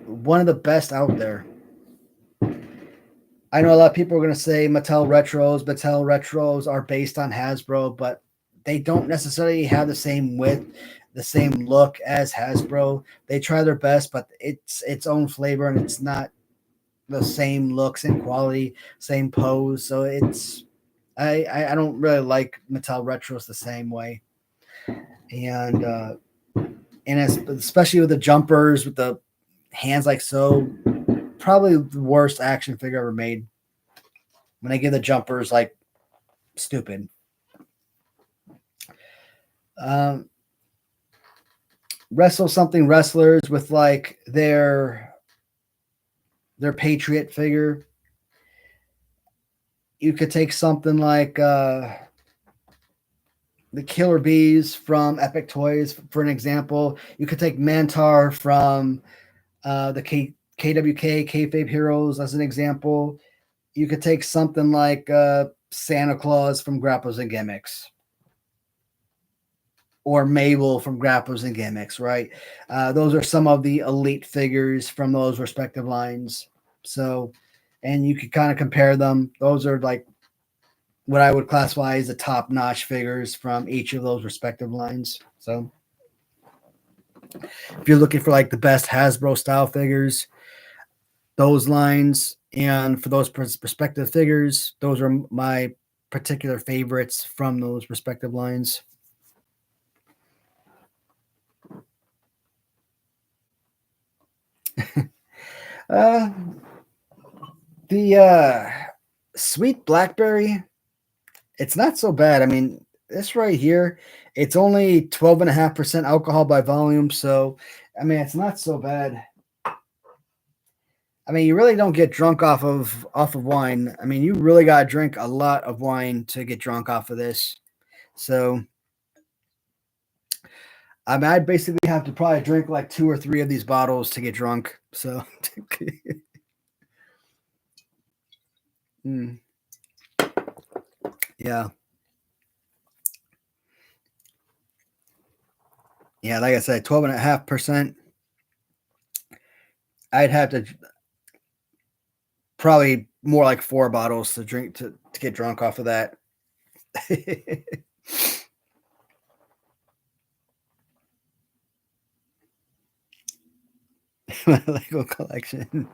one of the best out there. I know a lot of people are going to say Mattel Retros are based on Hasbro, but they don't necessarily have the same width, the same look as Hasbro. They try their best, but it's its own flavor and it's not the same look, same quality, same pose. So it's I don't really like Mattel Retros the same way. And especially with the jumpers with the hands like so, probably the worst action figure ever made. When they give the jumpers like stupid. Wrestle something wrestlers with like their Patriot figure. You could take something like the Killer Bees from Epic Toys, for an example. You could take Mantar from the KWK Kayfabe Heroes as an example. You could take something like Santa Claus from Grapples and Gimmicks, or Mabel from Grapples and Gimmicks, right? Those are some of the elite figures from those respective lines. So, and you could kind of compare them. Those are like what I would classify as the top-notch figures from each of those respective lines. So, if you're looking for like the best Hasbro style figures, those lines, and for those respective figures, those are my particular favorites from those respective lines. The Sweet Blackberry, it's not so bad. I mean, this right here, it's only 12.5% alcohol by volume, so I mean, it's not so bad. I mean, you really don't get drunk off of wine. I mean, you really got to drink a lot of wine to get drunk off of this. So, I mean, I basically have to probably drink like 2 or 3 of these bottles to get drunk. So, yeah. Yeah, like I said, 12.5%. I'd have to probably more like 4 bottles to drink to get drunk off of that. My Lego collection.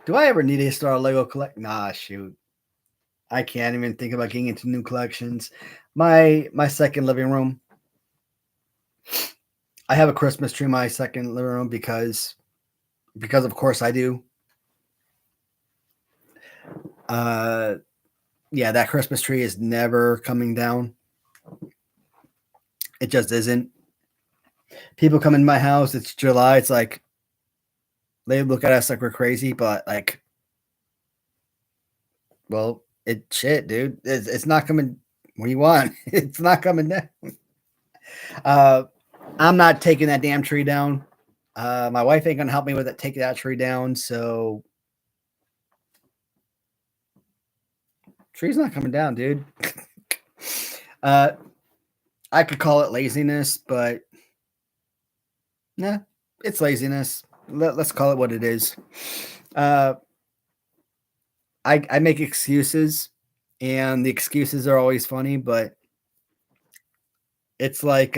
Do I ever need to start a Lego collect? Nah, shoot. I can't even think about getting into new collections. My second living room. I have a Christmas tree in my second living room because of course I do. Yeah, that Christmas tree is never coming down. It just isn't. People come in my house, it's July, it's like they look at us like we're crazy, but like, well, shit, dude. It's not coming. What do you want? It's not coming down. I'm not taking that damn tree down. My wife ain't gonna help me with it. Take that tree down. So, tree's not coming down, dude. I could call it laziness, but nah, it's laziness. Let's call it what it is. I make excuses, and the excuses are always funny, but it's like,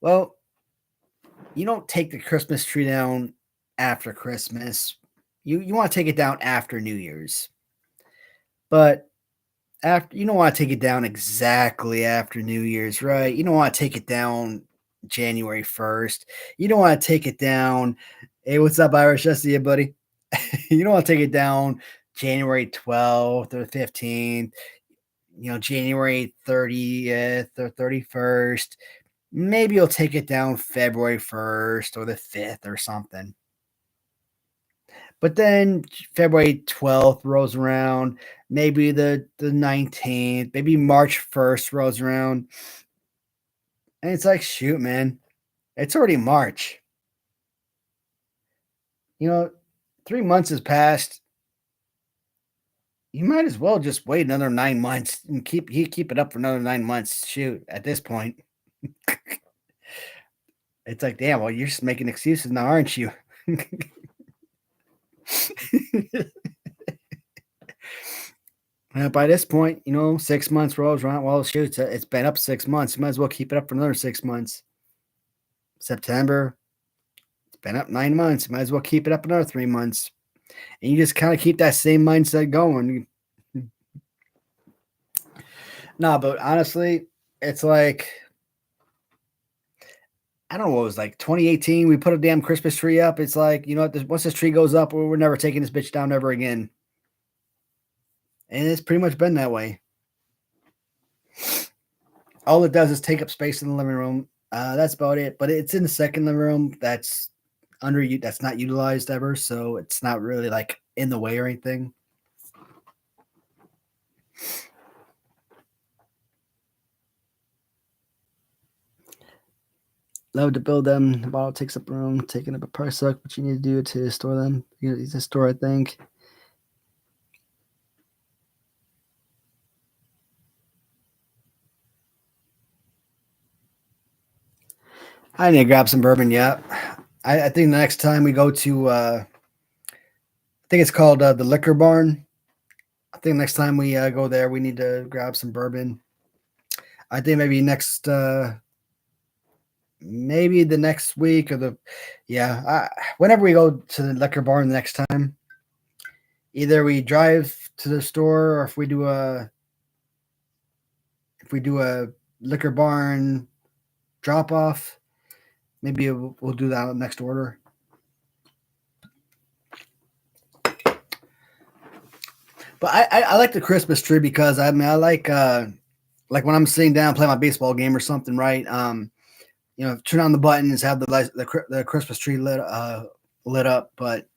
well, you don't take the Christmas tree down after Christmas. You want to take it down after New Year's, but after you don't want to take it down exactly after New Year's, right? You don't want to take it down January 1st. You don't want to take it down. Hey, what's up, Irish? I see you, buddy. You don't want to take it down January 12th or 15th, January 30th or 31st. Maybe you'll take it down February 1st or the 5th or something. But then February 12th rolls around, maybe the 19th, maybe March 1st rolls around. And it's like, shoot, man, it's already March. You know, 3 months has passed. You might as well just wait another 9 months and keep it up for another 9 months. Shoot, at this point, it's like, damn. Well, you're just making excuses now, aren't you? By this point, 6 months rolls around. Well, shoot, it's been up 6 months. You might as well keep it up for another 6 months. September, it's been up 9 months. You might as well keep it up another 3 months. And you just kind of keep that same mindset going. No, but honestly, it's like, I don't know what it was like 2018. We put a damn Christmas tree up. It's like, you know what? Once this tree goes up, we're never taking this bitch down ever again. And it's pretty much been that way. All it does is take up space in the living room. That's about it. But it's in the second living room that's that's not utilized ever, so it's not really like in the way or anything. Love to build them. The bottle takes up room, taking up a price suck, but you need to do it to store them. You need to store, I think. I need to grab some bourbon. Yeah, I think the next time we go to, I think it's called the Liquor Barn. I think next time we go there, we need to grab some bourbon. I think maybe the next week or whenever we go to the Liquor Barn the next time, either we drive to the store, or if we do a Liquor Barn drop off, maybe we'll do that next order. But I like the Christmas tree because I like when I'm sitting down playing my baseball game or something, right? Turn on the buttons, have the Christmas tree lit up. But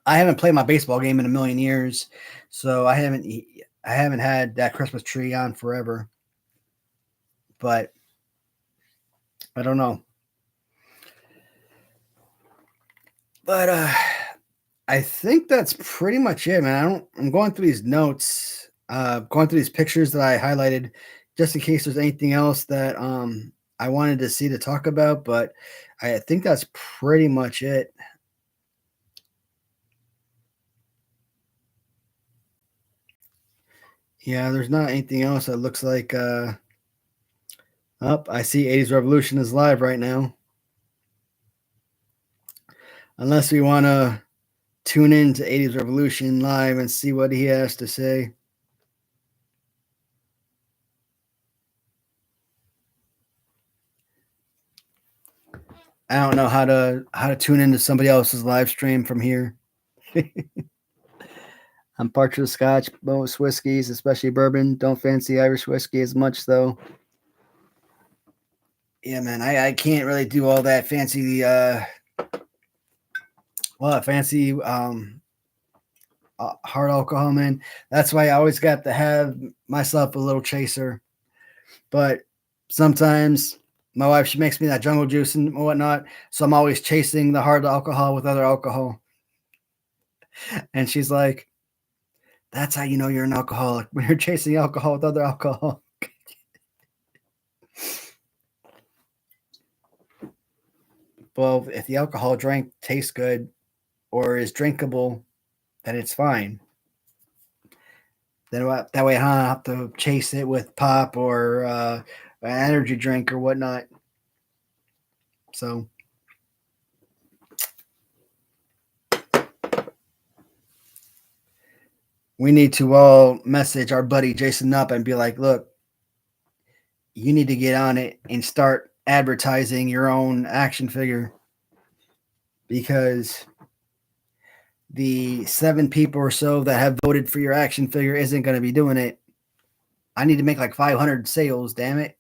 I haven't played my baseball game in a million years, so I haven't had that Christmas tree on forever. But I don't know. But I think that's pretty much it, man. I'm going through these notes, going through these pictures that I highlighted, just in case there's anything else that I wanted to see to talk about. But I think that's pretty much it. Yeah, there's not anything else that looks like. I see 80s Revolution is live right now. Unless we want to tune in to 80s Revolution live and see what he has to say. I don't know how to tune into somebody else's live stream from here. I'm partial to Scotch, most whiskeys, especially bourbon. Don't fancy Irish whiskey as much, though. Yeah, man, I can't really do all that fancy, hard alcohol, man. That's why I always got to have myself a little chaser. But sometimes my wife, she makes me that jungle juice and whatnot, so I'm always chasing the hard alcohol with other alcohol. And she's like, that's how you know you're an alcoholic, when you're chasing alcohol with other alcohol. Well, if the alcohol drink tastes good or is drinkable, then it's fine. Then that way I don't have to chase it with pop or an energy drink or whatnot. So we need to all message our buddy Jason up and be like, look, you need to get on it and start advertising your own action figure, because the 7 people or so that have voted for your action figure isn't going to be doing it. I need to make like 500 sales, damn it.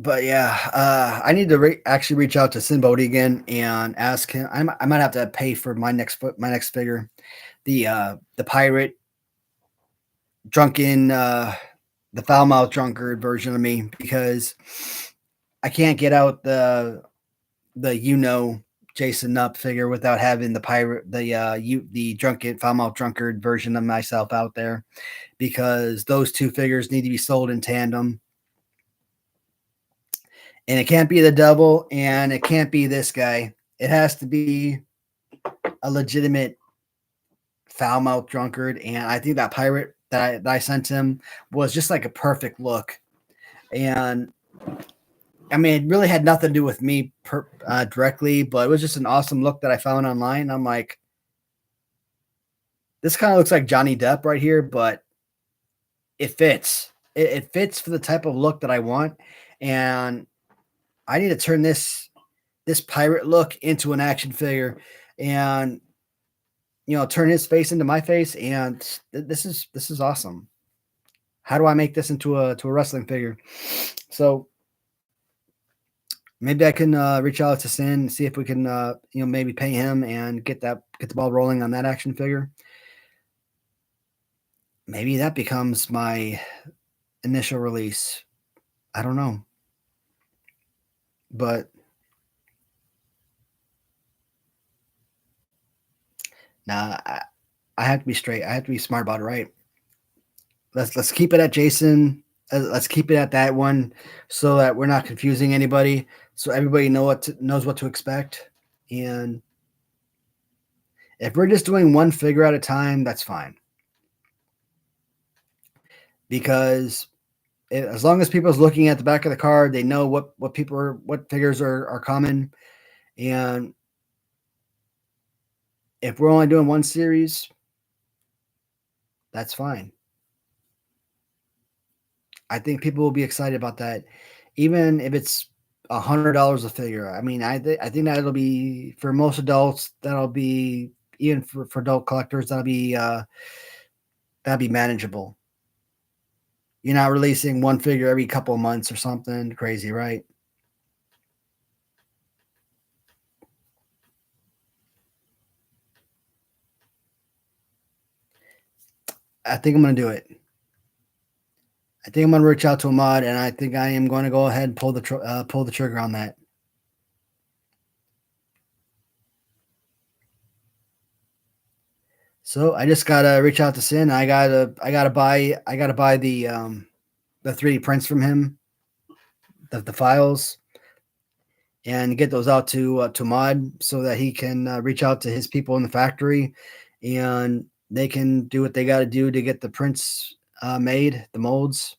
But yeah, I need to actually reach out to Sinbody again and ask him. I might have to pay for my next figure, the pirate drunken, the foul mouth drunkard version of me, because I can't get out the Jason Nupp figure without having the drunken foul mouth drunkard version of myself out there, because those two figures need to be sold in tandem. And it can't be the double, and it can't be this guy. It has to be a legitimate foul mouth drunkard. And I think that pirate that I sent him was just like a perfect look. And I mean, it really had nothing to do with me directly, but it was just an awesome look that I found online. I'm like, this kind of looks like Johnny Depp right here, but it fits. It fits for the type of look that I want. And I need to turn this pirate look into an action figure, and turn his face into my face. And this is awesome. How do I make this into a wrestling figure? So maybe I can reach out to Sin, see if we can maybe pay him and get the ball rolling on that action figure. Maybe that becomes my initial release. I don't know. But nah, I have to be straight. I have to be smart about it, right? Let's keep it at Jason. Let's keep it at that one, so that we're not confusing anybody. So everybody knows what to expect. And if we're just doing one figure at a time, that's fine. Because as long as people's looking at the back of the card, they know what figures are common. And if we're only doing one series, that's fine. I think people will be excited about that, even if it's $100 a figure. I mean, I think that'll be, for most adults, that'll be, even for adult collectors, that'll be manageable. You're not releasing one figure every couple of months or something crazy, right? I think I'm going to do it. I think I'm going to reach out to Ahmad, and I think I am going to go ahead and pull the trigger on that. So I just gotta reach out to Sin. I gotta buy the 3D prints from him, the files, and get those out to Ahmad, so that he can reach out to his people in the factory, and they can do what they got to do to get the prints made, the molds.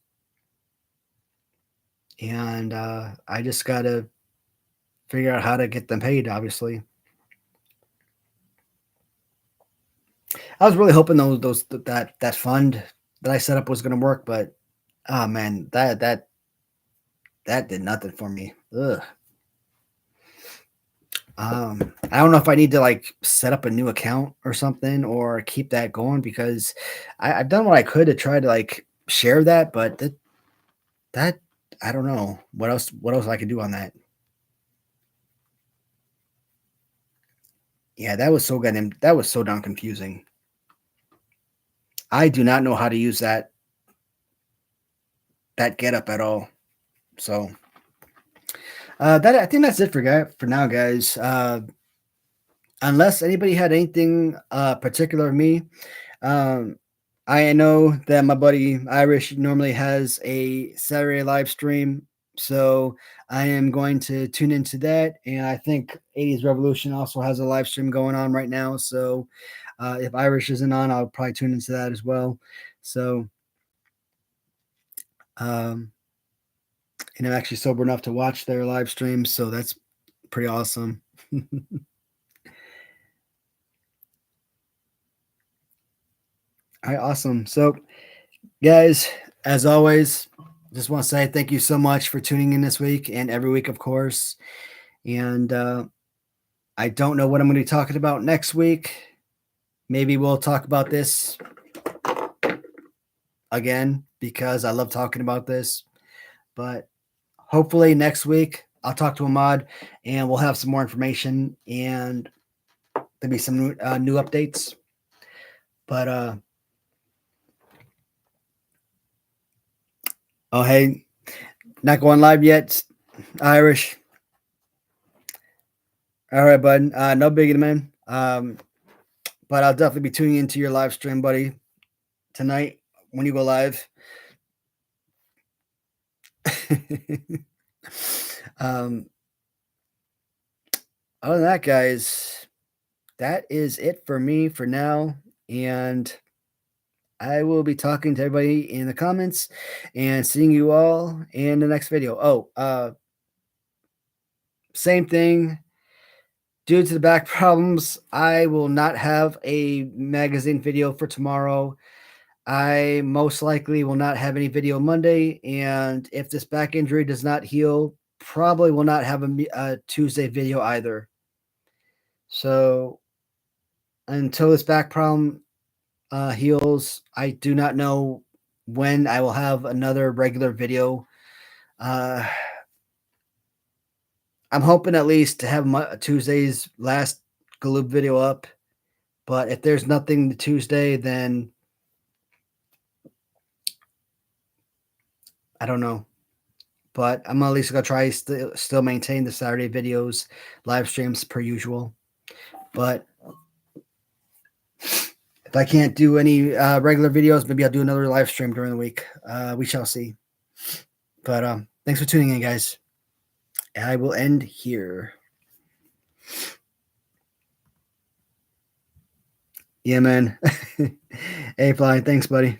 And I just got to figure out how to get them paid, obviously. I was really hoping that fund that I set up was going to work, but oh man, that did nothing for me. Ugh. I don't know if I need to like set up a new account or something, or keep that going, because I've done what I could to try to like share that, but that I don't know what else I could do on that. Yeah, that was so damn confusing. I do not know how to use that get up at all. So that I think that's it for now, guys. Unless anybody had anything particular of me, I know that my buddy Irish normally has a Saturday live stream, so I am going to tune into that. And I think 80s Revolution also has a live stream going on right now. So if Irish isn't on, I'll probably tune into that as well. So, and I'm actually sober enough to watch their live stream, so that's pretty awesome. All right, awesome. So, guys, as always, just want to say thank you so much for tuning in this week and every week, of course. And I don't know what I'm going to be talking about next week. Maybe we'll talk about this again, because I love talking about this. But hopefully next week I'll talk to Ahmad and we'll have some more information, and there'll be some new updates. But Oh, hey, not going live yet, Irish. All right, bud. No biggie, man. But I'll definitely be tuning into your live stream, buddy, tonight when you go live. um, Other than that, guys, that is it for me for now. And I will be talking to everybody in the comments and seeing you all in the next video. Same thing. Due to the back problems, I will not have a magazine video for tomorrow. I most likely will not have any video Monday. And if this back injury does not heal, probably will not have a Tuesday video either. So until this back problem heals, I do not know when I will have another regular video. I'm hoping at least to have Tuesday's last Galoob video up. But if there's nothing Tuesday, then I don't know. But I'm at least going to try still maintain the Saturday videos, live streams per usual. But if I can't do any regular videos, maybe I'll do another live stream during the week. We shall see. But thanks for tuning in, guys. I will end here. Yeah, man. Hey, Fly. Thanks, buddy.